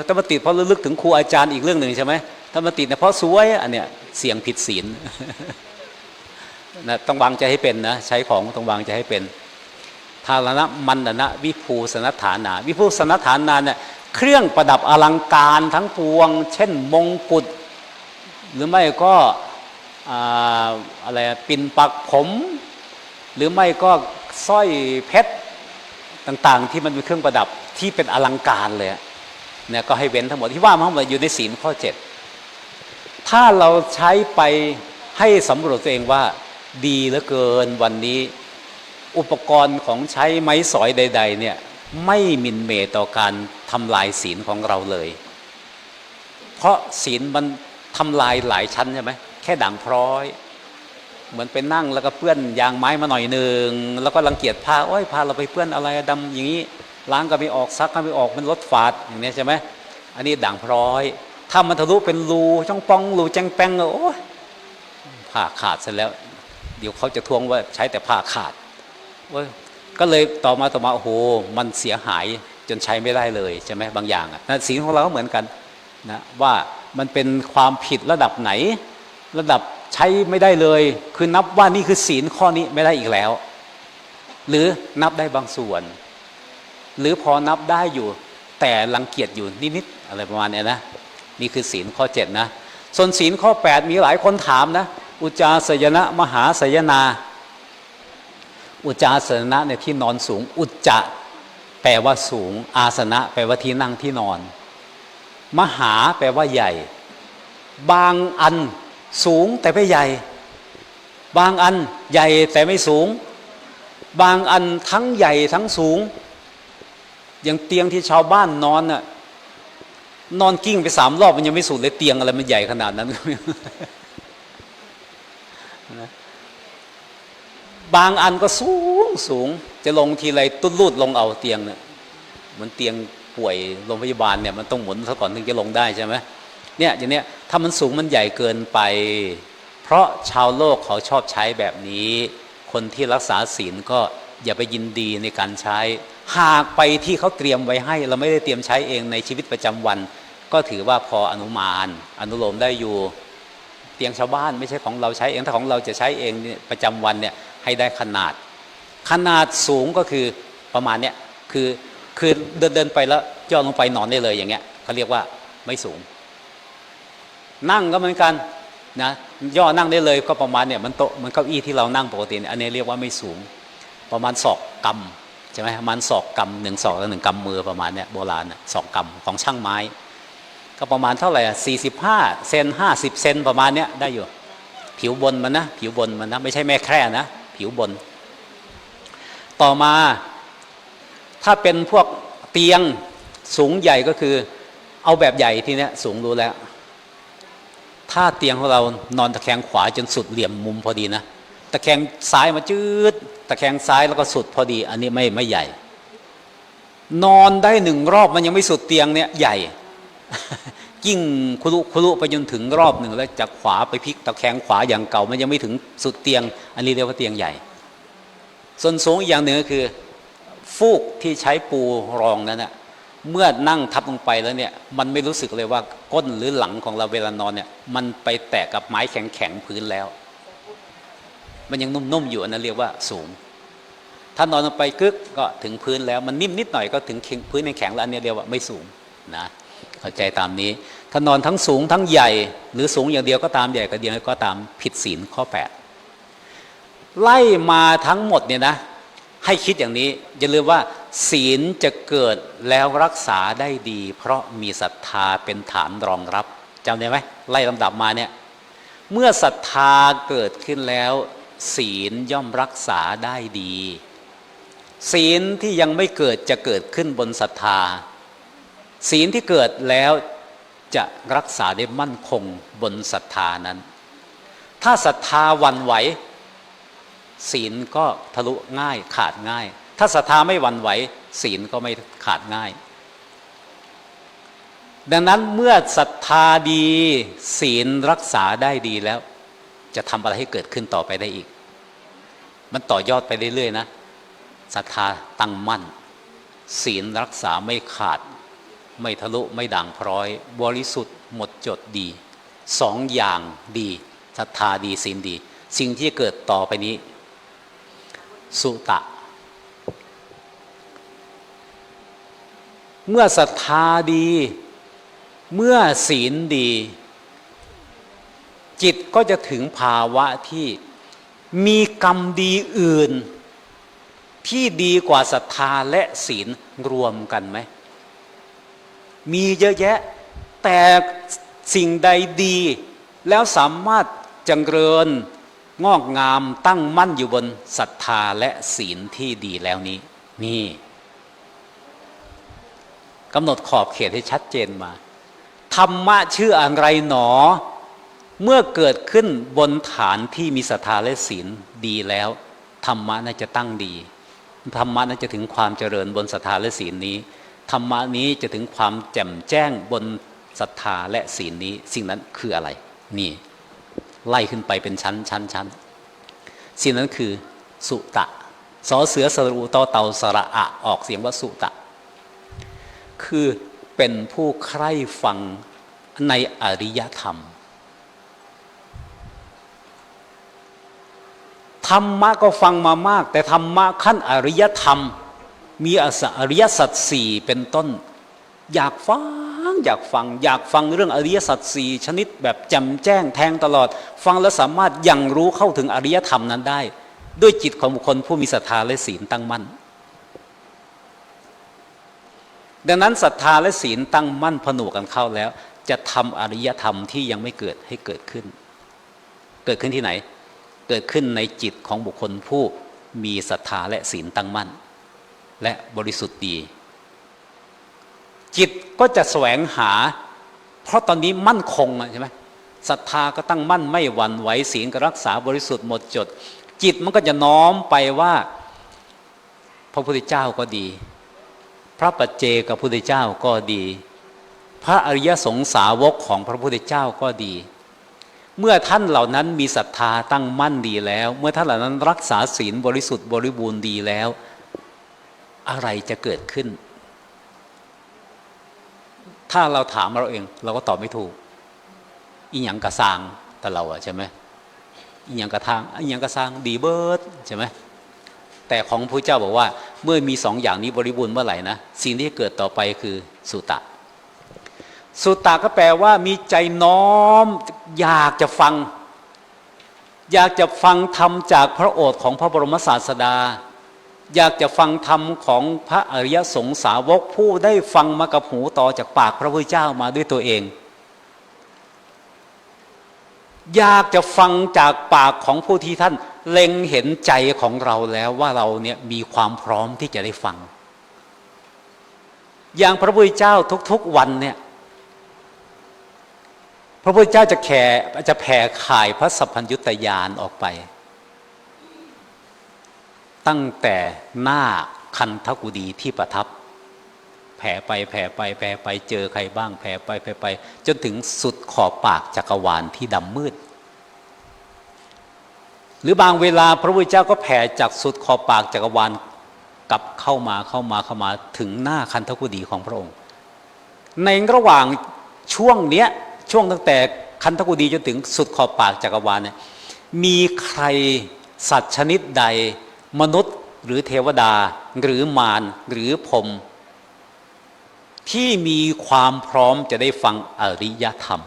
ถ้ามาติดเพราะระลึกถึงครูอาจารย์อีกเรื่องหนึ่งใช่ไหมถ้ามาติดเนี่ยเพราะสวยอันเนี้ยเสี่ยงผิดศีลนะต้องวางใจให้เป็นนะใช้ของต้องวางใจให้เป็นทารณะมันดนะวิภูสนฐานาวิภูสนฐานาเนี่ยเครื่องประดับอลังการทั้งปวงเช่นมงกุฎหรือไม่ก็อะไรปิ่นปักผมหรือไม่ก็สร้อยเพชรต่างๆที่มันเป็นเครื่องประดับที่เป็นอลังการเลยเนี่ยก็ให้เว้นทั้งหมดที่ว่ามันอยู่ในศีลข้อ 7ถ้าเราใช้ไปให้สำรวจตัวเองว่าดีเหลือเกินวันนี้อุปกรณ์ของใช้ไม้สอยใดๆเนี่ยไม่หมิ่นเหม่ต่อการทำลายศีลของเราเลยเพราะศีลมันทำลายหลายชั้นใช่ไหมแค่ด่างพร้อยเหมือนไปนั่งแล้วก็เปื้อนยางไม้มาหน่อยหนึ่งแล้วก็รังเกียจผ้าพาเราไปเปื้อนอะไรดำอย่างนี้ล้างก็ไม่ออกซักก็ไม่ออกมันลดฝาดอย่างนี้ใช่ไหมอันนี้ด่างพร้อยถ้ามันทะลุเป็นรูช่องปองรูแจ้งแป้งโอ้ยผ้าขาดเสร็จแล้วเดี๋ยวเขาจะทวงว่าใช้แต่ผ้าขาดก็เลยต่อมาโอ้โหมันเสียหายจนใช้ไม่ได้เลยใช่ไหมบางอย่างนะศีลของเราก็เหมือนกันนะว่ามันเป็นความผิดระดับไหนระดับใช้ไม่ได้เลยคือนับว่านี่คือศีลข้อนี้ไม่ได้อีกแล้วหรือนับได้บางส่วนหรือพอนับได้อยู่แต่รังเกียจอยู่นิดๆอะไรประมาณนี้นะนี่คือศีลข้อ 7นะส่วนศีลข้อ 8มีหลายคนถามนะอุจจาสยนะมหาสยนาอุจจาสนะในที่นอนสูงอุจจะแปลว่าสูงอาสนะแปลว่าที่นั่งที่นอนมหาแปลว่าใหญ่บางอันสูงแต่ไม่ใหญ่บางอันใหญ่แต่ไม่สูงบางอันทั้งใหญ่ทั้งสูงอย่างเตียงที่ชาวบ้านนอนน่ะนอนกิ้งไป3 รอบมันยังไม่สุดเลยเตียงอะไรมันใหญ่ขนาดนั้น บางอันก็สูงจะลงทีไรตุ้นรูดลงเอาเตียงเนี่ยเหมือนเตียงป่วยโรงพยาบาลเนี่ยมันต้องหมุนซะก่อนถึงจะลงได้ใช่ไหมเนี่ยอย่างเนี้ยถ้ามันสูงมันใหญ่เกินไปเพราะชาวโลกเขาชอบใช้แบบนี้คนที่รักษาศีลก็อย่าไปยินดีในการใช้หากไปที่เขาเตรียมไว้ให้เราไม่ได้เตรียมใช้เองในชีวิตประจำวันก็ถือว่าพออนุมานอนุโลมได้อยู่เตียงชาวบ้านไม่ใช่ของเราใช้เองถ้าของเราจะใช้เองประจำวันเนี่ยให้ได้ขนาดสูงก็คือประมาณเนี้ยคือเดินไปแล้วย่อลงไปนอนได้เลยอย่างเงี้ยเขาเรียกว่าไม่สูงนั่งก็เหมือนกันนะย่อนั่งได้เลยก็ประมาณเนี่ยมันโต๊ะมันเก้าอี้ที่เรานั่งปกติอันนี้เรียกว่าไม่สูงประมาณศอกกำใช่ไหมประมาณศอกกำ1 ศอกและ1 กำมือประมาณเนี่ยโบราณศอกกำของช่างไม้ก็ประมาณเท่าไหร่45 เซน50 เซนประมาณเนี้ยได้อยู่ผิวบนมันนะผิวบนมันนะไม่ใช่แม่แคร่นะผิวบนต่อมาถ้าเป็นพวกเตียงสูงใหญ่ก็คือเอาแบบใหญ่ทีเนี้ยสูงรู้แล้วถ้าเตียงของเรานอนตะแคงขวาจนสุดเหลี่ยมมุมพอดีนะตะแคงซ้ายมาจืดตะแคงซ้ายแล้วก็สุดพอดีอันนี้ไม่ใหญ่นอนได้1 รอบมันยังไม่สุดเตียงเนี่ยใหญ่ ยิ่งคุรุไปจนถึงรอบหนึ่งแล้วจากขวาไปพลิกตะแคงขวาอย่างเก่ามันยังไม่ถึงสุดเตียงอันนี้เรียกว่าเตียงใหญ่ส่วนสูงอีกอย่างหนึ่งก็คือฟูกที่ใช้ปูรองนั้นนะเมื่อนั่งทับลงไปแล้วเนี่ยมันไม่รู้สึกเลยว่าก้นหรือหลังของเราเวลานอนเนี่ยมันไปแตะกับไม้แข็งพื้นแล้วมันยังนุ่มๆอยู่อันนั้นเรียกว่าสูงถ้านอนลงไปกึกก็ถึงพื้นแล้วมันนิ่มนิดหน่อยก็ถึงพื้นแข็งแล้วอันนี้เรียกว่าไม่สูงนะเข้าใจตามนี้ถ้านอนทั้งสูงทั้งใหญ่หรือสูงอย่างเดียวก็ตามใหญ่ก็เดียวก็ตามผิดศีลข้อ8ไล่มาทั้งหมดเนี่ยนะให้คิดอย่างนี้อย่าลืมว่าศีลจะเกิดแล้วรักษาได้ดีเพราะมีศรัทธาเป็นฐานรองรับจำได้ไหมไล่ลำดับมาเนี่ยเมื่อศรัทธาเกิดขึ้นแล้วศีลย่อมรักษาได้ดีศีลที่ยังไม่เกิดจะเกิดขึ้นบนศรัทธาศีลที่เกิดแล้วจะรักษาได้มั่นคงบนศรัทธานั้นถ้าศรัทธาหวั่นไหวศีลก็ทะลุง่ายขาดง่ายถ้าศรัทธาไม่หวั่นไหวศีลก็ไม่ขาดง่ายดังนั้นเมื่อศรัทธาดีศีลรักษาได้ดีแล้วจะทำอะไรให้เกิดขึ้นต่อไปได้อีกมันต่อยอดไปเรื่อยๆนะศรัทธาตั้งมั่นศีลรักษาไม่ขาดไม่ทะลุไม่ด่างพร้อยบริสุทธิ์หมดจดดี2 อย่างดีศรัทธาดีศีลดีสิ่งที่เกิดต่อไปนี้สุตะเมื่อศรัทธาดีเมื่อศีลดีจิตก็จะถึงภาวะที่มีกรรมดีอื่นที่ดีกว่าศรัทธาและศีลรวมกันไหมมีเยอะแยะแต่สิ่งใดดีแล้วสามารถเจริญงอกงามตั้งมั่นอยู่บนศรัทธาและศีลที่ดีแล้วนี้นี่กำหนดขอบเขตให้ชัดเจนมาธรรมะชื่ออะไรหนอเมื่อเกิดขึ้นบนฐานที่มีศรัทธาและศีลดีแล้วธรรมะน่าจะตั้งดีธรรมะน่าจะถึงความเจริญบนศรัทธาและศีลนี้ธรรมะนี้จะถึงความแจ่มแจ้งบนศรัทธาและศีลนี้สิ่งนั้นคืออะไรนี่ไล่ขึ้นไปเป็นชั้นสิ่งนั้นคือสุตะสอเสือสระอุตอเต่าสระอะออกเสียงว่าสุตะคือเป็นผู้ใคร่ฟังในอริยธรรมธรรมะก็ฟังมามากแต่ธรรมะขั้นอริยธรรมมีอริยสัจสี่เป็นต้นอยากฟังเรื่องอริยสัจสี่ชนิดแบบแจ่มแจ้งแทงตลอดฟังแล้วสามารถยังรู้เข้าถึงอริยธรรมนั้นได้ด้วยจิตของบุคคลผู้มีศรัทธาและศีลตั้งมั่นดังนั้นศรัทธาและศีลตั้งมั่นผนวกกันเข้าแล้วจะทำอริยธรรมที่ยังไม่เกิดให้เกิดขึ้นที่ไหนเกิดขึ้นในจิตของบุคคลผู้มีศรัทธาและศีลตั้งมั่นและบริสุทธิ์ดีจิตก็จะแสวงหาเพราะตอนนี้มั่นคงใช่ไหมศรัทธาก็ตั้งมั่นไม่หวั่นไหวศีลก็รักษาบริสุทธิ์หมดจด จิตมันก็จะน้อมไปว่าพระพุทธเจ้าก็ดีพระปัจเจกพุทธเจ้าก็ดีพระอริยสงสาวกของพระพุทธเจ้าก็ดีเมื่อท่านเหล่านั้นมีศรัทธาตั้งมั่นดีแล้วเมื่อท่านเหล่านั้นรักษาศีลบริสุทธิ์บริบูรณ์ดีแล้วอะไรจะเกิดขึ้นถ้าเราถามเราเองเราก็ตอบไม่ถูกอีหยังกระซางแต่เราใช่ไหมอีหยังกระทางอีหยังกระซางดีเบิร์ดใช่ไหมแต่ของพระเจ้าบอกว่าเมื่อมีสองอย่างนี้บริบูรณ์เมื่อไหร่นะสิ่งที่เกิดต่อไปคือสุตะสุตตะก็แปลว่ามีใจน้อมอยากจะฟังธรรมจากพระโอษฐ์ของพระบรมศาสดาอยากจะฟังธรรมของพระอริยสงสาวกผู้ได้ฟังมากับหูต่อจากปากพระพุทธเจ้ามาด้วยตัวเองอยากจะฟังจากปากของผู้ที่ท่านเล็งเห็นใจของเราแล้วว่าเราเนี่ยมีความพร้อมที่จะได้ฟังอย่างพระพุทธเจ้าทุกๆวันเนี่ยพระพุทธเจ้าจะแผ่ข่ายพระสัพพัญญุตญาณออกไปตั้งแต่หน้าคันธกุฎีที่ประทับแผ่ไปเจอใครบ้างแผ่ไปจนถึงสุดขอบปากจักรวาลที่ดำมืดหรือบางเวลาพระพุทธเจ้าก็แผ่จากสุดขอบปากจักรวาลกลับเข้ามาถึงหน้าคันธกุฎีของพระองค์ในระหว่างช่วงเนี้ยช่วงตั้งแต่คันธกุฎีจนถึงสุดขอบปากจักรวาลเนี่ยมีใครสัตว์ชนิดใดมนุษย์หรือเทวดาหรือมารหรือพรหมที่มีความพร้อมจะได้ฟังอริยธรรม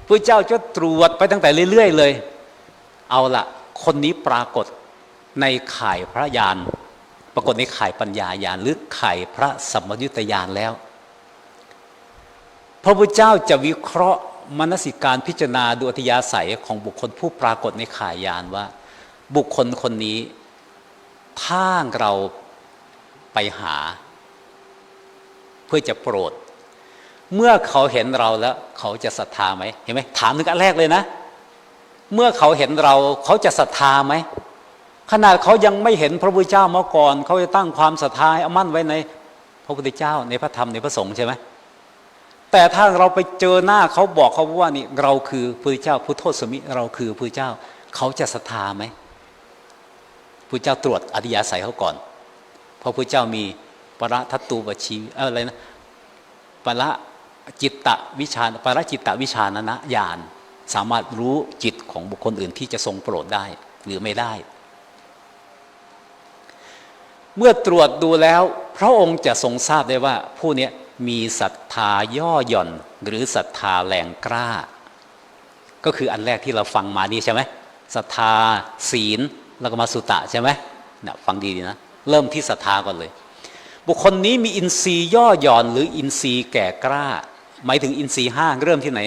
พระเจ้าจะตรวจไปตั้งแต่เรื่อยๆเลยเอาละคนนี้ปรากฏในข่ายพระญาณปรากฏในข่ายปัญญาญาณหรือข่ายพระสัมปยุตญาณแล้วพระพุทธเจ้าจะวิเคราะห์มนสิการพิจารณาดูอัธยาศัยของบุคคลผู้ปรากฏในข่ายญาณว่าบุคคลคนนี้ถ้าเราไปหาเพื่อจะโปรดเมื่อเขาเห็นเราแล้วเขาจะศรัทธาไหมเห็นไหมถามถึงอันแรกเลยนะเมื่อเขาเห็นเราเขาจะศรัทธาไหมขนาดเขายังไม่เห็นพระพุทธเจ้ามาก่อนเขาจะตั้งความศรัทธาเอามั่นไว้ในพระพุทธเจ้าในพระธรรมในพระสงฆ์ใช่ไหมแต่ถ้าเราไปเจอหน้าเขาบอกเขาว่านี่เราคือพระพุทธเจ้าพุทโธสมิเราคือพระพุทธเจ้าเขาจะศรัทธาไหมพระพุทธเจ้าตรวจอริยสัยเขาก่อนเพราะพระพุทธเจ้ามีปรทัตตูปชีอะไรนะปรจิตตวิชานนะญาณสามารถรู้จิตของบุคคลอื่นที่จะทรงโปรดได้หรือไม่ได้เมื่อตรวจดูแล้วพระองค์จะทรงทราบได้ว่าผู้นี้มีศรัทธาย่อหย่อนหรือศรัทธาแรงกล้าก็คืออันแรกที่เราฟังมานี่ใช่ไหมศรัทธาศีลแล้วก็มาสุตะใช่ไหมนะฟังดีๆนะเริ่มที่ศรัทธาก่อนเลยบุคคลนี้มีอินทรีย์ย่อหย่อนหรืออินทรีย์แก่กล้าหมายถึงอินทรีย์ห้าเริ่มที่ไหน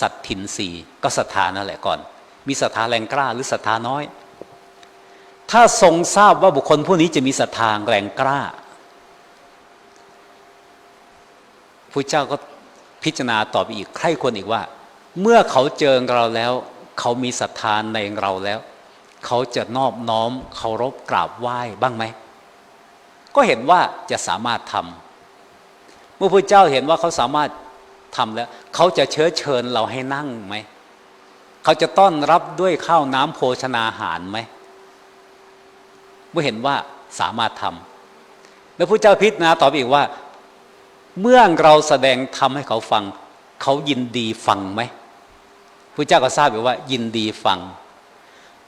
สัตถินทรีย์ก็ศรัทธานั่นแหละก่อนมีศรัทธาแรงกล้าหรือศรัทธาน้อยถ้าทรงทราบว่าบุคคลผู้นี้จะมีศรัทธาแรงกล้าพระเจ้าก็พิจารณาต่อไปอีกใคร่ควรอีกว่าเมื่อเขาเจอเราแล้วเขามีศรัทธาในเราแล้วเขาจะนอบน้อมเคารพกราบไหว้บ้างไหมก็เห็นว่าจะสามารถทำเมื่อพระเจ้าเห็นว่าเขาสามารถทำแล้วเขาจะเชิญเราให้นั่งไหมเขาจะต้อนรับด้วยข้าวน้ำโภชนาหารไหมเมื่อเห็นว่าสามารถทำแล้วพระเจ้าพิจารณาต่อไปอีกว่าเมื่อเราแสดงธรรมให้เขาฟังเขายินดีฟังไหมพระเจ้าก็ทราบอยู่ว่ายินดีฟัง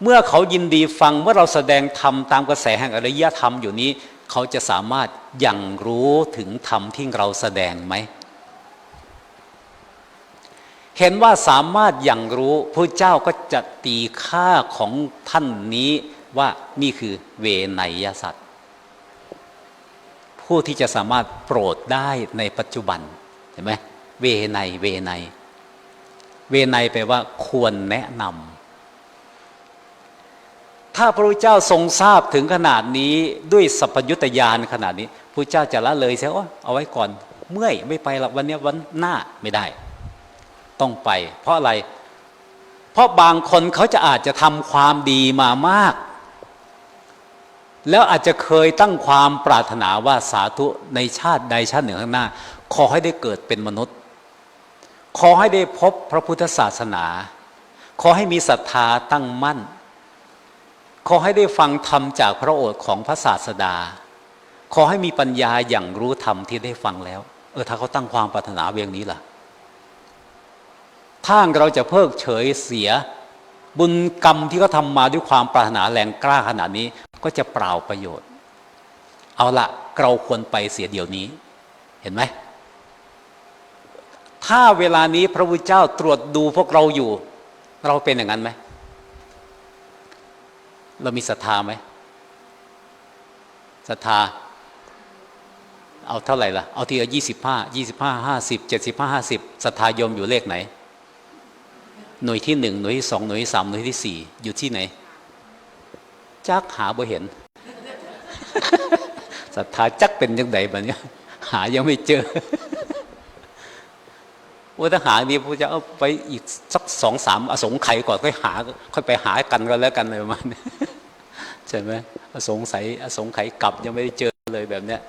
เมื่อเขายินดีฟังเมื่อเราแสดงธรรมตามกระแสแห่งอริยธรรมอยู่นี้เขาจะสามารถยังรู้ถึงธรรมที่เราแสดงไหมเห็นว่าสามารถยังรู้พระเจ้าก็จะตีค่าของท่านนี้ว่านี่คือเวไนยสัตว์ผู้ที่จะสามารถโปรดได้ในปัจจุบันเห็นไหมเวไนแปลว่าควรแนะนำถ้าพระพุทธเจ้าทรงทราบถึงขนาดนี้ด้วยสัพพยุตญาณขนาดนี้พระเจ้าจะละเลยเสียเอาไว้ก่อนเมื่อยไม่ไปหรอกวันนี้วันหน้าไม่ได้ต้องไปเพราะอะไร เพราะบางคนเขาจะอาจจะทำความดีมามาก แล้วอาจจะเคยตั้งความปรารถนาว่าสาธุในชาติใดชาติหนึ่งข้างหน้าขอให้ได้เกิดเป็นมนุษย์ขอให้ได้พบพระพุทธศาสนาขอให้มีศรัทธาตั้งมั่นขอให้ได้ฟังธรรมจากพระโอษฐ์ของพระศาสดาขอให้มีปัญญาอย่างรู้ธรรมที่ได้ฟังแล้วถ้าเขาตั้งความปรารถนาอย่างนี้ล่ะถ้าเราจะเพิกเฉยเสียบุญกรรมที่เขาทำมาด้วยความปรารถนาแรงกล้าขนาดนี้ก็จะเปล่าประโยชน์เอาละเราควรไปเสียเดี๋ยวนี้เห็นไหมถ้าเวลานี้พระพุทธเจ้าตรวจดูพวกเราอยู่เราเป็นอย่างนั้นไหมเรามีศรัทธาไหมศรัทธาเอาเท่าไหร่ล่ะเอาทีละ25 50 75 50ศรัทธาโยมอยู่เลขไหนหน่วยที่1หน่วยที่2หน่วยที่3หน่วยที่4อยู่ที่ไหนจักหาบ่เห็นศรัทธาจักเป็นยังไงบ้างเนี่ยหายังไม่เจอว่าถ้าหาดีพระเจ้าเอาไปอีกสัก2-3อสงไขยก่อนค่อยไปหากันก็แล้วกันเลยมันใช่ไหมอสงไขยกลับยังไม่ได้เจอเลยแบบเนี้ย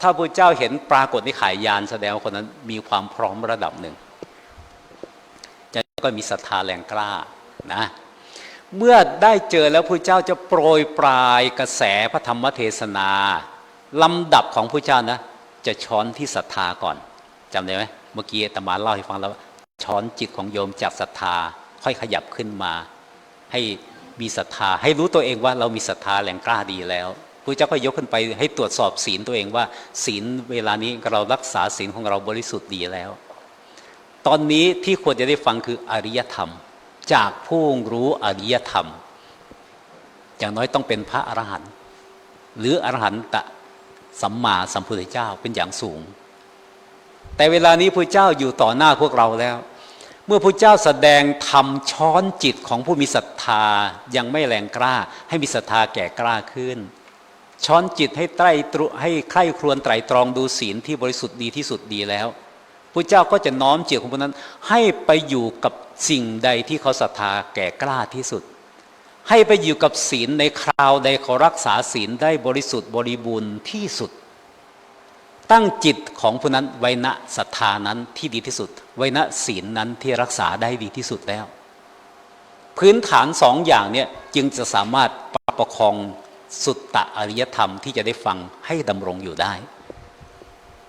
ถ้าพระเจ้าเห็นปรากฏในข่ายยานแสดงว่าคนนั้นมีความพร้อมระดับหนึ่งจะก็มีศรัทธาแรงกล้านะเมื่อได้เจอแล้วพระเจ้าจะโปรยปลายกระแสพระธรรมเทศนาลำดับของพระเจ้านะจะช้อนที่ศรัทธาก่อนจำได้ไหมเมื่อกี้อาตมาเล่าให้ฟังแล้วช้อนจิตของโยมจากศรัทธาค่อยขยับขึ้นมาให้มีศรัทธาให้รู้ตัวเองว่าเรามีศรัทธาแรงกล้าดีแล้วพระเจ้าก็ยกขึ้นไปให้ตรวจสอบศีลตัวเองว่าศีลเวลานี้เรารักษาศีลของเราบริสุทธิ์ดีแล้วตอนนี้ที่ควรจะได้ฟังคืออริยธรรมจากผู้รู้อริยธรรมอย่างน้อยต้องเป็นพระอรหันต์หรืออรหันตสัมมาสัมพุทธเจ้าเป็นอย่างสูงแต่เวลานี้พระเจ้าอยู่ต่อหน้าพวกเราแล้วเมื่อพระเจ้าแสดงธรรมช้อนจิตของผู้มีศรัทธายังไม่แรงกล้าให้มีศรัทธาแก่กล้าขึ้นช้อนจิตให้ใคร่ครวญไตร่ตรองดูศีลที่บริสุทธิ์ดีที่สุดดีแล้วพระเจ้าก็จะน้อมจิตของผู้นั้นให้ไปอยู่กับสิ่งใดที่เขาศรัทธาแก่กล้าที่สุดให้ไปอยู่กับศีลในคราวใดเขารักษาศีลได้บริสุทธิ์บริบูรณ์ที่สุดตั้งจิตของผู้นั้นไว้ณศรัทธานั้นที่ดีที่สุดไว้ณศีลนั้นที่รักษาได้ดีที่สุดแล้วพื้นฐาน2 อย่างเนี่ยจึงจะสามารถประคองสุตตะอริยธรรมที่จะได้ฟังให้ดำรงอยู่ได้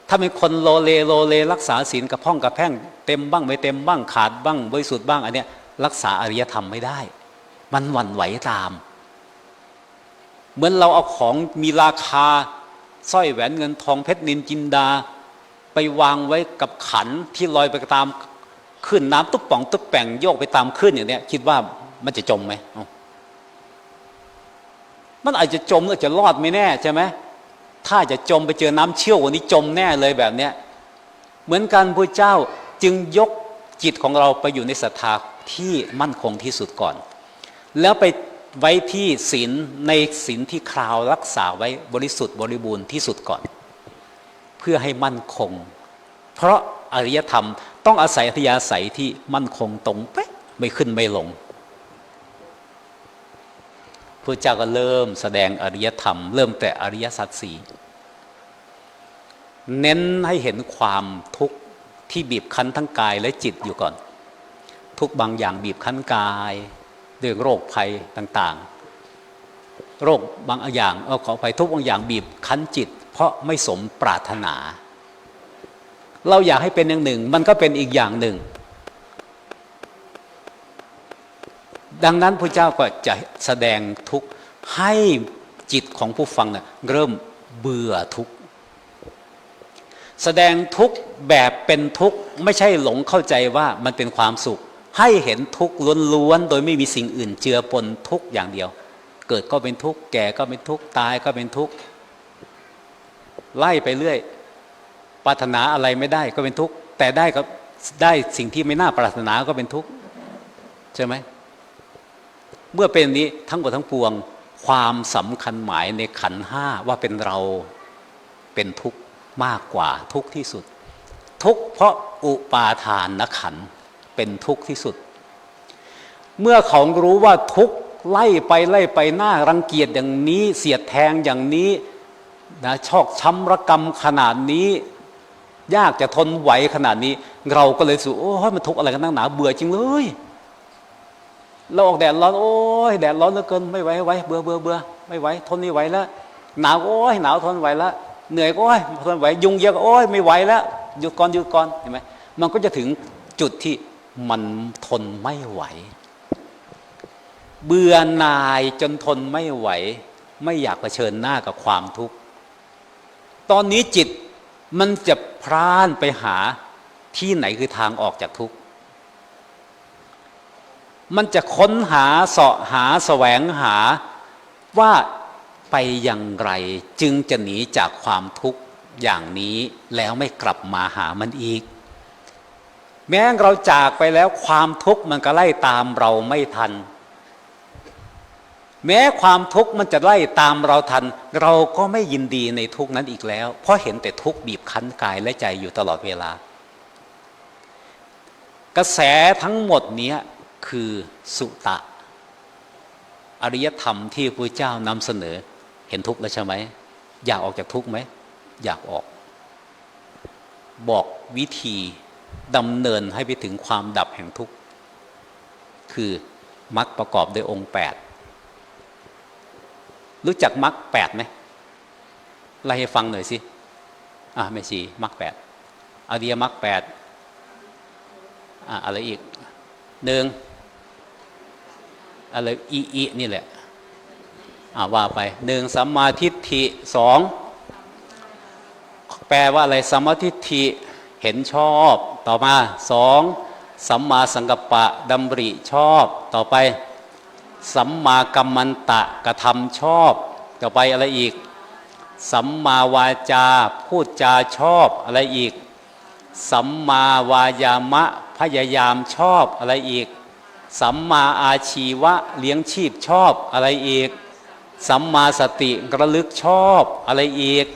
ถ้าเป็นคนโลเลรักษาศีลกระพ้องกระแพ่งเต็มบ้างไม่เต็มบ้างขาดบ้างบริสุทธิ์บ้างอันเนี้ยรักษาอริยธรรมไม่ได้มันหวั่นไหวตามเหมือนเราเอาของมีราคาสร้อยแหวนเงินทองเพชรนินจินดาไปวางไว้กับขันที่ลอยไปตามคลื่นน้ำตุ๊บป่องตุ๊บแป่งโยกไปตามคลื่นอย่างเนี้ยคิดว่ามันจะจมไหมมันอาจจะจมหรืออาจจะรอดไม่แน่ใช่ไหมถ้าจะจมไปเจอน้ำเชี่ยววันนี้จมแน่เลยแบบเนี้ยเหมือนกันพระเจ้าจึงยกจิตของเราไปอยู่ในศรัทธาที่มั่นคงที่สุดก่อนแล้วไปไว้ที่ศีลในศีลที่คราวรักษาไว้บริสุทธิ์บริบูรณ์ที่สุดก่อนเพื่อให้มั่นคงเพราะอริยธรรมต้องอาศัยอัธยาศัยที่มั่นคงตรงเป๊ะไม่ขึ้นไม่ลงพระเจ้าก็เริ่มแสดงอริยธรรมเริ่มแต่อริยสัจสี่เน้นให้เห็นความทุกข์ที่บีบคั้นทั้งกายและจิตอยู่ก่อนทุกบางอย่างบีบคั้นกายเรื่องโรคภัยต่างๆโรคบางอย่างขออภัยทุกบางอย่างบีบคั้นจิตเพราะไม่สมปรารถนาเราอยากให้เป็นอย่างหนึ่งมันก็เป็นอีกอย่างหนึ่งดังนั้นพระเจ้าก็จะแสดงทุกข์ให้จิตของผู้ฟังเนี่ยเริ่มเบื่อทุกข์แสดงทุกข์แบบเป็นทุกข์ไม่ใช่หลงเข้าใจว่ามันเป็นความสุขให้เห็นทุกข์ล้วนๆโดยไม่มีสิ่งอื่นเจือปนทุกข์อย่างเดียวเกิดก็เป็นทุกข์แก่ก็เป็นทุกข์ตายก็เป็นทุกข์ไล่ไปเรื่อยปรารถนาอะไรไม่ได้ก็เป็นทุกข์แต่ได้สิ่งที่ไม่น่าปรารถนาก็เป็นทุกข์ใช่ไหมเมื่อเป็นนี้ทั้งหมดทั้งปวงความสำคัญหมายในขันธ์ห้าว่าเป็นเราเป็นทุกข์มากกว่าทุกข์ที่สุดทุกข์เพราะอุปาทานขันธ์เป็นทุกข์ที่สุด เมื่อเขารู้ว่าทุกข์ไล่ไปหน้ารังเกียจอย่างนี้เสียดแทงอย่างนี้นะชอกช้ำระกำขนาดนี้ยากจะทนไหวขนาดนี้เราก็เลยสู้โอ้ยมันทุกข์อะไรกันนักหนาเบื่อจริงเลยเราออกแดดร้อนโอ้ยแดดร้อนเหลือเกินไม่ไหวเบื่อไม่ไหวทนไม่ไหวแล้วหนาวโอ้ยหนาวทนไหวแล้วเหนื่อยก็โอ้ยทนไหวยุงเยอะก็โอ้ยไม่ไหวแล้วหยุดก่อนเห็นไหมมันก็จะถึงจุดที่มันทนไม่ไหวเบื่อหน่ายจนทนไม่ไหวไม่อยากเผชิญหน้ากับความทุกข์ตอนนี้จิตมันจะพร่านไปหาที่ไหนคือทางออกจากทุกข์มันจะค้นหาเสาะหาแสวงหาว่าไปอย่างไรจึงจะหนีจากความทุกข์อย่างนี้แล้วไม่กลับมาหามันอีกแม้เราจากไปแล้วความทุกข์มันก็ไล่ตามเราไม่ทันแม้ความทุกข์มันจะไล่ตามเราทันเราก็ไม่ยินดีในทุกข์นั้นอีกแล้วเพราะเห็นแต่ทุกข์บีบคั้นกายและใจอยู่ตลอดเวลากระแสทั้งหมดนี้คือสุตะอริยธรรมที่พระเจ้านำเสนอเห็นทุกข์แล้วใช่ไหมอยากออกจากทุกข์ไหมอยากออกบอกวิธีดำเนินให้ไปถึงความดับแห่งทุกข์คือมรรคประกอบด้วยองค์8รู้จักมรรค8ไหมไล่ให้ฟังหน่อยสิไม่ชีมรรค8อริยมรรค8อะไรอีก1อะไรอีนี่แหละว่าไป1สัมมาทิฏฐิ2แปลว่าอะไรสัมมาทิฏฐิเห็นชอบต่อมา2สัมมาสังกัปปะดำริชอบต่อไปสัมมากัมมันตะกระทำชอบต่อไปอะไรอีกสัมมาวาจาพูดจาชอบอะไรอีกสัมมาวายามะพยายามชอบอะไรอีกสัมมาอาชีวะเลี้ยงชีพชอบอะไรอีกสัมมาสติระลึกชอบอะไรอีก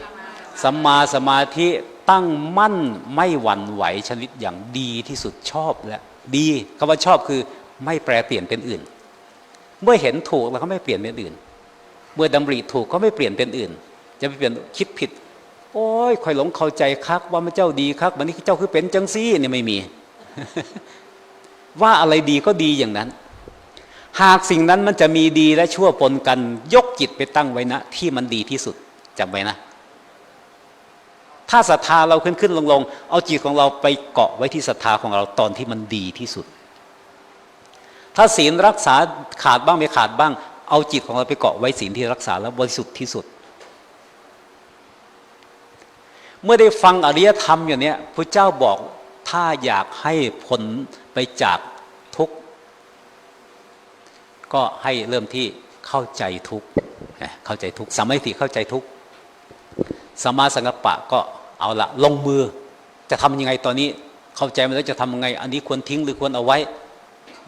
สัมมาสมาธิตั้งมั่นไม่หวั่นไหวชนิดอย่างดีที่สุดชอบและดีคำว่าชอบคือไม่แปรเปลี่ยนเป็นอื่นเมื่อเห็นถูกเราก็ไม่เปลี่ยนเป็นอื่นเมื่อดำริถูกก็ไม่เปลี่ยนเป็นอื่นจะไปเปลี่ยนคิดผิดโอ้ยค่อยหลงเข้าใจคักว่ามันเจ้าดีคักวันนี้เจ้าคือเป็นจังซี่เนี่ยไม่มี ว่าอะไรดีก็ดีอย่างนั้นหากสิ่งนั้นมันจะมีดีและชั่วปนกันยกจิตไปตั้งไว้นะที่มันดีที่สุดจำไว้นะถ้าศรัทธาเราขึ้นลงเอาจิตของเราไปเกาะไว้ที่ศรัทธาของเราตอนที่มันดีที่สุดถ้าศีลรักษาขาดบ้างไม่ขาดบ้างเอาจิตของเราไปเกาะไว้ศีลที่รักษาแล้วบริสุทธิ์ที่สุดเมื่อได้ฟังอริยธรรมอย่างนี้พระเจ้าบอกถ้าอยากให้พ้นไปจากทุกข์ก็ให้เริ่มที่เข้าใจทุกข์เข้าใจทุกข์สัมมาทิฏฐิเข้าใจทุกข์สัมมาสังกัปปะก็เอาละลงมือจะทำยังไงตอนนี้เข้าใจมาแล้วจะทำยังไงอันนี้ควรทิ้งหรือควรเอาไว้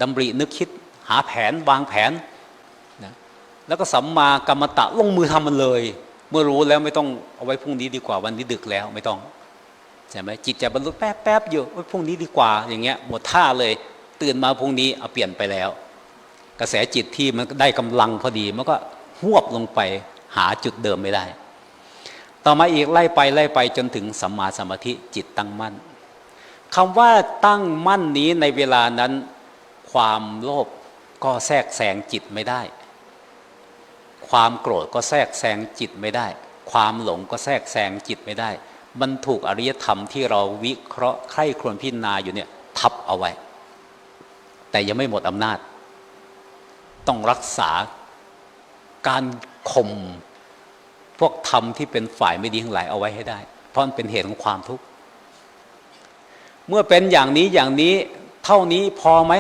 ดำรินึกคิดหาแผนวางแผนนะแล้วก็สัมมากัมมันตะลงมือทำมันเลยเมื่อรู้แล้วไม่ต้องเอาไว้พรุ่งนี้ดีกว่าวันนี้ดึกแล้วไม่ต้องใช่ไหมจิตจะบรรลุแป๊บอยู่พรุ่งนี้ดีกว่าอย่างเงี้ยหมดท่าเลยตื่นมาพรุ่งนี้เอาเปลี่ยนไปแล้วกระแสจิตที่มันได้กำลังพอดีมันก็หวบลงไปหาจุดเดิมไม่ได้ต่อมาอีกไล่ไปจนถึงสัมมาสมาธิจิตตั้งมั่นคำว่าตั้งมั่นนี้ในเวลานั้นความโลภก็แทรกแซงจิตไม่ได้ความโกรธก็แทรกแซงจิตไม่ได้ความหลงก็แทรกแซงจิตไม่ได้มันถูกอริยธรรมที่เราวิเคราะห์ใคร่ครวญพิจารณาอยู่เนี่ยทับเอาไว้แต่ยังไม่หมดอำนาจต้องรักษาการข่มพวกธรรมที่เป็นฝ่ายไม่ดีทั้งหลายเอาไว้ให้ได้เพราะมันเป็นเหตุของความทุกข์เมื่อเป็นอย่างนี้เท่านี้พอไหม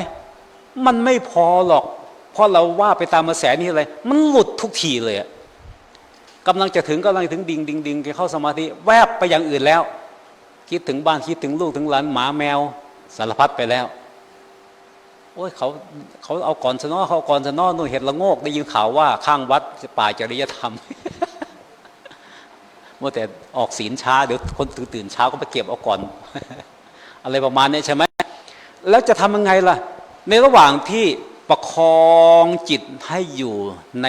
มันไม่พอหรอกเพราะเราว่าไปตามกระแสนี่อะไรมันหลุดทุกทีเลยกำลังจะถึงดิ่งเข้าสมาธิแวบไปอย่างอื่นแล้วคิดถึงบ้านคิดถึงลูกถึงหลานหมาแมวสารพัดไปแล้วโอ้ยเขาเอาก่อนซะเนาะเขาก่อนซะเนาะนู่นเห็ดละโงกได้ยินข่าวว่าข้างวัดป่าจริยธรรม เมื่อแต่ออกศีลช้าเดี๋ยวคนตื่นเช้าก็ไปเก็บเอาก่อน อะไรประมาณนี้ใช่ไหมแล้วจะทำยังไงล่ะในระหว่างที่ ประคองจิตให้อยู่ใน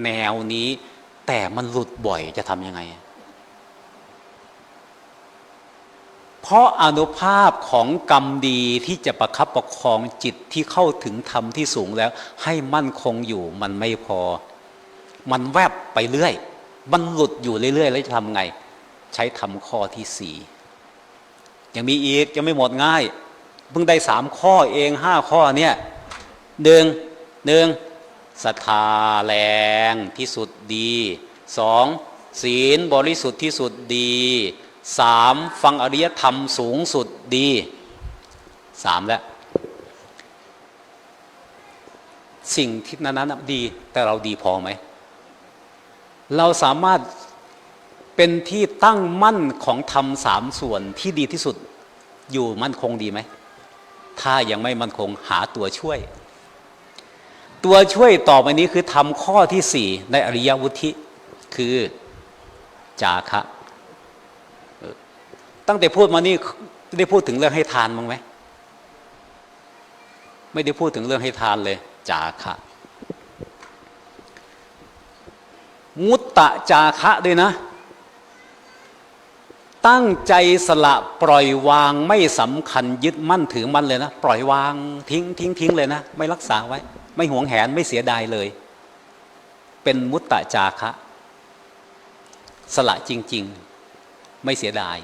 แนวนี้แต่มันหลุดบ่อยจะทำยังไงเพราะอานุภาพของกรรมดีที่จะประคับประคองจิตที่เข้าถึงธรรมที่สูงแล้วให้มั่นคงอยู่มันไม่พอมันแวบไปเรื่อยมันหลุดอยู่เรื่อยๆแล้วจะทำไงใช้ธรรมข้อที่สี่ยังมีอีกยังไม่หมดง่ายเพิ่งได้3 ข้อเอง5 ข้อเนี่ยหนึ่งศรัทธาแรงที่สุดดี2ศีลบริสุทธิ์ที่สุดดี3ฟังอริยธรรมสูงสุดดี3แล้วสิ่งที่นั้นดีแต่เราดีพอไหมเราสามารถเป็นที่ตั้งมั่นของธรรม3 ส่วนที่ดีที่สุดอยู่มั่นคงดีไหมถ้ายังไม่มั่นคงหาตัวช่วยต่อไปนี้คือทำข้อที่4ในอริยวุฒิคือจาคะตั้งแต่พูดมานี่ได้พูดถึงเรื่องให้ทานมั้งไหมไม่ได้พูดถึงเรื่องให้ทานเลยจาคะมุตตะจาคะด้วยนะตั้งใจสละปล่อยวางไม่สำคัญยึดมั่นถือมั่นเลยนะปล่อยวางทิ้งเลยนะไม่รักษาไว้ไม่หวงแหนไม่เสียดายเลยเป็นมุตตะจาคะสละจริงๆไม่เสียดาย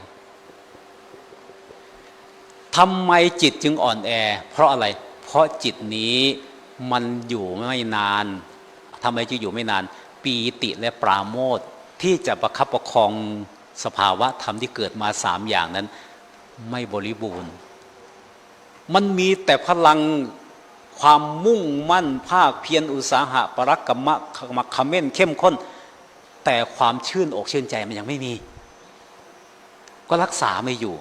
ทำไมจิตจึงอ่อนแอเพราะอะไรเพราะจิตนี้มันอยู่ไม่นานทำไมจึงอยู่ไม่นานปีติและปราโมทย์ที่จะประคับประคองสภาวะธรรมที่เกิดมา3 อย่างนั้นไม่บริบูรณ์มันมีแต่พลังความมุ่งมั่นภาคเพียรอุตสาหะปรักกมะคเม่นเข้มข้นแต่ความชื่นอกชื่นใจมันยังไม่มีก็รักษาไม่อยู่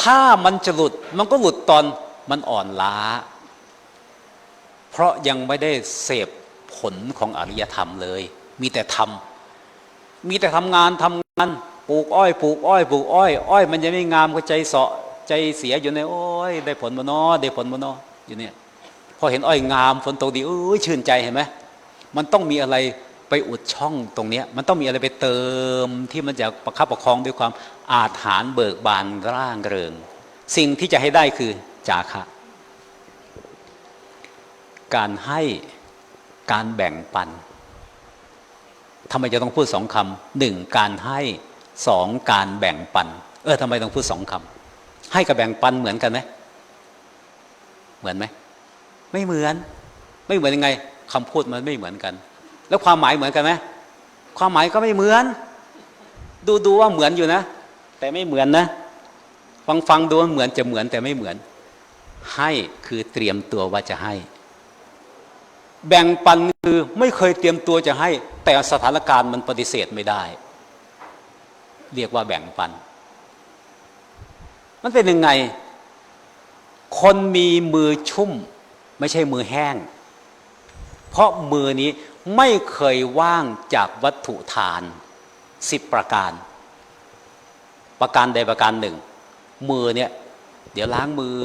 ถ้ามันจะหลุดมันก็หลุดตอนมันอ่อนล้าเพราะยังไม่ได้เสพผลของอริยธรรมเลยมีแต่ทำงานปลูกอ้อยมันยังไม่งามก็ใจเสาะใจเสียอยู่ในโอ้ยได้ผลบ่น้ออยู่เนี่ยพอเห็นอ้อยงามฝนตกดีชื่นใจเห็นไหมมันต้องมีอะไรไปอุดช่องตรงนี้มันต้องมีอะไรไปเติมที่มันจะประคับประคองด้วยความอาถรรพ์เบิกบานร่างเริงสิ่งที่จะให้ได้คือจาคะการให้การแบ่งปันทำไมจะต้องพูด2 คำ1การให้2การแบ่งปันทำไมต้องพูด2 คำให้กับแบ่งปันเหมือนกันไหมเหมือนไหมไม่เหมือนยังไงคำพูดมันไม่เหมือนกันแล้วความหมายเหมือนกันไหมความหมายก็ไม่เหมือนดูว่าเหมือนอยู่นะแต่ไม่เหมือนนะฟังดูเหมือนจะเหมือนแต่ไม่เหมือนให้คือเตรียมตัวว่าจะให้แบ่งปันคือไม่เคยเตรียมตัวจะให้แต่สถานการณ์มันปฏิเสธไม่ได้เรียกว่าแบ่งปันมันเป็นยังไงคนมีมือชุ่มไม่ใช่มือแห้งเพราะมือนี้ไม่เคยว่างจากวัตถุทาน10 ประการใดประการหนึ่งมือเนี่ยเดี๋ยวล้างมือ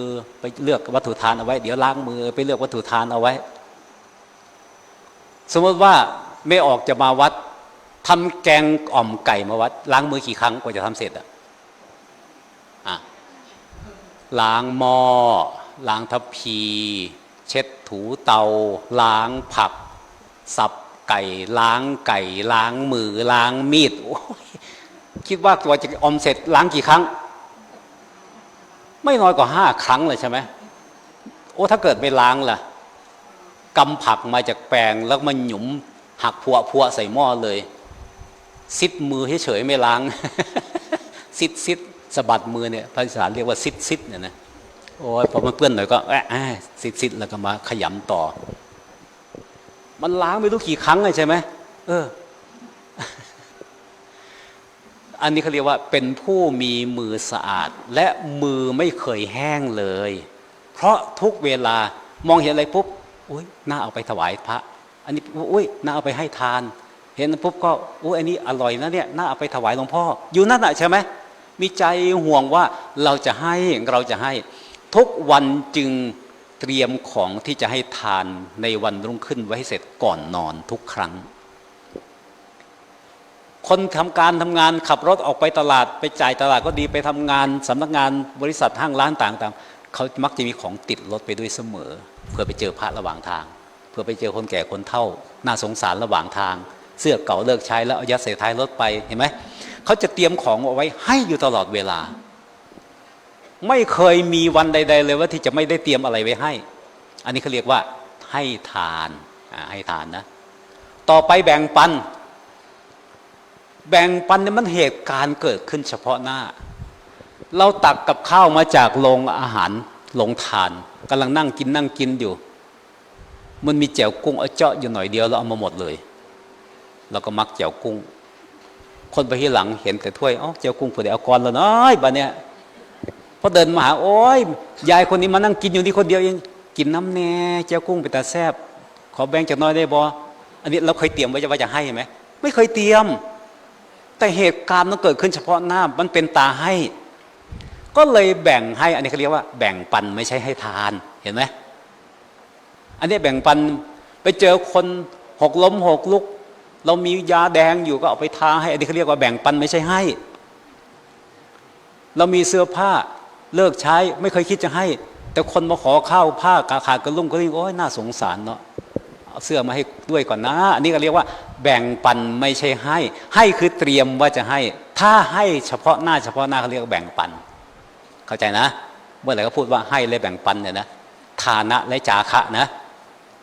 ไปเลือกวัตถุทานเอาไว้เดี๋ยวล้างมือไปเลือกวัตถุทานเอาไว้สมมติว่าไม่ออกจะมาวัดทำแกงอ่อมไก่มาวัดล้างมือกี่ครั้งกว่าจะทำเสร็จล้างหม้อล้างทัพพีเช็ดถูเตาล้างผักสับไก่ล้างมือล้างมีดคิดว่ากว่าจะออมเสร็จล้างกี่ครั้งไม่น้อยกว่า5 ครั้งเลยใช่ไหมถ้าเกิดไม่ล้างล่ะกำผักมาจากแปลงแล้วมันหยุมหักพัวใส่หม้อเลยซิดมือเฉยๆไม่ล้าง ซิดสะบัดมือเนี่ยภาษาเรียกว่าซิดเนี่ยนะพอมันเปื้อนหน่อยก็ซิดแล้วก็มาขยำต่อมันล้างไม่รู้กี่ครั้งเลยใช่ไหมอันนี้เขาเรียกว่าเป็นผู้มีมือสะอาดและมือไม่เคยแห้งเลยเพราะทุกเวลามองเห็นอะไรปุ๊บน่าเอาไปถวายพระอันนี้น่าเอาไปให้ทานเห็นปุ๊บก็อันนี้อร่อยนะเนี่ยน่าเอาไปถวายหลวงพ่ออยู่นั่นแหละใช่ไหมมีใจห่วงว่าเราจะให้ทุกวันจึง เตรียมของที่จะให้ทานในวันรุ่งขึ้นไว้ให้เสร็จก่อนนอนทุกครั้งคนทำงานขับรถออกไปตลาดไปจ่ายตลาดก็ดีไปทำงานสำนักงานบริษัทห้างร้านต่างๆเขามักจะมีของติดรถไปด้วยเสมอเพื่อไปเจอพระระหว่างทางเพื่อไปเจอคนแก่คนเฒ่าน่าสงสารระหว่างทางเสื้อเก่าเลิกใช้แล้วเอายัดใส่ท้ายรถไปเห็นไหมเขาจะเตรียมของเอาไว้ให้อยู่ตลอดเวลาไม่เคยมีวันใดๆเลยว่าที่จะไม่ได้เตรียมอะไรไว้ให้อันนี้เขาเรียกว่าให้ทานให้ทานนะต่อไปแบ่งปันเนี่ยมันเหตุการณ์เกิดขึ้นเฉพาะหน้าเราตักกับข้าวมาจากโรงอาหารโรงทานกำลังนั่งกินอยู่มันมีแจ่วกุ้งเอาเจาะอยู่หน่อยเดียวแล้วเอามาหมดเลยเราก็มักแจ่วกุ้งคนไปที่หลังเห็นแต่ถ้วยแจ่วกุ้งผู้ใดเอาก่อนแล้วน้อยบ้านเนี้ยพอเดินมาหาโอ้ยยายคนนี้มานั่งกินอยู่นี่คนเดียวเองกินน้ำแน่แจ่วกุ้งไปแต่แซ่บขอแบ่งจากน้อยได้บ่อันนี้เราเคยเตรียมไว้ว่าจะให้ไหมไม่เคยเตรียมแต่เหตุการณ์มันเกิดขึ้นเฉพาะหน้ามันเป็นตาให้ก็เลยแบ่งให้อันนี้เขาเรียกว่าแบ่งปันไม่ใช่ให้ทานเห็นไหมอันนี้แบ่งปันไปเจอคนหกล้มหกลุกเรามียาแดงอยู่ก็เอาไปทาให้อันนี้เขาเรียกว่าแบ่งปันไม่ใช่ให้เรามีเสื้อผ้าเลิกใช้ไม่เคยคิดจะให้แต่คนมาขอข้าวผ้ากาขาดกระลุ่มก็ยิ่งโอ้ยน่าสงสารเนาะเอาเสื้อมาให้ด้วยก่อนนะอันนี้ก็เรียกว่าแบ่งปันไม่ใช่ให้คือเตรียมว่าจะให้ถ้าให้เฉพาะหน้าเขาเรียกว่าแบ่งปันเข้าใจนะเมื่อไหร่ก็พูดว่าให้และแบ่งปันเนี่ยนะทานะและจาคะนะ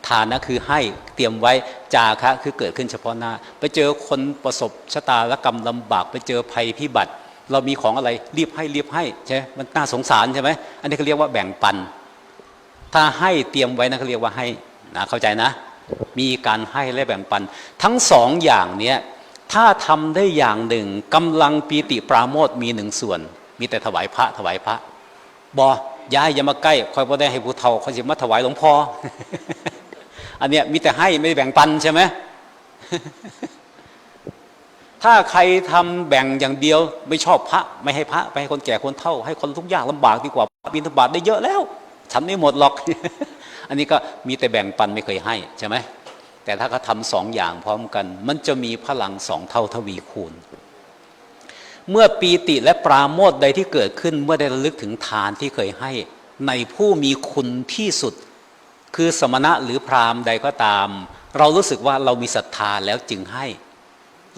ทานะคือให้เตรียมไว้จาคะคือเกิดขึ้นเฉพาะหน้าไปเจอคนประสบชะตากรรมลำบากไปเจอภัยพิบัติเรามีของอะไรรีบให้ใช่ไหมมันน่าสงสารใช่ไหมอันนี้เขาเรียกว่าแบ่งปันถ้าให้เตรียมไว้นะเขาเรียกว่าให้นะเข้าใจนะมีการให้และแบ่งปันทั้งสองอย่างเนี้ยถ้าทำได้อย่างหนึ่งกำลังปีติปราโมทย์มีหนึ่งส่วนมีแต่ถวายพระบ่ย้ายอย่ามาใกล้คอยบ่ได้ให้ผู้เฒ่าเขาจะมาถวายหลวงพ่อ อันเนี้ยมีแต่ให้ไม่ได้แบ่งปันใช่ไหม ถ้าใครทำแบ่งอย่างเดียวไม่ชอบพระไม่ให้พระไปให้คนแก่คนเฒ่าให้คนทุกข์ยากลำบากดีกว่าบิณฑบาตได้เยอะแล้วฉันไม่หมดหรอก อันนี้ก็มีแต่แบ่งปันไม่เคยให้ใช่ไหมแต่ถ้าเขาทำสองอย่างพร้อมกันมันจะมีพลังสองเท่าทวีคูณเมื่อปีติและปราโมทย์ใดที่เกิดขึ้นเมื่อได้ระลึกถึงทานที่เคยให้ในผู้มีคุณที่สุดคือสมณะหรือพราหมณ์ใดก็ตามเรารู้สึกว่าเรามีศรัทธาแล้วจึงให้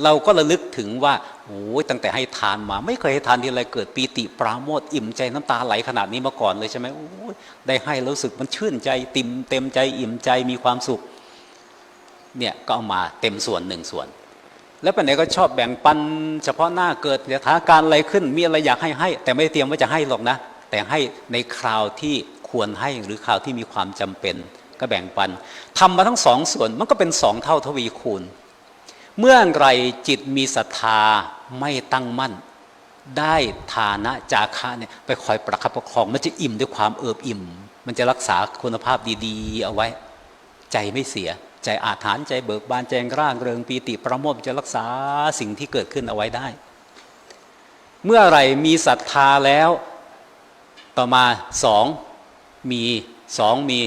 เราก็ระลึกถึงว่าโอ้ยตั้งแต่ให้ทานมาไม่เคยให้ทานทีไรเกิดปีติปราโมทย์อิ่มใจน้ำตาไหลขนาดนี้มาก่อนเลยใช่ไหมโอ้ยได้ให้รู้สึกมันชื่นใจเต็มใจอิ่มใจมีความสุขเนี่ยก็เอามาเต็มส่วนหนึ่งส่วนแล้วไปไหนก็ชอบแบ่งปันเฉพาะหน้าเกิดสถานการณ์อะไรขึ้นมีอะไรอยากให้แต่ไม่ได้เตรียมว่าจะให้หรอกนะแต่ให้ในคราวที่ควรให้หรือคราวที่มีความจำเป็นก็แบ่งปันทำมาทั้งสองส่วนมันก็เป็นสองเท่าทวีคูณเมื่อไรจิตมีศรัทธาไม่ตั้งมั่นได้ฐานะจาคะเนี่ยไปคอยประคับประคองมันจะอิ่มด้วยความเอิบอิ่มมันจะรักษาคุณภาพดีๆเอาไว้ใจไม่เสียใจอาถรรพ์ใจเบิกบานใจร่างเริงปีติประโมทย์จะรักษาสิ่งที่เกิดขึ้นเอาไว้ได้เมื่อไรมีศรัทธาแล้วต่อมามี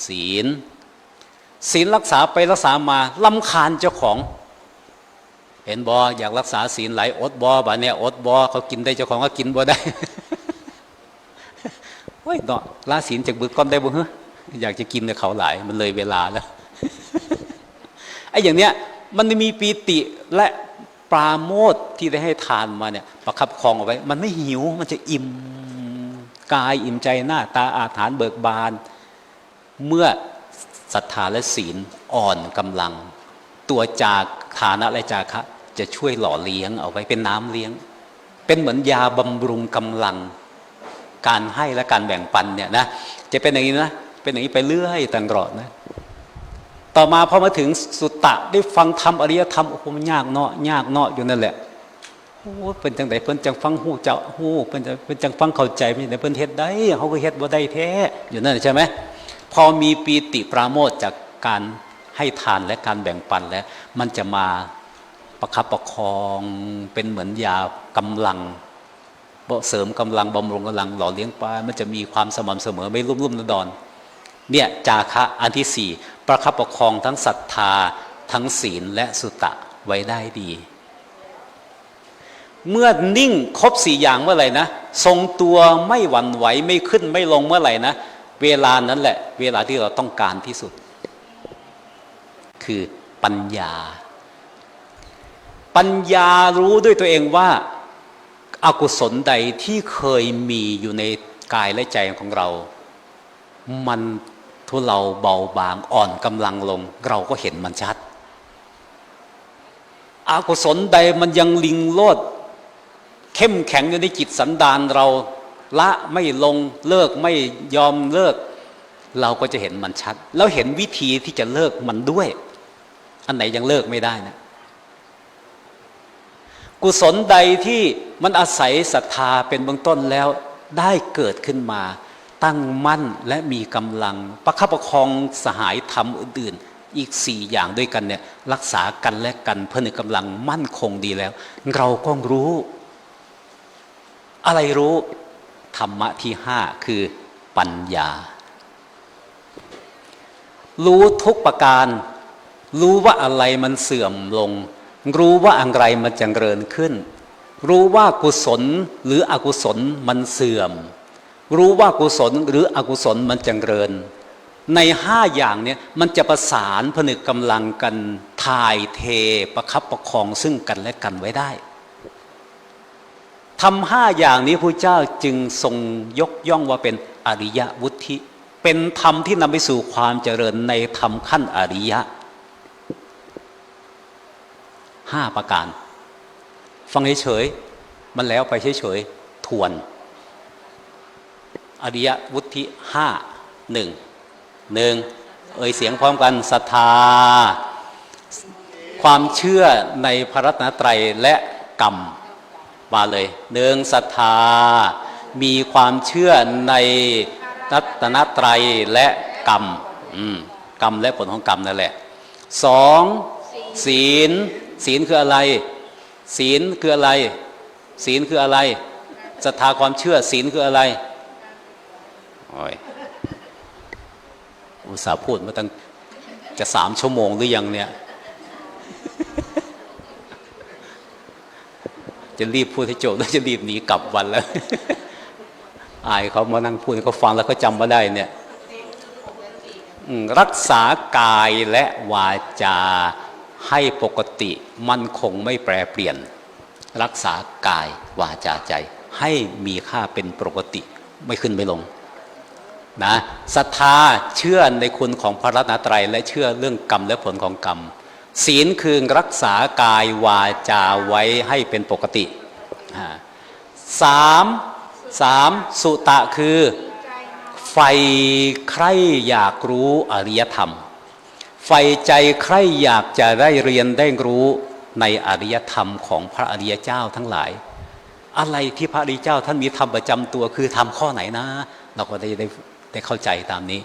ศีลรักษาไปรักษามาลำคาญเจ้าของเห็นบ่อยากรักษาศีลไหลอดบ่บะเนี่ยอดบ่เขากินได้เจ้าของก็กินบ่ได้ เฮ้ยเนาะละศีลจากบึกก้อนได้บ่ฮะอยากจะกินแต่เขาหลายมันเลยเวลาแล้ว ไอ้อย่างเนี้ยมันมีปีติและปราโมทย์ที่ได้ให้ทานมาเนี่ยประคับคองเอาไว้มันไม่หิวมันจะอิ่มกายอิ่มใจหน้าตาอาถรรพ์เบิกบานเมื่อศรัทธาและศีลอ่อนกำลังตัวจาฐานะและจาคะจะช่วยหล่อเลี้ยงเอาไว้เป็นน้ำเลี้ยงเป็นเหมือนยาบำรุงกำลังการให้และการแบ่งปันเนี่ยนะจะเป็นอย่างนี้นะเป็นอย่างนี้ไปเรื่อยตลอดนะต่อมาพอมาถึงสุตตะได้ฟังธรรมอริยธรรมโอ้โหมันยากเนาะอยู่นั่นแหละโอ้เป็นจังไดเพิ่นจังฟังหูเจ้าหูเพิ่นจังฟังเข้าใจไม่ได้เพิ่นเฮ็ดได้เขาก็เฮ็ดบ่ได้แท้อยู่นั่นใช่ไหมพอมีปีติปราโมทย์จากการให้ทานและการแบ่งปันแล้วมันจะมาประคับประคองเป็นเหมือนยากำลังเสริมกำลังบำรุงกำลังหล่อเลี้ยงไปมันจะมีความสม่ำเสมอไม่ลุ่มดอน เนี่ยจาคะอันที่สี่ประคับประคองทั้งศรัทธาทั้งศีลและสุตะไว้ได้ดี เมื่อนิ่งครบ4อย่างเมื่อไหร่นะทรงตัวไม่หวั่นไหวไม่ขึ้นไม่ลงเมื่อไหร่นะเวลานั้นแหละเวลาที่เราต้องการที่สุดคือปัญญารู้ด้วยตัวเองว่าอากุศลใดที่เคยมีอยู่ในกายและใจของเรามันทุเลาเบาบางอ่อนกำลังลงเราก็เห็นมันชัดอกุศลใดมันยังลิงโลดเข้มแข็งอยู่ในจิตสันดานเราละไม่ลงเลิกไม่ยอมเลิกเราก็จะเห็นมันชัดแล้วเห็นวิธีที่จะเลิกมันด้วยอันไหนยังเลิกไม่ได้นะกุศลใดที่มันอาศัยศรัทธาเป็นเบื้องต้นแล้วได้เกิดขึ้นมาตั้งมั่นและมีกำลังประคับประคองสหายธรรมอื่นๆอีก4อย่างด้วยกันเนี่ยรักษากันและกันเพื่อกำลังมั่นคงดีแล้วเราก็รู้อะไรรู้ธรรมะที่5คือปัญญารู้ทุกประการรู้ว่าอะไรมันเสื่อมลงรู้ว่าอะไรมันเจริญขึ้นรู้ว่ากุศลหรืออกุศลมันเสื่อมรู้ว่ากุศลหรืออกุศลมันเจริญใน5อย่างนี้มันจะประสานผนึกกำลังกันถ่ายเทประคับประคองซึ่งกันและกันไว้ได้ทำ5อย่างนี้พระเจ้าจึงทรงยกย่องว่าเป็นอริยวุฒิเป็นธรรมที่นำไปสู่ความเจริญในธรรมขั้นอริยะ5ประการฟังเฉยๆมันแล้วไปเฉยๆทวนอริยวุฒิ5 1เอ่ยเสียงพร้อมกันศรัทธาความเชื่อในพระรัตนตรัยและกรรมมาเลย1ศรัทธามีความเชื่อในรัตนตรัยและกรรมกรรมและผลของกรรมนั่นแหละ2ศีลคืออะไรศีลคืออะไรศีลคืออะไรศรัทธาความเชื่อศีลคืออะไรโอ้ยอุตส่าห์พูดมาตั้งจะ3 ชั่วโมงหรือยังเนี่ยจะรีบพูดให้จบแล้วจะรีบหนีกลับวันแล้ว อายเขามานั่งพูดเขาฟังแล้วเขาจำมาได้เนี่ยรักษากายและวาจาให้ปกติมั่นคงไม่แปรเปลี่ยนรักษากายวาจาใจให้มีค่าเป็นปกติไม่ขึ้นไม่ลงนะศรัทธาเชื่อในคุณของพระรัตนตรัยและเชื่อเรื่องกรรมและผลของกรรมศีลคือรักษากายวาจาไว้ให้เป็นปกติสามสุตะคือใฝ่ใคร่อยากรู้อริยธรรมใฝ่ใจใคร่อยากจะได้เรียนได้รู้ในอริยธรรมของพระอริยเจ้าทั้งหลายอะไรที่พระอริยเจ้าท่านมีธรรมประจำตัวคือธรรมข้อไหนนะเราก็ได้เข้าใจตามนี้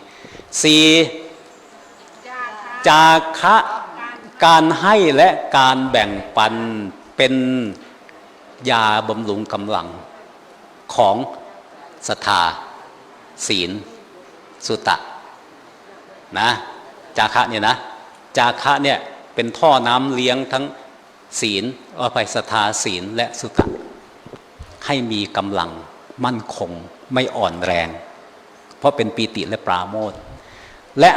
4จาคะการให้และการแบ่งปันเป็นยาบำรุงกำลังของศรัทธาศีลสุตะนะจาคะเนี่ยนะจาคะเนี่ยเป็นท่อน้ำเลี้ยงทั้งศีลศรัทธาศีลและสุตะให้มีกำลังมั่นคงไม่อ่อนแรงเพราะเป็นปีติและปราโมทย์และ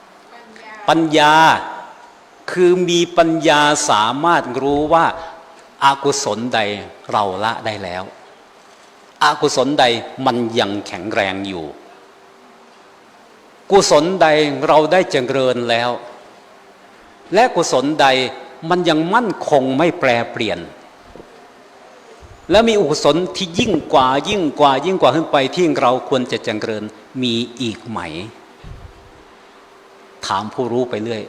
5ปัญญาคือมีปัญญาสามารถรู้ว่าอากุศลใดเราละได้แล้วอากุศลใดมันยังแข็งแรงอยู่กุศลใดเราได้เจริญแล้วและกุศลใดมันยังมั่นคงไม่แปรเปลี่ยนแล้วมีกุศลที่ยิ่งกว่าขึ้นไปที่เราควรจะเจริญมีอีกไหมถามผู้รู้ไปเรื่อย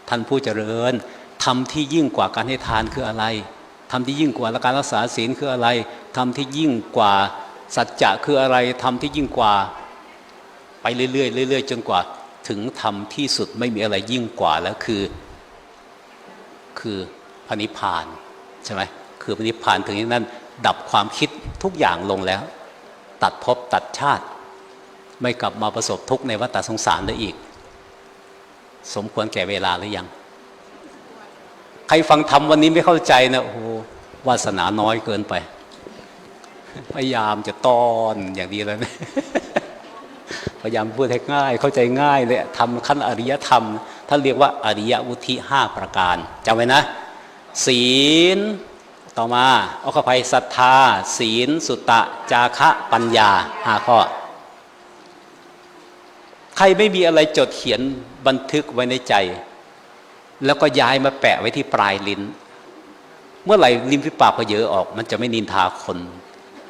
ท่านผู้เจริญธรรมที่ยิ่งกว่าการให้ทานคืออะไรธรรมที่ยิ่งกว่าการรักษาศีลคืออะไรธรรมที่ยิ่งกว่าสัจจะคืออะไรธรรมที่ยิ่งกว่าไปเรื่อยๆจนกว่าถึงธรรมที่สุดไม่มีอะไรยิ่งกว่าแล้วคือพระนิพพานใช่ไหมคือพระนิพพานถึงที่นั่นดับความคิดทุกอย่างลงแล้วตัดภพตัดชาติ ไม่กลับมาประสบทุกข์ในวัฏสงสารได้อีกสมควรแก่เวลาหรือยังใครฟังธรรมวันนี้ไม่เข้าใจนะโอ้โหวาสนาน้อยเกินไปพยายามจะต้อนอย่างดีแล้วนะพยายามพูดให้ง่ายเข้าใจง่ายเลยทำขั้นอริยธรรมท่านเรียกว่าอริยวุฒิ5ประการจำไว้นะศีลต่อมาเอาเข้าไปศรัทธาศีลสุตตะจาคะปัญญา5ข้อใครไม่มีอะไรจดเขียนบันทึกไว้ในใจแล้วก็ย้ายมาแปะไว้ที่ปลายลิ้นเมื่อไหร่ริมฝีปากเยอะออกมันจะไม่นินทาคน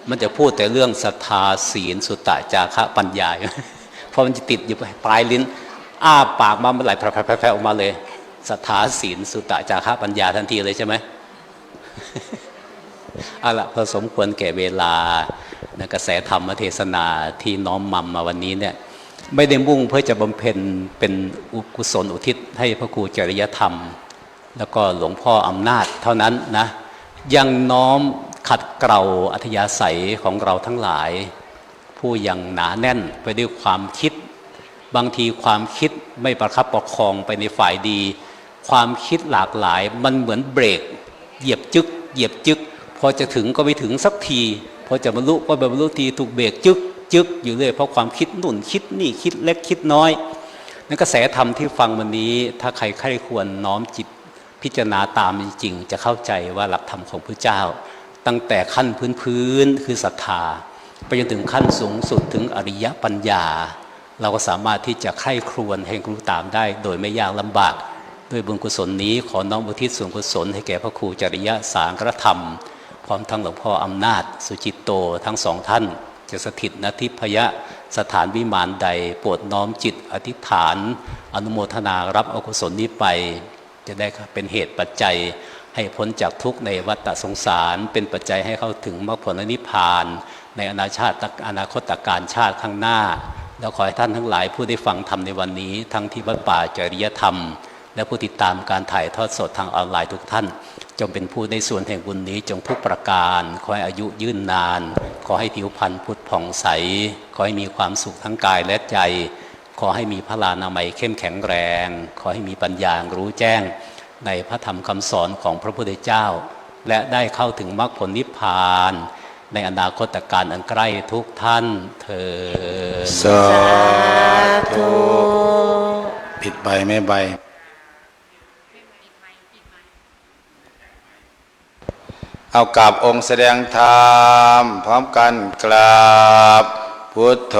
มันจะพูดแต่เรื่องศรัทธาศีลสุตตะจาคะปัญญาเพราะมันจะติดอยู่ปลายลิ้นอ้าปากมาเมื่อไหร่แผ่ออกมาเลยศรัทธาศีลสุตตะจาคะปัญญาทันทีเลยใช่ไหมเอาละพอสมควรแก่เวลากระแสธรรมเทศนาที่น้อมนำมาวันนี้เนี่ยไม่ได้มุ่งเพื่อจะบำเพ็ญเป็นกุศลอุทิศให้พระครูจริยธรรมแล้วก็หลวงพ่ออำนาจเท่านั้นนะยังน้อมขัดเกลาอัธยาศัยของเราทั้งหลายผู้ยังหนาแน่นไปด้วยความคิดบางทีความคิดไม่ประคับประคองไปในฝ่ายดีความคิดหลากหลายมันเหมือนเบรกเหยียบจึกเหยียบจึกพอจะถึงก็ไม่ถึงสักทีพอจะบรรลุก็ไม่บรรลุทีถูกเบรกจึกอยู่เรื่อยเพราะความคิดนุ่นคิดนี่คิดเล็กคิดน้อยนั่นกระแสธรรมที่ฟังวันนี้ถ้าใครใคร่ควรน้อมจิตพิจารณาตามจริงๆจะเข้าใจว่าหลักธรรมของพระเจ้าตั้งแต่ขั้นพื้นคือศรัทธาไปจนถึงขั้นสูงสุดถึงอริยปัญญาเราก็สามารถที่จะใคร่ครวญให้รู้ตามได้โดยไม่ยากลำบากด้วยบุญกุศลนี้ขอน้อมอุทิศส่วนกุศลให้แก่พระครูจริยสารธรรมพร้อมทั้งหลวงพ่ออำนาจสุจิตโตทั้งสองท่านจะสถิตณทิพยสถานวิมานใดโปรดน้อมจิตอธิษฐานอนุโมทนารับอกุศลนี้ไปจะได้เป็นเหตุปัจจัยให้พ้นจากทุกข์ในวัฏสงสารเป็นปัจจัยให้เข้าถึงมรรคผลนิพพานในอนาคตการชาติข้างหน้าแล้วขอให้ท่านทั้งหลายผู้ได้ฟังธรรมในวันนี้ทั้งที่วัดป่าจริยธรรมและผู้ติดตามการถ่ายทอดสดทางออนไลน์ทุกท่านจงเป็นผู้ได้ส่วนแห่งบุญนี้จงทุกประการขอให้อายุยืนนานขอให้ผิวพรรณผุดผ่องใสขอให้มีความสุขทั้งกายและใจขอให้มีพลานามัยเข้มแข็งแรงขอให้มีปัญญารู้แจ้งในพระธรรมคำสอนของพระพุทธเจ้าและได้เข้าถึงมรรคผลนิพพานในอนาคตการอันใกล้ทุกท่านเถิดสาธุปิดใบไม่ใบเอากราบองค์แสดงธรรมพร้อมกันกราบพุทโธ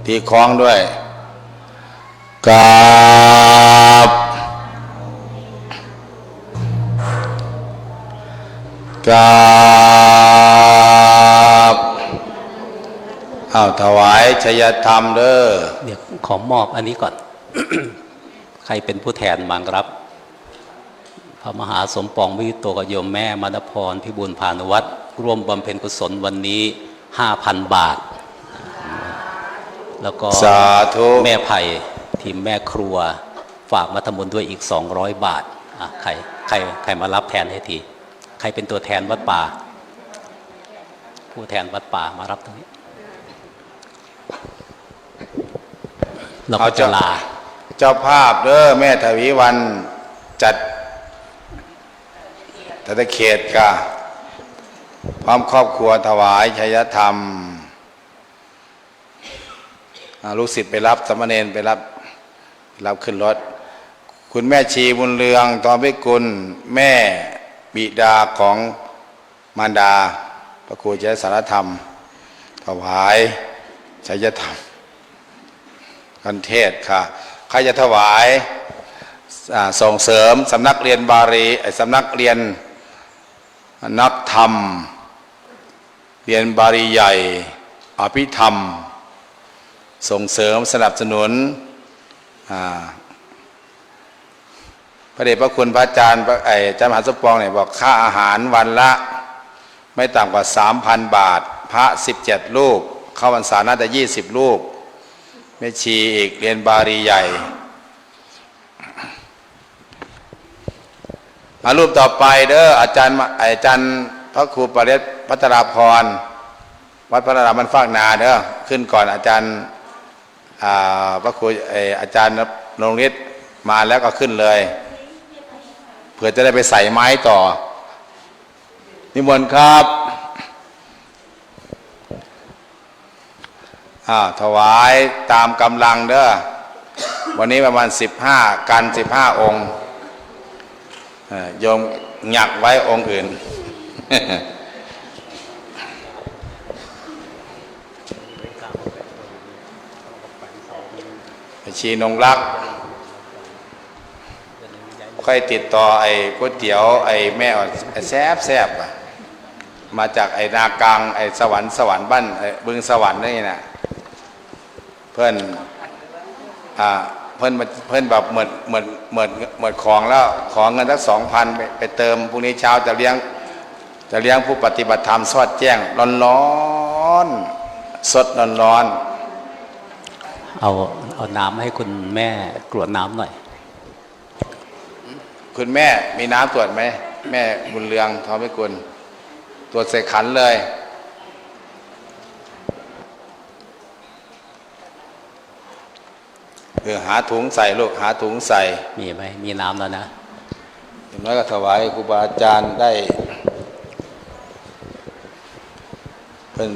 ตีคล้องด้วยกราบเอาถวายชัยธรรมเด้อเดี๋ยวขอมอบอันนี้ก่อน ใครเป็นผู้แทนมาครับพระมหาสมปองวิโตกโยมแม่มณพรพิบูลพานุวัตรร่วมบำเพ็ญกุศลวันนี้ 5,000 บาทแล้วก็สาธุแม่ไผ่ทีมแม่ครัวฝากมาทำบุญด้วยอีก200 บาทใครมารับแทนให้ทีใครเป็นตัวแทนวัดป่าผู้แทนวัดป่ามารับตรงนี้เราก็จะลาเจ้าภาพเด้อแม่ทวีวันจัดตะเขตกะพร้อมครอบครัวถวายชัยธรรมลูกศิษย์ไปรับสามเณรไปรับขึ้นรถคุณแม่ชีบุญเรืองตอนพิกุลแม่บิดาของมารดาพระครูจริยสารธรรมถวายชัยธรรมกันเทศค่ะใครจะถวายส่งเสริมสำนักเรียนบาลีสำนักเรียนนักธรรมเรียนบาลีใหญ่อภิธรรมส่งเสริมสนับสนุนพระเดชพระคุณพระอาจารย์อาจารย์มหาสมปองเนี่ยบอกค่าอาหารวันละไม่ต่ำกว่า 3,000 บาทพระ17 รูปเข้าพรรษาน่าจะ20 รูปแม่ชีอีกเรียนบาลีใหญ่รูปต่อไปเด้ออาจารย์พระครูปริศพัทราพร วัดพระรามมันฟากนาเด้อขึ้นก่อนอาจารย์พระครูอาจารย์นรงฤทธิ์มาแล้วก็ขึ้นเลยเผื่อจะได้ไปใส่ไม้ต่อนิมนต์ครับถวายตามกำลังเด้อวันนี้ประมาณ15กัน15องค์โยมหยักไว้องค์อื่น ชีนงรักค่อยติดต่อไอ้ก๋วยเตี๋ยวไอ้แม่แซ่บมาจากไอ้นากลางไอ้สวรรค์บ้านบึงสวรรค์นี่นะเพื่อนแบบเหมือนของแล้วขอเงินสัก2,000ไปเติมพรุ่งนี้เช้าจะเลี้ยงผู้ปฏิบัติธรรมสอดแจ้งร้อนสดร้อนเอาน้ำให้คุณแม่กรวดน้ำหน่อยคุณแม่มีน้ำตรวจไหมแม่บุญเรืองทอไม่กุลตรวจใส่ขันเลยหาถุงใส่ลูกหาถุงใส่มีไหมมีน้ำแล้วนะอย่างน้อยก็ถวายครูบาอาจารย์ได้เพิ่น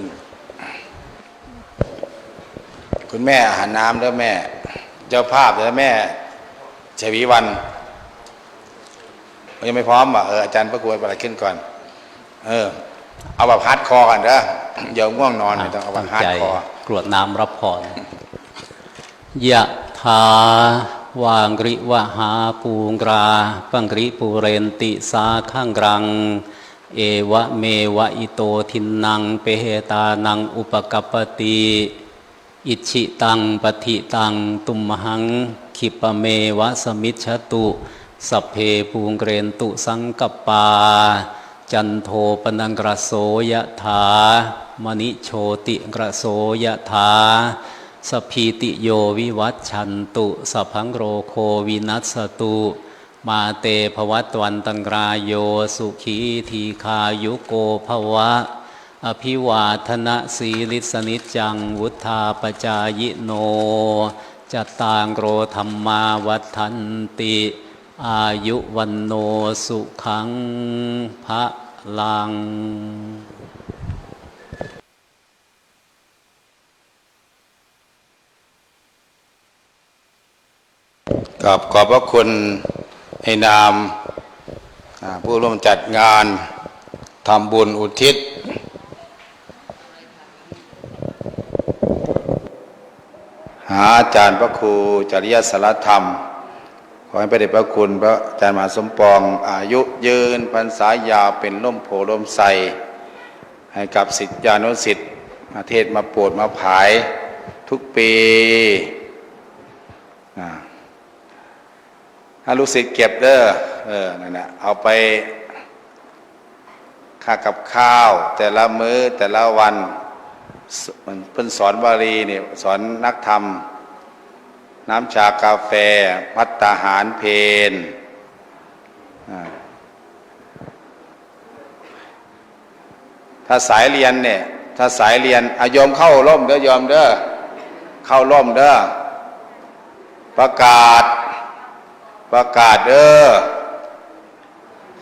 คุณแม่หาน้ำแล้วแม่เจ้าภาพแล้วแม่ชวีวันยังไม่พร้อมอ่ะอาจารย์พระครูอะไรขึ้นก่อนเอาแบบฮาร์ดคอร์กันเด้ออย่าง่วงนอนไม่ต้องเอาแบบฮาร์ดคอร์กรวดน้ำรับพรยะถาวางริวะหาปูงราปังริปูเรนติสาข้างรังเอวะเมวะอิโตทินนังเปเหตานังอุปกัปปติอิชิตังปฏิตังตุมหังขิปเมวะสมิชตุสัพเพปูงเรนตุสังกัปปาจันโทปนังกระโสยะถามณิโชติกระโสยะถาสัพพิติโยวิวัชชันตุสัพพังโรโควินัสตุมาเตภวัตวันตังรายโยสุขีทีคายุโกภวะอภิวาทนะสีลิสนิจจังวุธาปจายโนจัตตางโรธรรมาวัฏันติอายุวันโนสุขังภะลังขอบพระคุณให้นามผู้ร่วมจัดงานทำบุญอุทิศหาอาจารย์พระครูจริยสารธรรมขอให้พระเดชพระคุณพระอาจารย์มหาสมปองอายุยืนพรรษายาวเป็นร่มโพร่มไทรให้กับศิษยานุศิษย์มาเทศมาโปรดมาผายทุกปีถ้าลูกศิษย์เก็บเด้อนั่นนะเอาไปค่ากับข้าวแต่ละมื้อแต่ละวันมันเพิ่นสอนบาลีเนี่ยสอนนักธรรมน้ำชากาแฟภัตตาหารเพลถ้าสายเรียนเนี่ยถ้าสายเรียนโยมเข้าร่มเด้อโยมเด้อเข้าร่มเด้อประกาศเด้อ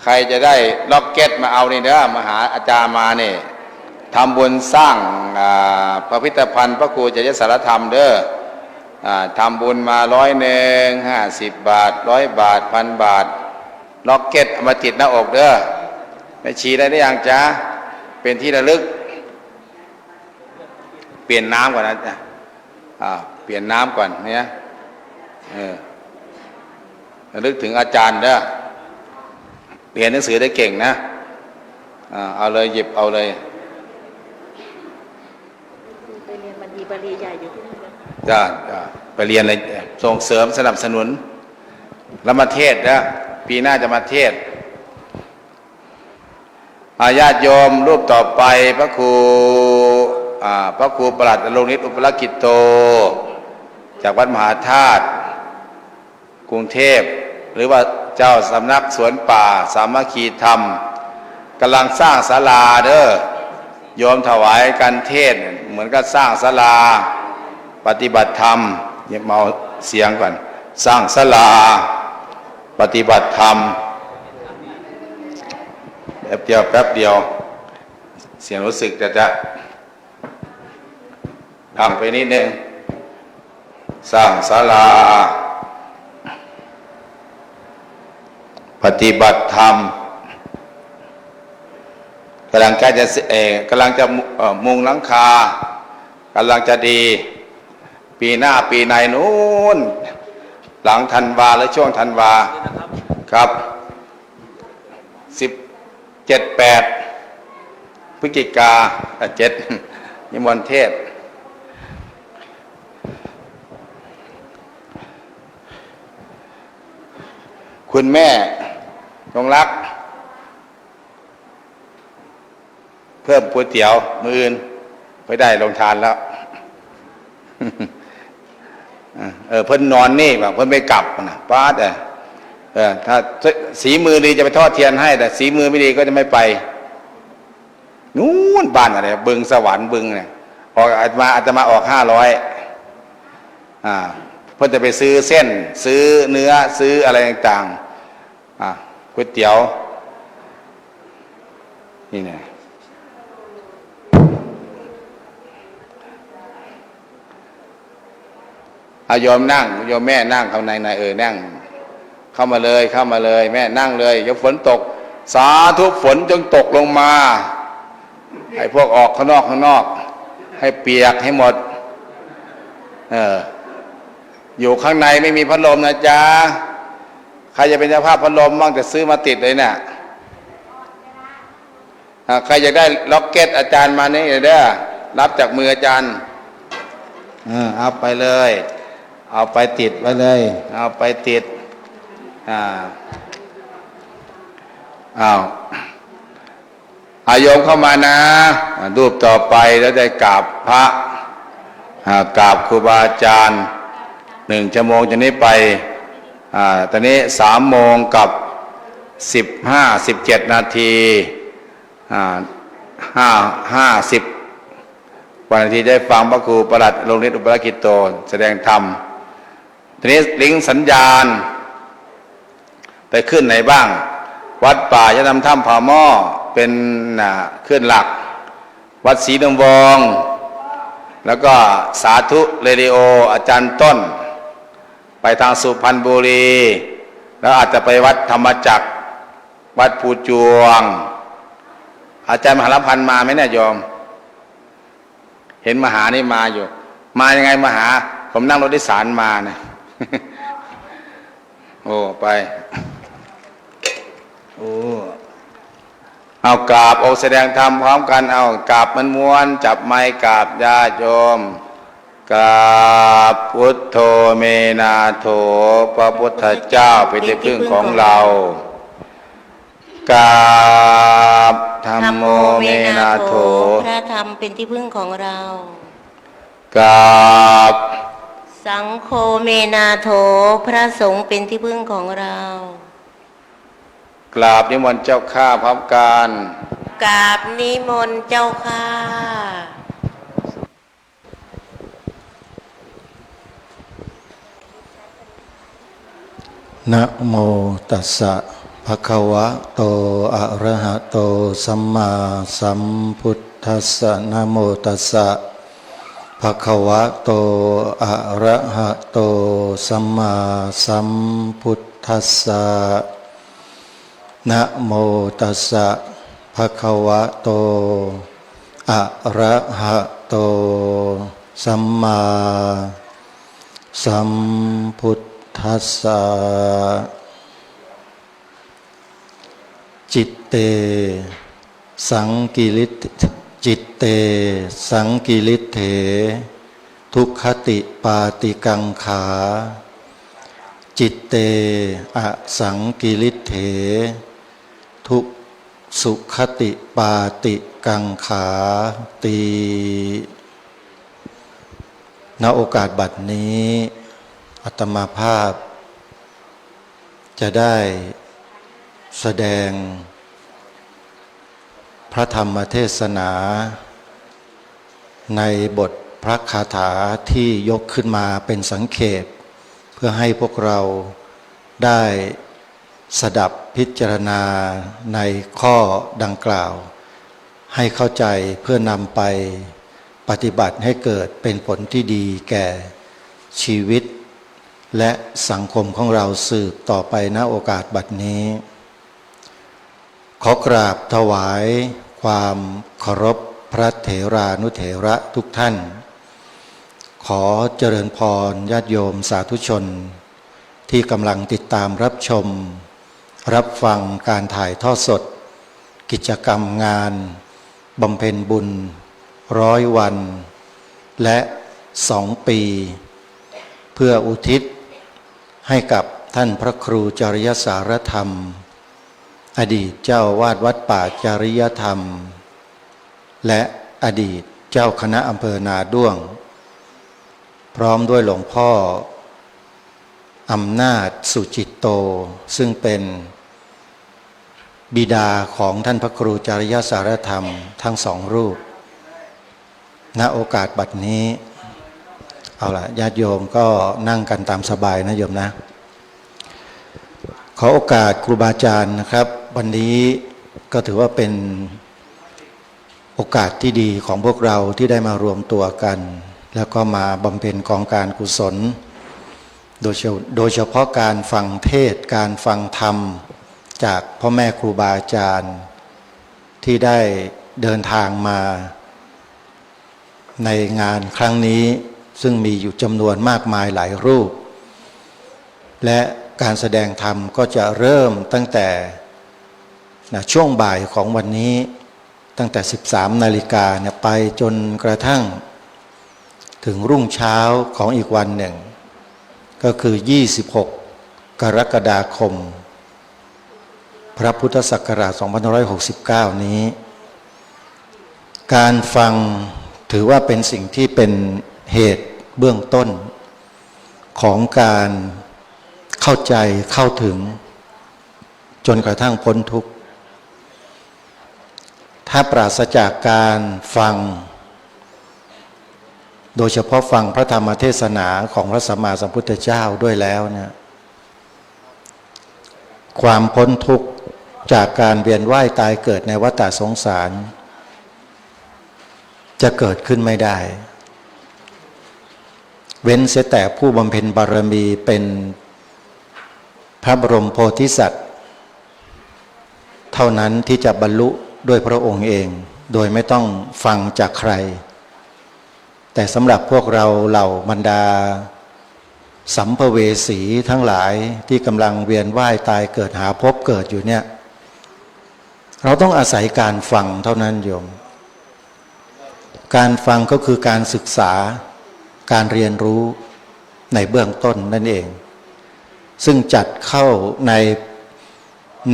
ใครจะได้ล็อกเก็ตมาเอานี่เด้อมาหาอาจารย์มาเนี่ยทำบุญสร้างพิพิธภัณฑ์พระครูจริยสารธรรมเด้อทำบุญมา100 50 บาท100 บาท1,000 บาทล็อกเก็ตเอามาติดหน้าอกเด้อไม่ชี้ได้หรือยังจ๊ะเป็นที่ระลึกเปลี่ยนน้ำก่อนนะเปลี่ยนน้ำก่อนเนี่ยระลึกถึงอาจารย์เด้อเรียนหนังสือได้เก่งนะเอาเลยหยิบเอาเลยไปเรียนบาลีใหญ่อยู่ที่นั่นจ้าไปเรียนเลยส่งเสริมสนับสนุนแล้วมาเทศนะปีหน้าจะมาเทศญาติโยมรูปต่อไปพระครูประหลัดอรงฤทธิ์อุปลกิจโตจากวัดมหาธาตุกรุงเทพหรือว่าเจ้าสำนักสวนป่าสามัคคีธรรมกำลังสร้างศาลาเด้อ โยมถวายการเทศน์เหมือนกับสร้างศาลาปฏิบัติธรรมอย่าเมาเสียงก่อนสร้างศาลาปฏิบัติธรรมแป๊บเดียวเสียงรู้สึกจะดังไปนิดนึงสร้างศาลาปฏิบัติธรรมกำลังจะมุงหลังคากำลังจะดีปีหน้าปีในนู้นหลังธันวาหรือช่วงธันวาครับ17-8 พฤศจิกา7นิมนต์เทศคุณแม่จงรักเพิ่มก๋วยเตี๋ยวมื้ออื่นไปได้ลงทานแล้วเพิ่นนอนนี่แบบเพิ่นไม่กลับนะป้าถ้าสีมือดีจะไปทอดเทียนให้แต่สีมือไม่ดีก็จะไม่ไปนู้นบ้านอะไรบึงสวรรค์บึงเนี่ยออกอาตมาออก500เพิ่นจะไปซื้อเส้นซื้อเนื้อซื้ออะไรต่างๆก๋วยเตี๋ยวนี่ไงโยมนั่งโยมแม่นั่งข้างในนั่งเข้ามาเลยแม่นั่งเลยเดี๋ยวฝนตกสาธุฝนจงตกลงมาให้พวกออกข้างนอกให้เปียกให้หมดอยู่ข้างในไม่มีพัดลมนะจ๊ะใครจะเป็นเจ้าภาพพัดลมบ้างจะซื้อมาติดเลยเนี่ยใครจะได้ล็อกเก็ตอาจารย์มานี่เด้อรับจากมืออาจารย์เอาไปเลยเอาไปติดไว้เลยเอาไปติดโยมเข้ามานะรูปต่อไปแล้วได้กราบพระกราบครูบาอาจารย์1 ชั่วโมงจากนี้ไปตอนนี้3 โมงกับ17 นาที50 วันที่ได้ฟังพระครูประหลัดโรงเรียนอุปรากิตโตแสดงธรรมทีนี้ลิงก์สัญญาณไปขึ้นไหนบ้างวัดป่ายะนำถ้ำผาหม้อเป็นขึ้นหลักวัดศรีดำวงแล้วก็สาธุเรดิโออาจารย์ต้นไปทางสุพรรณบุรีแล้วอาจจะไปวัดธรรมจักรวัดภูจวงอาจารย์มหาลพันธ์มาไหมเนี่ยโยมเห็นมหานี่มาอยู่มายังไงมหาผมนั่งรถโดยสารมานะ โอ้ไปโอ้เอากราบแสดงธรรมพร้อมกันเอากราบมันม้วนจับไม้กราบญาติโยมกราบพุทโธเมนาโถพระพุทธเจ้าเป็นที่พึ่งของเรากราบธัมโมเมนาโถพระธรรมเป็นที่พึ่งของเรากราบสังโฆเมนาโถพระสงฆ์เป็นที่พึ่งของเรากราบนิมนต์เจ้าข้าพร้อมกันกราบนิมนต์เจ้าข้านะโมตัสสะภะคะวะโตอะระหะโตสัมมาสัมพุทธัสสะนะโมตัสสะภะคะวะโตอะระหะโตสัมมาสัมพุทธัสสะนะโมตัสสะภะคะวะโตอะระหะโตสัมมาสัมพุทธัสสะจิตเตสังกิริจิตเตสังกิริเถทุกขติปาติกังขาจิตเตอสังกิริเถทุกสุขติปาติกังขาตีณโอกาสบัดนี้อาตมาภาพจะได้แสดง พระธรรมเทศนา ในบทพระคาถาที่ยกขึ้นมาเป็นสังเขปเพื่อให้พวกเราได้สดับพิจารณาในข้อดังกล่าวให้เข้าใจเพื่อนำไปปฏิบัติให้เกิดเป็นผลที่ดีแก่ชีวิตและสังคมของเราสืบต่อไปณโอกาสบัดนี้ขอกราบถวายความเคารพพระเถรานุเถระทุกท่านขอเจริญพรญาติโยมสาธุชนที่กำลังติดตามรับชมรับฟังการถ่ายทอดสดกิจกรรมงานบำเพ็ญบุญ100 วันและ2 ปีเพื่ออุทิศให้กับท่านพระครูจริยสารธรรมอดีตเจ้าวาดวัดป่าจริยธรรมและอดีตเจ้าคณะอำเภอนาด้วงพร้อมด้วยหลวงพ่ออำนาจสุจิตโตซึ่งเป็นบิดาของท่านพระครูจริยสารธรรมทั้ง2 รูปณโอกาสบัดนี้เอาล่ะญาติโยมก็นั่งกันตามสบายนะโยมนะขอโอกาสครูบาอาจารย์นะครับวันนี้ก็ถือว่าเป็นโอกาสที่ดีของพวกเราที่ได้มารวมตัวกันแล้วก็มาบำเพ็ญกองการกุศลโดยเฉพาะการฟังเทศน์การฟังธรรมจากพ่อแม่ครูบาอาจารย์ที่ได้เดินทางมาในงานครั้งนี้ซึ่งมีอยู่จำนวนมากมายหลายรูปและการแสดงธรรมก็จะเริ่มตั้งแต่ช่วงบ่ายของวันนี้ตั้งแต่ 13 นาฬิกาไปจนกระทั่งถึงรุ่งเช้าของอีกวันหนึ่งก็คือ 26 กรกฎาคมพระพุทธศักราช 2569 นี้การฟังถือว่าเป็นสิ่งที่เป็นเหตุเบื้องต้นของการเข้าใจเข้าถึงจนกระทั่งพ้นทุกข์ถ้าปราศจากการฟังโดยเฉพาะฟังพระธรรมเทศนาของพระสัมมาสัมพุทธเจ้าด้วยแล้วเนี่ยความพ้นทุกข์จากการเวียนว่ายตายเกิดในวัฏสงสารจะเกิดขึ้นไม่ได้เว้นเสียแต่ผู้บำเพ็ญบารมีเป็นพระบรมโพธิสัตว์เท่านั้นที่จะบรรลุด้วยพระองค์เองโดยไม่ต้องฟังจากใครแต่สำหรับพวกเราเหล่าบรรดาสัมภเวสีทั้งหลายที่กำลังเวียนว่ายตายเกิดหาภพเกิดอยู่เนี่ยเราต้องอาศัยการฟังเท่านั้นโยมการฟังก็คือการศึกษาการเรียนรู้ในเบื้องต้นนั่นเองซึ่งจัดเข้าใ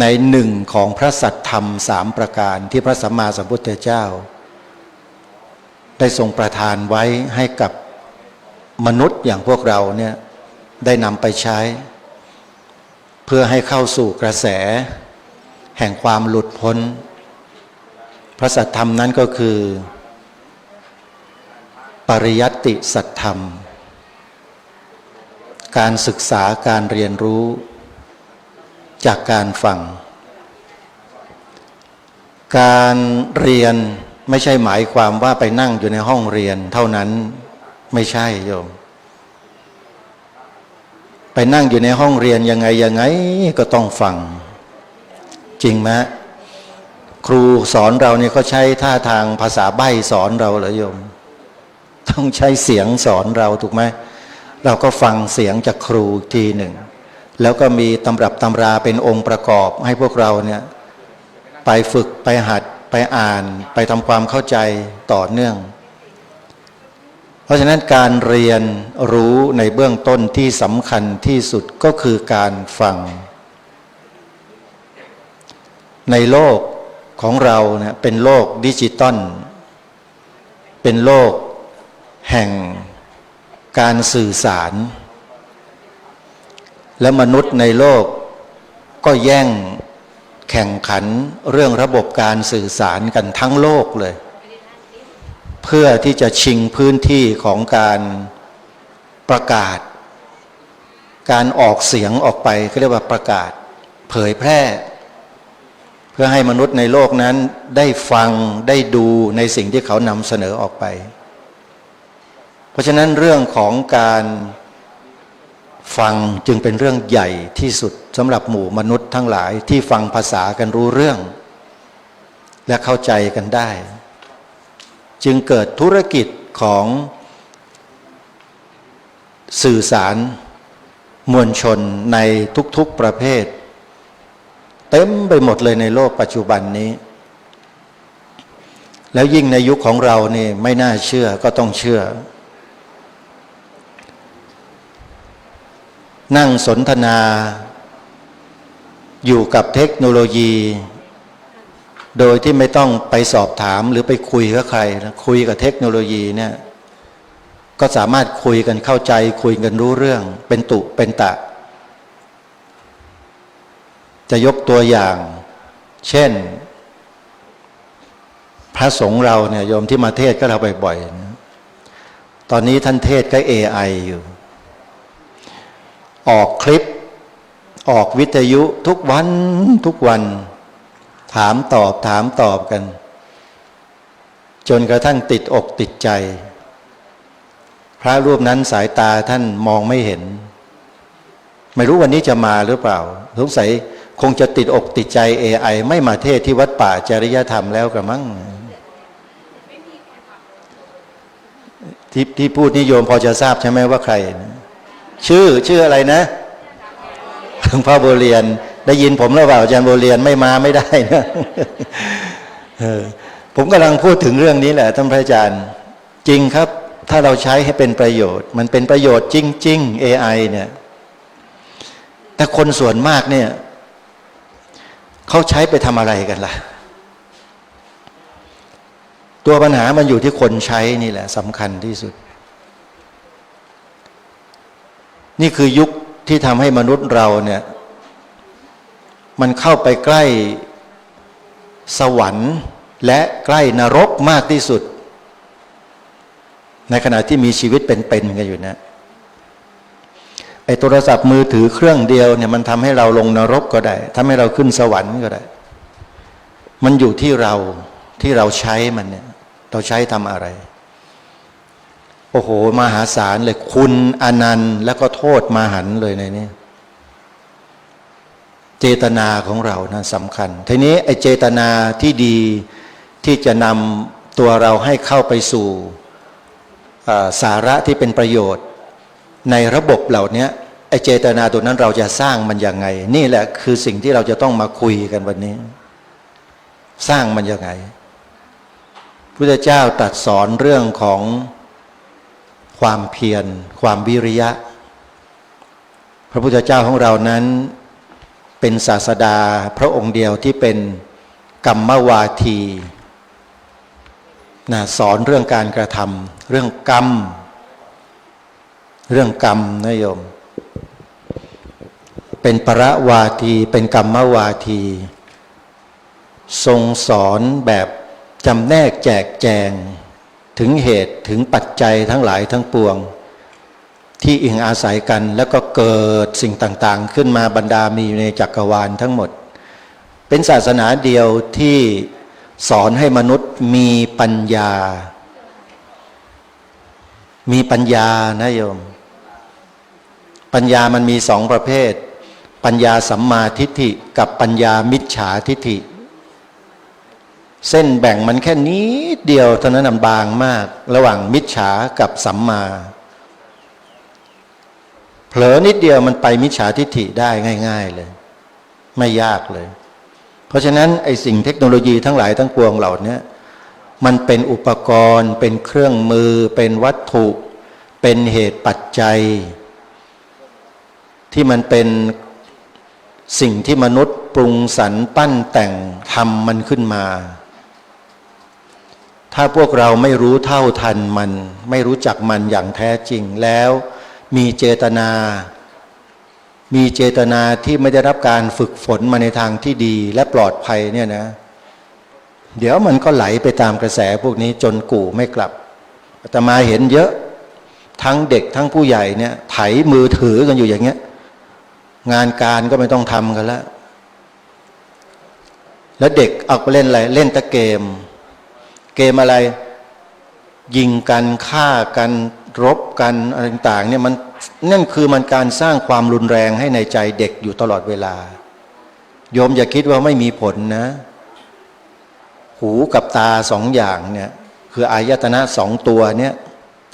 นหนึ่งของพระสัทธรรม3 ประการที่พระสัมมาสัมพุทธเจ้าได้ทรงประทานไว้ให้กับมนุษย์อย่างพวกเราเนี่ยได้นำไปใช้เพื่อให้เข้าสู่กระแสแห่งความหลุดพ้นพระสัทธรรมนั้นก็คือปริยัตติสัทธรรมการศึกษาการเรียนรู้จากการฟังการเรียนไม่ใช่หมายความว่าไปนั่งอยู่ในห้องเรียนเท่านั้นไม่ใช่โยมไปนั่งอยู่ในห้องเรียนยังไงก็ต้องฟังจริงไหมครูสอนเราเนี่ยเขาใช้ท่าทางภาษาใบ้สอนเราเหรอโยมต้องใช้เสียงสอนเราถูกไหมเราก็ฟังเสียงจากครูทีหนึ่งแล้วก็มีตำรับตำราเป็นองค์ประกอบให้พวกเราเนี่ยไปฝึกไปหัดไปอ่านไปทำความเข้าใจต่อเนื่องเพราะฉะนั้นการเรียนรู้ในเบื้องต้นที่สำคัญที่สุดก็คือการฟังในโลกของเราเนี่ยเป็นโลกดิจิตอลเป็นโลกแห่งการสื่อสารและมนุษย์ในโลกก็แย่ง แข่งขันเรื่องระบบการสื่อสารกันทั้งโลกเลยเพื่อที่จะชิงพื้นที่ของการประกาศการออกเสียงออกไปเขาเรียกว่าประกาศเผยแพร่เพื่อให้มนุษย์ในโลกนั้นได้ฟังได้ดูในสิ่งที่เขานำเสนอออกไปเพราะฉะนั้นเรื่องของการฟังจึงเป็นเรื่องใหญ่ที่สุดสำหรับหมู่มนุษย์ทั้งหลายที่ฟังภาษากันรู้เรื่องและเข้าใจกันได้จึงเกิดธุรกิจของสื่อสารมวลชนในทุกๆประเภทเต็มไปหมดเลยในโลกปัจจุบันนี้แล้วยิ่งในยุคของเรานี่ไม่น่าเชื่อก็ต้องเชื่อนั่งสนทนาอยู่กับเทคโนโลยีโดยที่ไม่ต้องไปสอบถามหรือไปคุยกับใครนะคุยกับเทคโนโลยีเนี่ยก็สามารถคุยกันเข้าใจคุยกันรู้เรื่องเป็นตุเป็นตะจะยกตัวอย่างเช่นพระสงฆ์เราเนี่ยโยมที่มาเทศก็เราบ่อยๆนะตอนนี้ท่านเทศก็ AI อยู่ออกคลิปออกวิทยุทุกวันถามตอบกันจนกระทั่งติดอกติดใจพระรูปนั้นสายตาท่านมองไม่เห็นไม่รู้วันนี้จะมาหรือเปล่าสงสัยคงจะติดอกติดใจ AI ไม่มาเทศที่วัดป่าจริยธรรมแล้วกระมั้งที่พูดนิยมพอจะทราบใช่ไหมว่าใครชื่ออะไรนะหลวงพ่อโบเรียนได้ยินผมแล้วเปล่าอาจารย์โบเรียนไม่มาไม่ได้นะผมกำลังพูดถึงเรื่องนี้แหละท่านพระอาจารย์จริงครับถ้าเราใช้ให้เป็นประโยชน์มันเป็นประโยชน์จริงๆ AI เนี่ยแต่คนส่วนมากเนี่ยเขาใช้ไปทำอะไรกันล่ะตัวปัญหามันอยู่ที่คนใช้นี่แหละสำคัญที่สุดนี่คือยุคที่ทำให้มนุษย์เราเนี่ยมันเข้าไปใกล้สวรรค์และใกล้นรกมากที่สุดในขณะที่มีชีวิตเป็นๆกันอยู่นะไอ้โทรศัพท์มือถือเครื่องเดียวเนี่ยมันทำให้เราลงนรกก็ได้ทำให้เราขึ้นสวรรค์ก็ได้มันอยู่ที่เราใช้มันเนี่ยเราใช้ทำอะไรโอ้โหมหาศาลเลยคุณอนันต์แล้วก็โทษมหันต์เลยในนี้เจตนาของเรานะสำคัญทีนี้ไอ้เจตนาที่ดีที่จะนำตัวเราให้เข้าไปสู่สาระที่เป็นประโยชน์ในระบบเหล่านี้ไอ้เจตนาตัวนั้นเราจะสร้างมันยังไงนี่แหละคือสิ่งที่เราจะต้องมาคุยกันวันนี้สร้างมันยังไงพุทธเจ้าตรัสสอนเรื่องของความเพียรความวิริยะพระพุทธเจ้าของเรานั้นเป็นศาสดาพระองค์เดียวที่เป็นกัมมวาทีสอนเรื่องการกระทำเรื่องกรรมนะโยมเป็นปรวาทีเป็นกัมมวาทีทรงสอนแบบจำแนกแจกแจงถึงเหตุถึงปัจจัยทั้งหลายทั้งปวงที่อิงอาศัยกันแล้วก็เกิดสิ่งต่างๆขึ้นมาบรรดามีในจักรวาลทั้งหมดเป็นศาสนาเดียวที่สอนให้มนุษย์มีปัญญานะโยมปัญญามันมีสองประเภทปัญญาสัมมาทิฏฐิกับปัญญามิจฉาทิฏฐิเส้นแบ่งมันแค่นี้เดียวเท่านั้นบางมากระหว่างมิจฉากับสัมมาเผลอนิดเดียวมันไปมิจฉาทิฏฐิได้ง่ายๆเลยไม่ยากเลยเพราะฉะนั้นไอ้สิ่งเทคโนโลยีทั้งหลายทั้งปวงเหล่านี้มันเป็นอุปกรณ์เป็นเครื่องมือเป็นวัตถุเป็นเหตุปัจจัยที่มันเป็นสิ่งที่มนุษย์ปรุงสรรปั้นแต่งทำมันขึ้นมาถ้าพวกเราไม่รู้เท่าทันมันไม่รู้จักมันอย่างแท้จริงแล้วมีเจตนา มีเจตนาที่ไม่ได้รับการฝึกฝนมาในทางที่ดีและปลอดภัยเนี่ยนะเดี๋ยวมันก็ไหลไปตามกระแสพวกนี้จนกู่ไม่กลับอาตมาเห็นเยอะทั้งเด็กทั้งผู้ใหญ่เนี่ยไถมือถือกันอยู่อย่างเงี้ยงานการก็ไม่ต้องทำกันแล้วเด็กเอาไปเล่นอะไรเล่นแต่เกมอะไรยิงกันฆ่ากันรบกันอะไรต่างๆเนี่ยมันนั่นคือมันการสร้างความรุนแรงให้ในใจเด็กอยู่ตลอดเวลาโยมอย่าคิดว่าไม่มีผลนะหูกับตาสองอย่างเนี่ยคืออายตนะสองตัวเนี่ย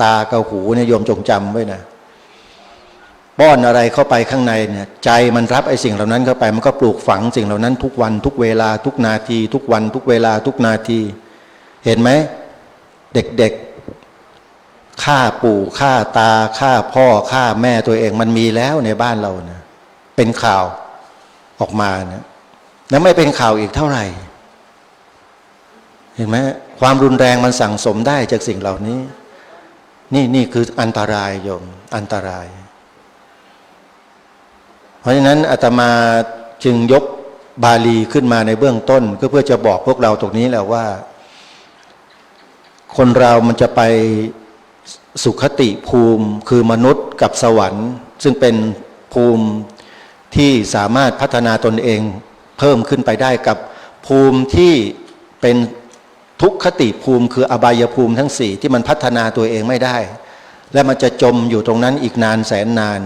ตากับหูเนี่ยโยมจงจำไว้นะป้อนอะไรเข้าไปข้างในเนี่ยใจมันรับไอ้สิ่งเหล่านั้นเข้าไปมันก็ปลูกฝังสิ่งเหล่านั้นทุกวันทุกเวลาทุกนาทีทุกวันทุกเวลาทุกนาทีเห็นไหมเด็กๆฆ่าปู่ฆ่าตาฆ่าพ่อฆ่าแม่ตัวเองมันมีแล้วในบ้านเรานะเป็นข่าวออกมานะแล้วไม่เป็นข่าวอีกเท่าไหร่เห็นไหมความรุนแรงมันสั่งสมได้จากสิ่งเหล่านี้นี่คืออันตรายโยมอันตรายเพราะฉะนั้นอาตมาจึงยกบาลีขึ้นมาในเบื้องต้นก็เพื่อจะบอกพวกเราตรงนี้แหละว่าคนเรามันจะไปสุขติภูมิคือมนุษย์กับสวรรค์ซึ่งเป็นภูมิที่สามารถพัฒนาตนเองเพิ่มขึ้นไปได้กับภูมิที่เป็นทุกขติภูมิคืออบายภูมิทั้งสี่ที่มันพัฒนาตัวเองไม่ได้และมันจะจมอยู่ตรงนั้นอีกนานแสนนาน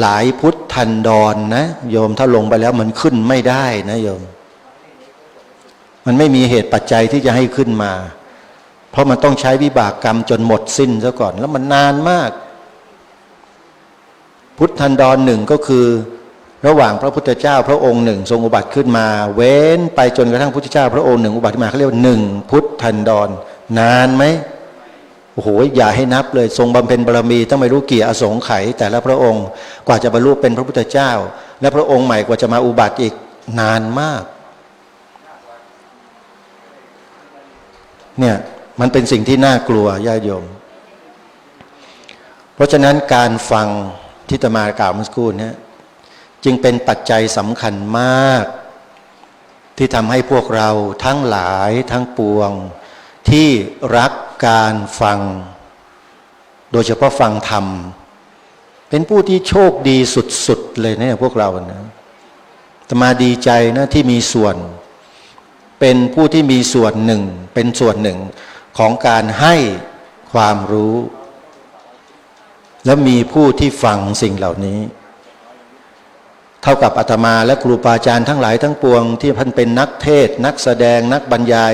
หลายพุทธันดรนะโยมถ้าลงไปแล้วมันขึ้นไม่ได้นะโยมมันไม่มีเหตุปัจจัยที่จะให้ขึ้นมาเพราะมันต้องใช้วิบากกรรมจนหมดสิ้นซะก่อนแล้วมันนานมากพุทธันดรหนึ่งก็คือระหว่างพระพุทธเจ้าพระองค์หนึ่งทรงอุบัติขึ้นมาเว้นไปจนกระทั่งพุทธเจ้าพระองค์หนึ่งอุบัติขึ้นมาเขาเรียกว่าหนึ่งพุทธันดรนานไหมโอ้โหอย่าให้นับเลยทรงบำเพ็ญบารมีต้องไม่รู้กี่อสงไขยแต่ละพระองค์กว่าจะบรรลุเป็นพระพุทธเจ้าและพระองค์ใหม่กว่าจะมาอุบัติอีกนานมากเนี่ยมันเป็นสิ่งที่น่ากลัวญาติโยมเพราะฉะนั้นการฟังที่อาตมากล่าวเมื่อสักครู่นี้จึงเป็นปัจจัยสำคัญมากที่ทำให้พวกเราทั้งหลายทั้งปวงที่รักการฟังโดยเฉพาะฟังธรรมเป็นผู้ที่โชคดีสุดๆเลยเนี่ยพวกเรานะอาตมาดีใจนะที่มีส่วนเป็นผู้ที่มีส่วนหนึ่งเป็นส่วนหนึ่งของการให้ความรู้และมีผู้ที่ฟังสิ่งเหล่านี้เท่ากับอาตมาและครูบาอาจารย์ทั้งหลายทั้งปวงที่ท่านเป็นนักเทศนักแสดงนักบรรยาย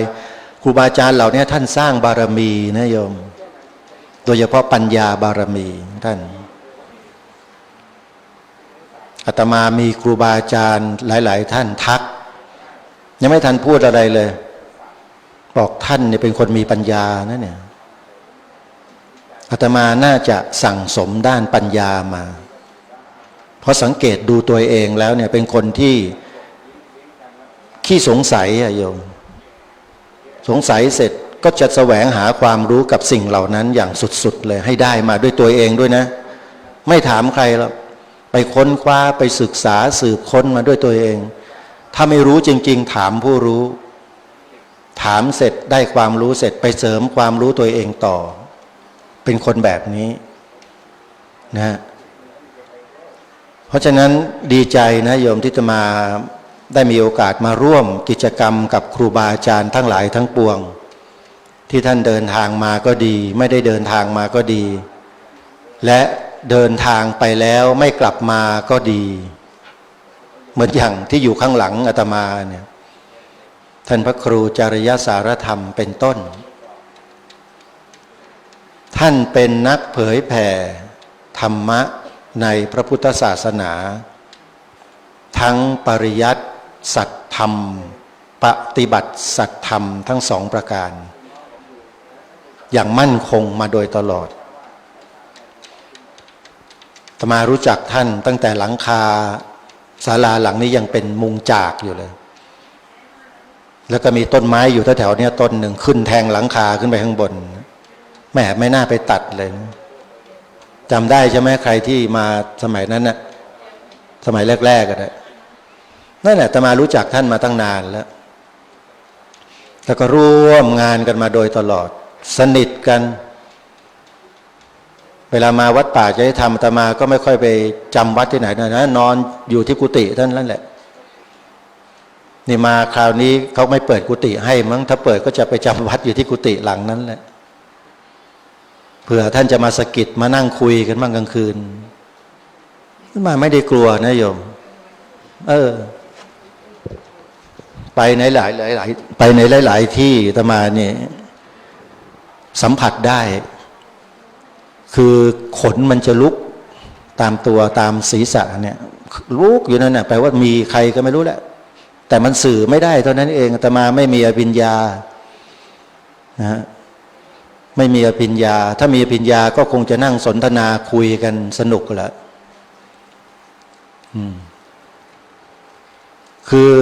ครูบาอาจารย์เหล่านี้ท่านสร้างบารมีนะโยมโดยเฉพาะปัญญาบารมีท่านอาตมามีครูบาอาจารย์หลายๆท่านทักยังไม่ทันพูดอะไรเลยบอกท่านเนี่ยเป็นคนมีปัญญานะเนี่ยอาตมาน่าจะสั่งสมด้านปัญญามาเพราะสังเกตดูตัวเองแล้วเนี่ยเป็นคนที่ขี้สงสัยอะโยมสงสัยเสร็จก็จะแสวงหาความรู้กับสิ่งเหล่านั้นอย่างสุดๆเลยให้ได้มาด้วยตัวเองด้วยนะไม่ถามใครหรอกไปค้นคว้าไปศึกษาสืบค้นมาด้วยตัวเองถ้าไม่รู้จริงๆถามผู้รู้ถามเสร็จได้ความรู้เสร็จไปเสริมความรู้ตัวเองต่อเป็นคนแบบนี้นะเพราะฉะนั้นดีใจนะโยมที่จะมาได้มีโอกาสมาร่วมกิจกรรมกับครูบาอาจารย์ทั้งหลายทั้งปวงที่ท่านเดินทางมาก็ดีไม่ได้เดินทางมาก็ดีและเดินทางไปแล้วไม่กลับมาก็ดีเหมือนอย่างที่อยู่ข้างหลังอาตมาเนี่ยท่านพระครูจริยสารธรรมเป็นต้นท่านเป็นนักเผยแผ่ธรรมะในพระพุทธศาสนาทั้งปริยัติสัตธรรมปฏิบัติสัตธรรมทั้งสองประการอย่างมั่นคงมาโดยตลอดอาตมารู้จักท่านตั้งแต่หลังคาศาลาหลังนี้ยังเป็นมุงจากอยู่เลยแล้วก็มีต้นไม้อยู่แถวๆนี้ต้นหนึ่งขึ้นแทงหลังคาขึ้นไปข้างบนแหมไม่น่าไปตัดเลยจำได้ใช่ไหมใครที่มาสมัยนั้นน่ะ สมัยแรกๆก็ได้นั่นแหละอาตมารู้จักท่านมาตั้งนานแล้วก็ร่วมงานกันมาโดยตลอดสนิทกันเวลามาวัดป่าจะให้ทำอาตมาก็ไม่ค่อยไปจำวัดที่ไหนนะนอนอยู่ที่กุฏิท่านนั่นแหละนี่มาคราวนี้เขาไม่เปิดกุฏิให้มั้งถ้าเปิดก็จะไปจำวัดอยู่ที่กุฏิหลังนั้นแหละเผื่อท่านจะมาสะกิดมานั่งคุยกันบ้างกลางคืนมาไม่ได้กลัวนะโยมไปในหลายที่อาตมาเนี่ยสัมผัสได้คือขนมันจะลุกตามตัวตามศีรษะเนี่ยลุกอยู่นั่นน่ะแปลว่ามีใครก็ไม่รู้แหละแต่มันสื่อไม่ได้เท่านั้นเองอาตมาไม่มีอภิญญานะไม่มีอภิญญาถ้ามีอภิญญาก็คงจะนั่งสนทนาคุยกันสนุกแหละคือ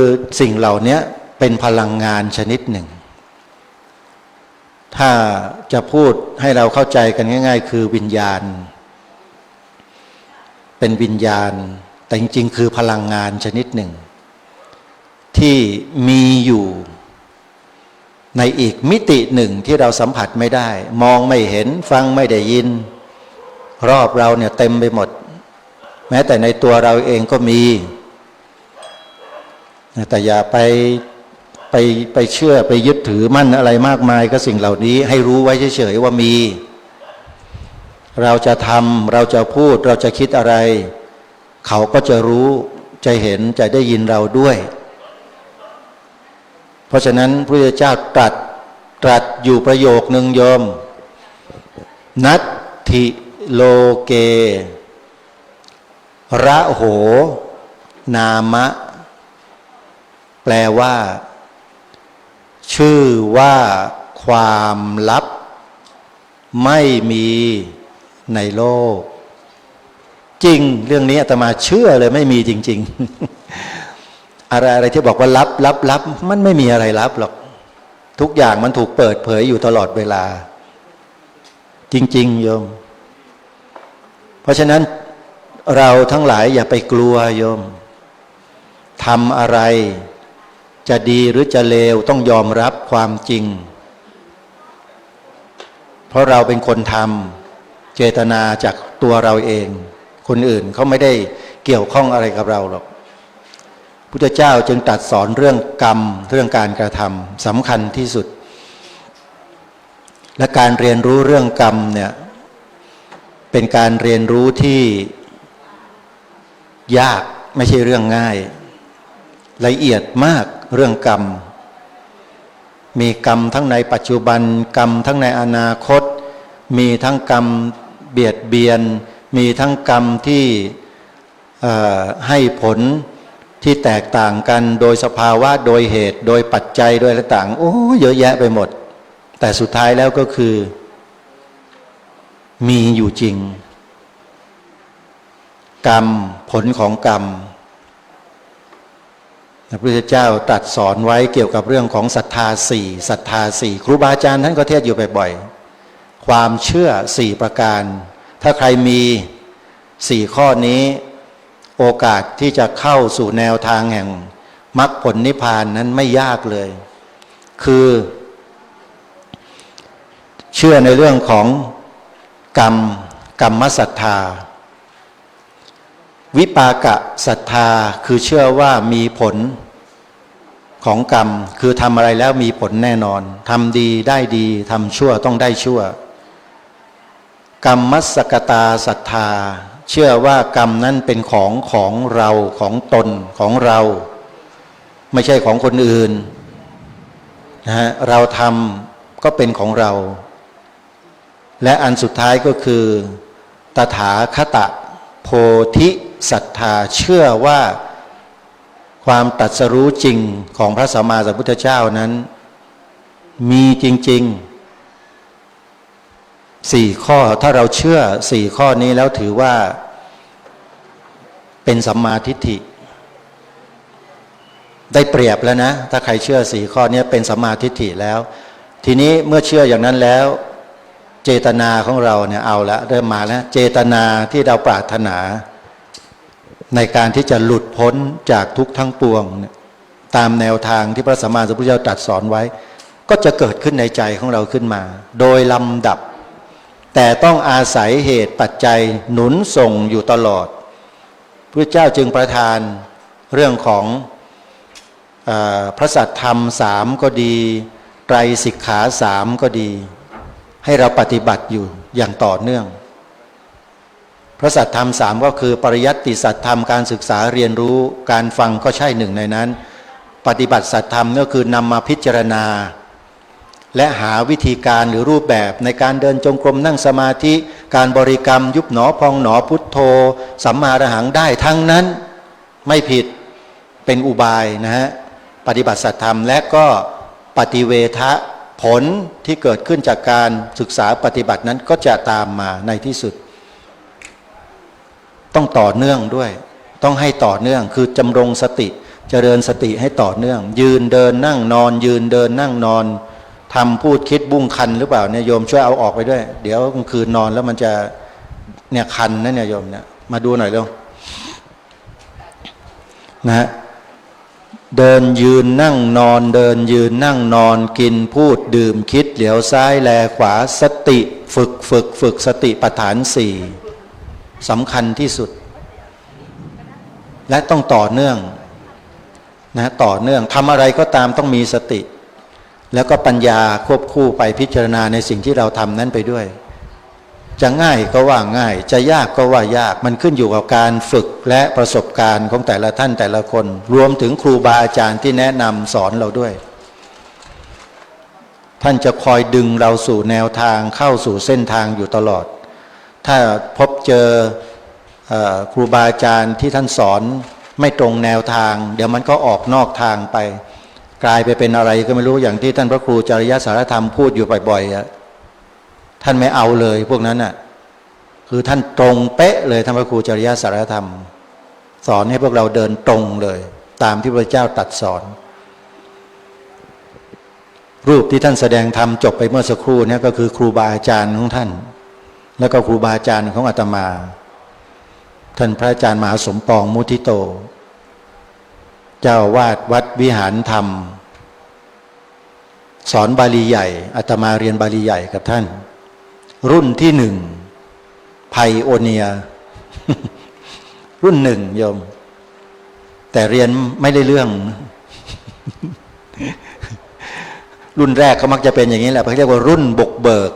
สิ่งเหล่านี้เป็นพลังงานชนิดหนึ่งถ้าจะพูดให้เราเข้าใจกันง่ายๆคือวิญญาณเป็นวิญญาณแต่จริงๆคือพลังงานชนิดหนึ่งที่มีอยู่ในอีกมิติหนึ่งที่เราสัมผัสไม่ได้มองไม่เห็นฟังไม่ได้ยินรอบเราเนี่ยเต็มไปหมดแม้แต่ในตัวเราเองก็มีแต่อย่าไปเชื่อไปยึดถือมั่นอะไรมากมายก็สิ่งเหล่านี้ให้รู้ไว้เฉยๆว่ามีเราจะทำเราจะพูดเราจะคิดอะไรเขาก็จะรู้จะเห็นจะได้ยินเราด้วยเพราะฉะนั้นพระพุทธเจ้าตรัสอยู่ประโยคนึงโยมนัตถิโลเกระโหนามะแปลว่าชื่อว่าความลับไม่มีในโลกจริงเรื่องนี้อาตมาเชื่อเลยไม่มีจริงๆอะไรที่บอกว่าลับมันไม่มีอะไรลับหรอกทุกอย่างมันถูกเปิดเผยอยู่ตลอดเวลาจริงๆโยมเพราะฉะนั้นเราทั้งหลายอย่าไปกลัวโยมทำอะไรจะดีหรือจะเลวต้องยอมรับความจริงเพราะเราเป็นคนทำเจตนาจากตัวเราเองคนอื่นเขาไม่ได้เกี่ยวข้องอะไรกับเราหรอกพุทธเจ้าจึงตรัสสอนเรื่องกรรมเรื่องการกระทำสำคัญที่สุดและการเรียนรู้เรื่องกรรมเนี่ยเป็นการเรียนรู้ที่ยากไม่ใช่เรื่องง่ายละเอียดมากเรื่องกรรมมีกรรมทั้งในปัจจุบันกรรมทั้งในอนาคตมีทั้งกรรมเบียดเบียนมีทั้งกรรมที่ให้ผลที่แตกต่างกันโดยสภาวะโดยเหตุโดยปัจจัยโดยต่างโอ้เยอะแยะไปหมดแต่สุดท้ายแล้วก็คือมีอยู่จริงกรรมผลของกรรมพระพุทธเจ้าตรัสสอนไว้เกี่ยวกับเรื่องของศรัทธาสี่ครูบาอาจารย์ท่านก็เทศอยู่บ่อยๆความเชื่อ4ประการถ้าใครมี4ข้อนี้โอกาสที่จะเข้าสู่แนวทางแห่งมรรคผลนิพพานนั้นไม่ยากเลยคือเชื่อในเรื่องของกรรมศรัทธาวิปากะศรัทธาคือเชื่อว่ามีผลของกรรมคือทำอะไรแล้วมีผลแน่นอนทำดีได้ดีทำชั่วต้องได้ชั่วกรรมสกตาศรัทธาเชื่อว่ากรรมนั้นเป็นของเราของตนของเราไม่ใช่ของคนอื่นนะฮะเราทำก็เป็นของเราและอันสุดท้ายก็คือตถาคตโพธิศรัทธาเชื่อว่าความตรัสรู้จริงของพระสัมมาสัมพุทธเจ้านั้นมีจริงๆ4ข้อถ้าเราเชื่อ4ข้อนี้แล้วถือว่าเป็นสัมมาทิฏฐิได้เปรียบแล้วนะถ้าใครเชื่อ4ข้อนี้เป็นสัมมาทิฏฐิแล้วทีนี้เมื่อเชื่ออย่างนั้นแล้วเจตนาของเราเนี่ยเอาละเริ่มมาแล้วเจตนาที่เราปรารถนา ในการที่จะหลุดพ้นจากทุกข์ทั้งปวงตามแนวทางที่พระสัมมาสัมพุทธเจ้าตรัสสอนไว้ ก็จะเกิดขึ้นในใจของเราขึ้นมา โดยลำดับ แต่ต้องอาศัยเหตุปัจจัยหนุนส่งอยู่ตลอดพระเจ้าจึงประทานเรื่องของพระสัทธรรม3ก็ดีไตรสิกขา3ก็ดีให้เราปฏิบัติอยู่อย่างต่อเนื่องพระสัทธรรม3ก็คือปริยัติสัทธรรมการศึกษาเรียนรู้การฟังก็ใช่หนึ่งในนั้นปฏิบัติสัทธรรมก็คือนำมาพิจารณาและหาวิธีการหรือรูปแบบในการเดินจงกรมนั่งสมาธิการบริกรรมยุบหนอพองหนอพุทโธสัมมาอรหังได้ทั้งนั้นไม่ผิดเป็นอุบายนะฮะปฏิบัติสัทธรรมและก็ปฏิเวทะผลที่เกิดขึ้นจากการศึกษาปฏิบัตินั้นก็จะตามมาในที่สุดต้องต่อเนื่องด้วยต้องให้ต่อเนื่องคือจำรงสติเจริญสติให้ต่อเนื่องยืนเดินนั่งนอนยืนเดินนั่งนอนทำพูดคิดบุ้งคันหรือเปล่าเนี่ยโยมช่วยเอาออกไปด้วยเดี๋ยวกลางคืนนอนแล้วมันจะเนี่ยคันนะเนี่ยโยมเนี่ยมาดูหน่อยเร็วนะเดินยืนนั่งนอนเดินยืนนั่งนอนกินพูดดื่มคิดเหลียวซ้ายแลขวาสติฝึกสติปัฏฐาน4สำคัญที่สุดและต้องต่อเนื่องนะต่อเนื่องทำอะไรก็ตามต้องมีสติแล้วก็ปัญญาควบคู่ไปพิจารณาในสิ่งที่เราทำนั้นไปด้วยจะง่ายก็ว่าง่ายจะยากก็ว่ายากมันขึ้นอยู่กับการฝึกและประสบการณ์ของแต่ละท่านแต่ละคนรวมถึงครูบาอาจารย์ที่แนะนำสอนเราด้วยท่านจะคอยดึงเราสู่แนวทางเข้าสู่เส้นทางอยู่ตลอดถ้าพบเจอครูบาอาจารย์ที่ท่านสอนไม่ตรงแนวทางเดี๋ยวมันก็ออกนอกทางไปกลายไปเป็นอะไรก็ไม่รู้อย่างที่ท่านพระครูจริยสารธรรมพูดอยู่บ่อยๆท่านไม่เอาเลยพวกนั้นน่ะคือท่านตรงเป๊ะเลยท่านพระครูจริยสารธรรมสอนให้พวกเราเดินตรงเลยตามที่พระเจ้าตรัสสอนรูปที่ท่านแสดงธรรมจบไปเมื่อสักครู่นี้ก็คือครูบาอาจารย์ของท่านแล้วก็ครูบาอาจารย์ของอาตมาท่านพระอาจารย์มหาสมปองมุทิโตเจ้าวาดวัดวิหารธรรมสอนบาลีใหญ่อาตมาเรียนบาลีใหญ่กับท่านรุ่นที่1ไพโอเนีย รุ่น1โยมแต่เรียนไม่ได้เรื่อง รุ่นแรกเขามักจะเป็นอย่างนี้แหละเขาเรียกว่ารุ่นบุกเบิก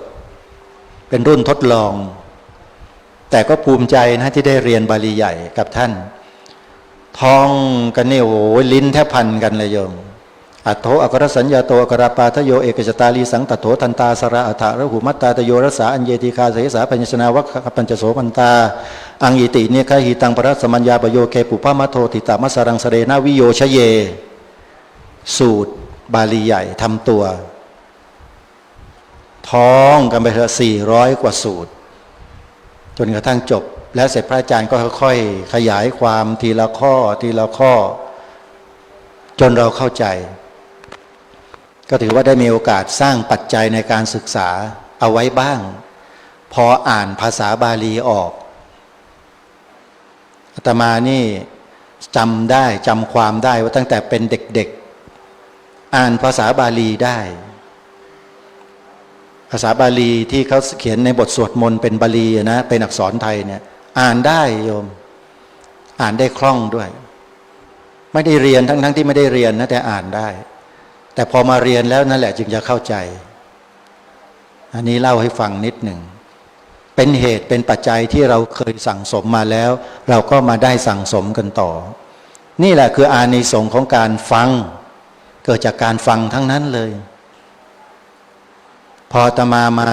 เป็นรุ่นทดลองแต่ก็ภูมิใจนะที่ได้เรียนบาลีใหญ่กับท่านท้องกันนี่โอ้ยลิ้นแทบพันกันเลยโยมอัตโธอักรสัญญาโตอักรปาทโยเอกจตาลีสังตโถทันตาสระอัฏฐระหุมัตตาตโยรสาอัญเยติคาเสสาปัญญชนาวัคปัญจโสปันตาอังอิติเนคหิตังปรัสสมัญญาปโยเคปุพะมะโทติตามัสรังสเรนาวิโยชเยสูตรบาลีใหญ่ทำตัวท้องกันไปเถอะ400 กว่าสูตรจนกระทั่งจบแล้วเสร็จพระอาจารย์ก็ค่อยๆขยายความทีละข้อทีละข้อจนเราเข้าใจก็ถือว่าได้มีโอกาสสร้างปัจจัยในการศึกษาเอาไว้บ้างพออ่านภาษาบาลีออกอาตมานี่จำได้จำความได้ว่าตั้งแต่เป็นเด็กๆอ่านภาษาบาลีได้ภาษาบาลีที่เขาเขียนในบทสวดมนต์เป็นบาลีนะเป็นอักษรไทยเนี่ยอ่านได้โยมอ่านได้คล่องด้วยไม่ได้เรียนทั้งที่ไม่ได้เรียนนะแต่อ่านได้แต่พอมาเรียนแล้วนั่นแหละจึงจะเข้าใจอันนี้เล่าให้ฟังนิดหนึ่งเป็นเหตุเป็นปัจจัยที่เราเคยสั่งสมมาแล้วเราก็มาได้สั่งสมกันต่อนี่แหละคืออานิสงส์ของการฟังเกิดจากการฟังทั้งนั้นเลยพออาตมามา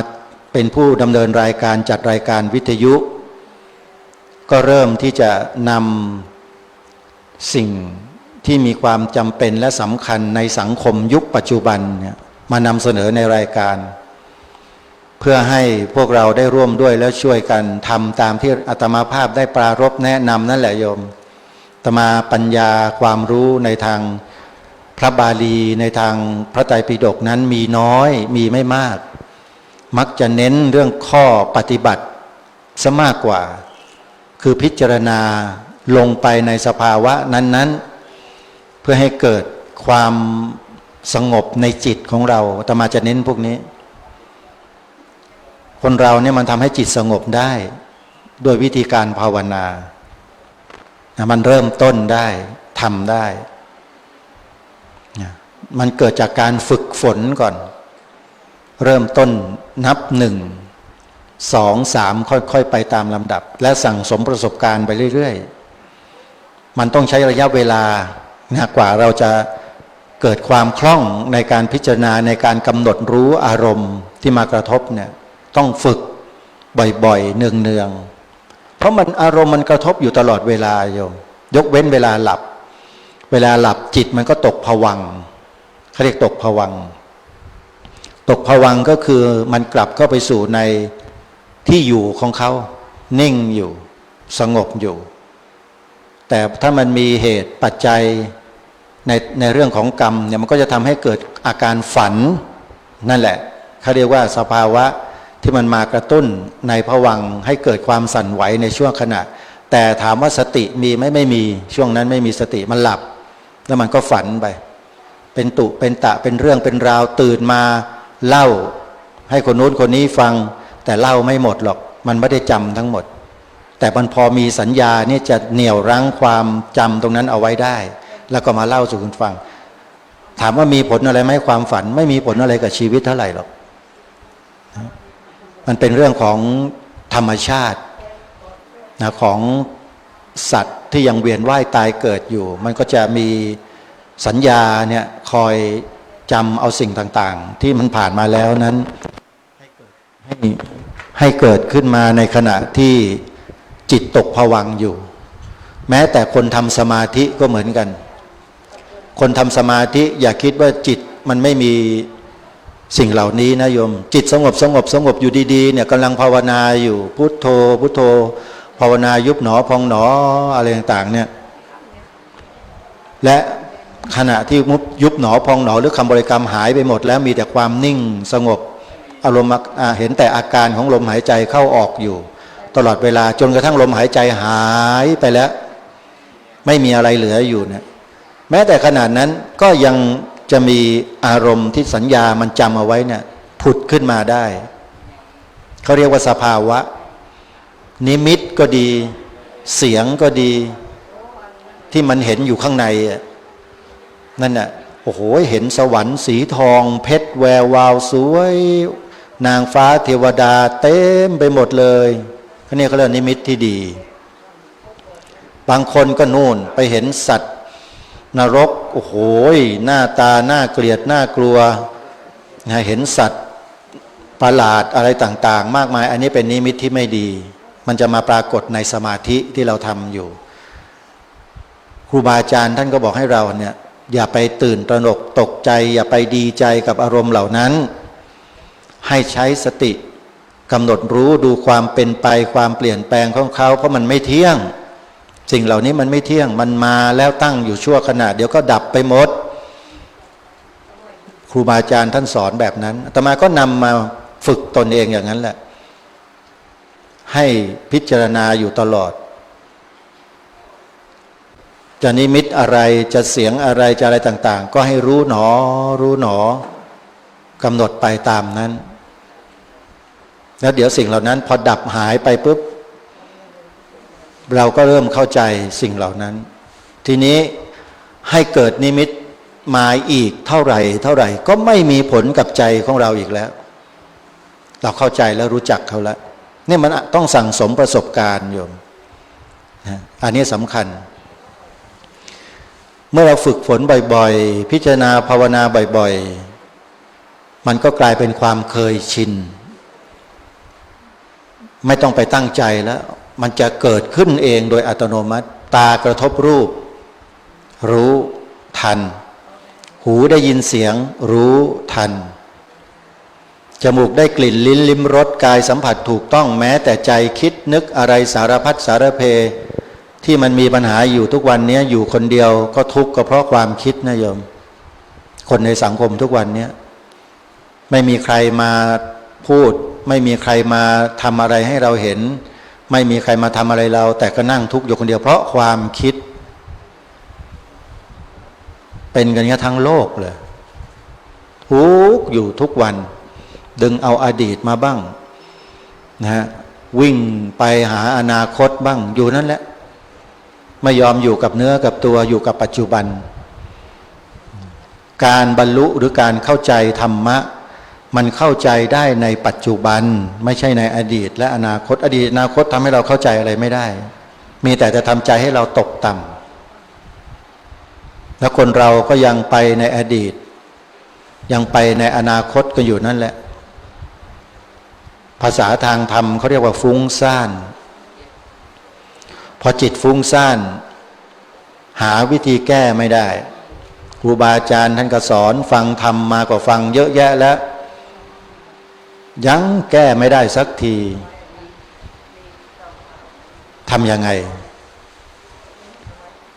เป็นผู้ดำเนินรายการจัดรายการวิทยุก็เริ่มที่จะนำสิ่งที่มีความจำเป็นและสำคัญในสังคมยุคปัจจุบันเนี่ยมานำเสนอในรายการเพื่อให้พวกเราได้ร่วมด้วยแล้วช่วยกันทำตามที่อาตมาภาพได้ปรารภแนะนำนั่นแหละโยมอาตมาปัญญาความรู้ในทางพระบาลีในทางพระไตรปิฎกนั้นมีน้อยมีไม่มากมักจะเน้นเรื่องข้อปฏิบัติซะมากกว่าคือพิจารณา ลงไปในสภาวะนั้นๆเพื่อให้เกิดความสงบในจิตของเราอาตมาจะเน้นพวกนี้คนเราเนี่ยมันทำให้จิตสงบได้ด้วยวิธีการภาวนามันเริ่มต้นได้ทำได้มันเกิดจากการฝึกฝนก่อนเริ่มต้นนับ1 2 3ค่อยๆไปตามลำดับและสั่งสมประสบการณ์ไปเรื่อยๆมันต้องใช้ระยะเวลากว่าเราจะเกิดความคล่องในการพิจารณาในการกำหนดรู้อารมณ์ที่มากระทบเนี่ยต้องฝึกบ่อยๆเนืองๆเพราะมันอารมณ์มันกระทบอยู่ตลอดเวลาโยมยกเว้นเวลาหลับจิตมันก็ตกภวังค์เขาเรียกตกภวังค์ตกภวังค์ก็คือมันกลับเข้าไปสู่ในที่อยู่ของเขานิ่งอยู่สงบอยู่แต่ถ้ามันมีเหตุปัจจัยในเรื่องของกรรมเนี่ยมันก็จะทำให้เกิดอาการฝันนั่นแหละเขาเรียกว่าสภาวะที่มันมากระตุ้นในภวังค์ให้เกิดความสั่นไหวในช่วงขณะแต่ถามว่าสติมีไหมไม่มีช่วงนั้นไม่มีสติมันหลับแล้วมันก็ฝันไปเป็นตุเป็นตะเป็นเรื่องเป็นราวตื่นมาเล่าให้คนนู้นคนนี้ฟังแต่เล่าไม่หมดหรอกมันไม่ได้จำทั้งหมดแต่มันพอมีสัญญาเนี่ยจะเหนี่ยวรั้งความจำตรงนั้นเอาไว้ได้แล้วก็มาเล่าสู่คุณฟังถามว่ามีผลอะไรไหมความฝันไม่มีผลอะไรกับชีวิตเท่าไหร่หรอกมันเป็นเรื่องของธรรมชาติของสัตว์ที่ยังเวียนว่ายตายเกิดอยู่มันก็จะมีสัญญาเนี่ยคอยจำเอาสิ่งต่างๆที่มันผ่านมาแล้วนั้นให้เกิดขึ้นมาในขณะที่จิตตกภวังค์อยู่แม้แต่คนทำสมาธิก็เหมือนกันคนทำสมาธิอย่าคิดว่าจิตมันไม่มีสิ่งเหล่านี้นะโยมจิตสงบอยู่ดีๆเนี่ยกำลังภาวนาอยู่พุทโธพุทโธภาวนายุบหนอพองหนออะไรต่างๆเนี่ยและขณะที่ยุบหนอพองหนอหรือคำบริกรรมหายไปหมดแล้วมีแต่ความนิ่งสงบอารมณ์เห็นแต่อาการของลมหายใจเข้าออกอยู่ตลอดเวลาจนกระทั่งลมหายใจหายไปแล้วไม่มีอะไรเหลืออยู่เนี่ยแม้แต่ขนาดนั้นก็ยังจะมีอารมณ์ที่สัญญามันจำเอาไว้เนี่ยผุดขึ้นมาได้เขาเรียกว่าสภาวะนิมิตก็ดีเสียงก็ดีที่มันเห็นอยู่ข้างในนั่นน่ะโอ้โหเห็นสวรรค์สีทองเพชรแวววาวสวยนางฟ้าเทวดาเต็มไปหมดเลยอันนี้เขาเรียกนิมิตที่ดีบางคนก็นู่นไปเห็นสัตว์นรกโอ้โหหน้าตาน่าเกลียดน่ากลัวเห็นสัตว์ประหลาดอะไรต่างๆมากมายอันนี้เป็นนิมิตที่ไม่ดีมันจะมาปรากฏในสมาธิที่เราทำอยู่ครูบาอาจารย์ท่านก็บอกให้เราเนี่ยอย่าไปตื่นตระหนกตกใจอย่าไปดีใจกับอารมณ์เหล่านั้นให้ใช้สติกำหนดรู้ดูความเป็นไปความเปลี่ยนแปลงของเขาเพราะมันไม่เที่ยงสิ่งเหล่านี้มันไม่เที่ยงมันมาแล้วตั้งอยู่ชั่วขณะเดี๋ยวก็ดับไปหมดครูบาอาจารย์ท่านสอนแบบนั้นอาตมาก็นำมาฝึกตนเองอย่างนั้นแหละให้พิจารณาอยู่ตลอดจะนิมิตอะไรจะเสียงอะไรจะอะไรต่างๆก็ให้รู้หนอกำหนดไปตามนั้นแล้วเดี๋ยวสิ่งเหล่านั้นพอดับหายไปปุ๊บเราก็เริ่มเข้าใจสิ่งเหล่านั้นทีนี้ให้เกิดนิมิตมาอีกเท่าไหร่ก็ไม่มีผลกับใจของเราอีกแล้วเราเข้าใจแล้วรู้จักเขาแล้วนี่มันต้องสั่งสมประสบการณ์โยมอันนี้สำคัญเมื่อเราฝึกฝนบ่อยๆพิจารณาภาวนาบ่อยๆมันก็กลายเป็นความเคยชินไม่ต้องไปตั้งใจแล้วมันจะเกิดขึ้นเองโดยอัตโนมัติตากระทบรูปรู้ทันหูได้ยินเสียงรู้ทันจมูกได้กลิ่นลิ้นลิ้มรสกายสัมผัสถูกต้องแม้แต่ใจคิดนึกอะไรสารพัดสารเพที่มันมีปัญหาอยู่ทุกวันนี้อยู่คนเดียวก็ทุกข์ก็เพราะความคิดนะโยมคนในสังคมทุกวันนี้ไม่มีใครมาพูดไม่มีใครมาทำอะไรให้เราเห็น ไม่มีใครมาทำอะไรเรา แต่ก็นั่งทุกข์อยู่คนเดียวเพราะความคิด เป็นกันทั้งโลกเลยทุกข์อยู่ทุกวัน ดึงเอาอดีตมาบ้างนะฮะวิ่งไปหาอนาคตบ้างอยู่นั่นแหละไม่ยอมอยู่กับเนื้อกับตัวอยู่กับปัจจุบัน การบรรลุหรือการเข้าใจธรรมะมันเข้าใจได้ในปัจจุบันไม่ใช่ในอดีตและอนาคตอดีตอนาคตทำให้เราเข้าใจอะไรไม่ได้มีแต่จะทำใจให้เราตกต่ำแล้วคนเราก็ยังไปในอดีตยังไปในอนาคตกันอยู่นั่นแหละภาษาทางธรรมเขาเรียกว่าฟุ้งซ่านพอจิตฟุ้งซ่านหาวิธีแก้ไม่ได้ครูบาอาจารย์ท่านก็สอนฟังธรรมมาก็ฟังเยอะแยะแล้วยังแก้ไม่ได้สักทีทำยังไง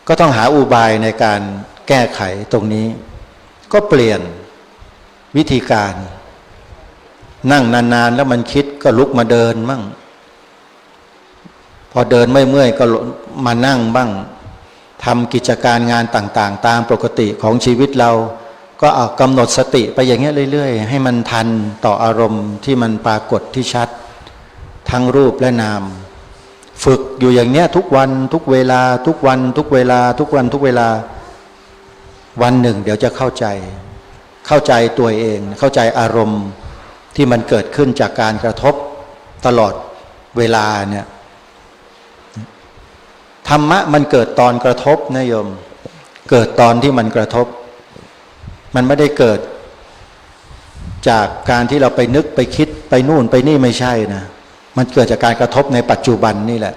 ก็ต้องหาอุบายในการแก้ไขตรงนี้ก็เปลี่ยนวิธีการนั่งนานๆแล้วมันคิดก็ลุกมาเดินมั่งพอเดินไม่เมื่อยก็มานั่งบ้างทำกิจการงานต่างๆตามปกติของชีวิตเราก็เอากำหนดสติไปอย่างเงี้ยเรื่อยๆให้มันทันต่ออารมณ์ที่มันปรากฏที่ชัดทั้งรูปและนามฝึกอยู่อย่างเนี้ยทุกวันทุกเวลาทุกวันทุกเวลาทุกวันทุกเวลาวันหนึ่งเดี๋ยวจะเข้าใจตัวเองเข้าใจอารมณ์ที่มันเกิดขึ้นจากการกระทบตลอดเวลาเนี่ยธรรมะมันเกิดตอนกระทบนะโยมเกิดตอนที่มันกระทบมันไม่ได้เกิดจากการที่เราไปนึกไปคิดไปนู่นไปนี่ไม่ใช่นะมันเกิดจากการกระทบในปัจจุบันนี่แหละ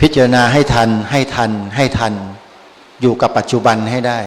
พิจารณาให้ทันอยู่กับปัจจุบันให้ได้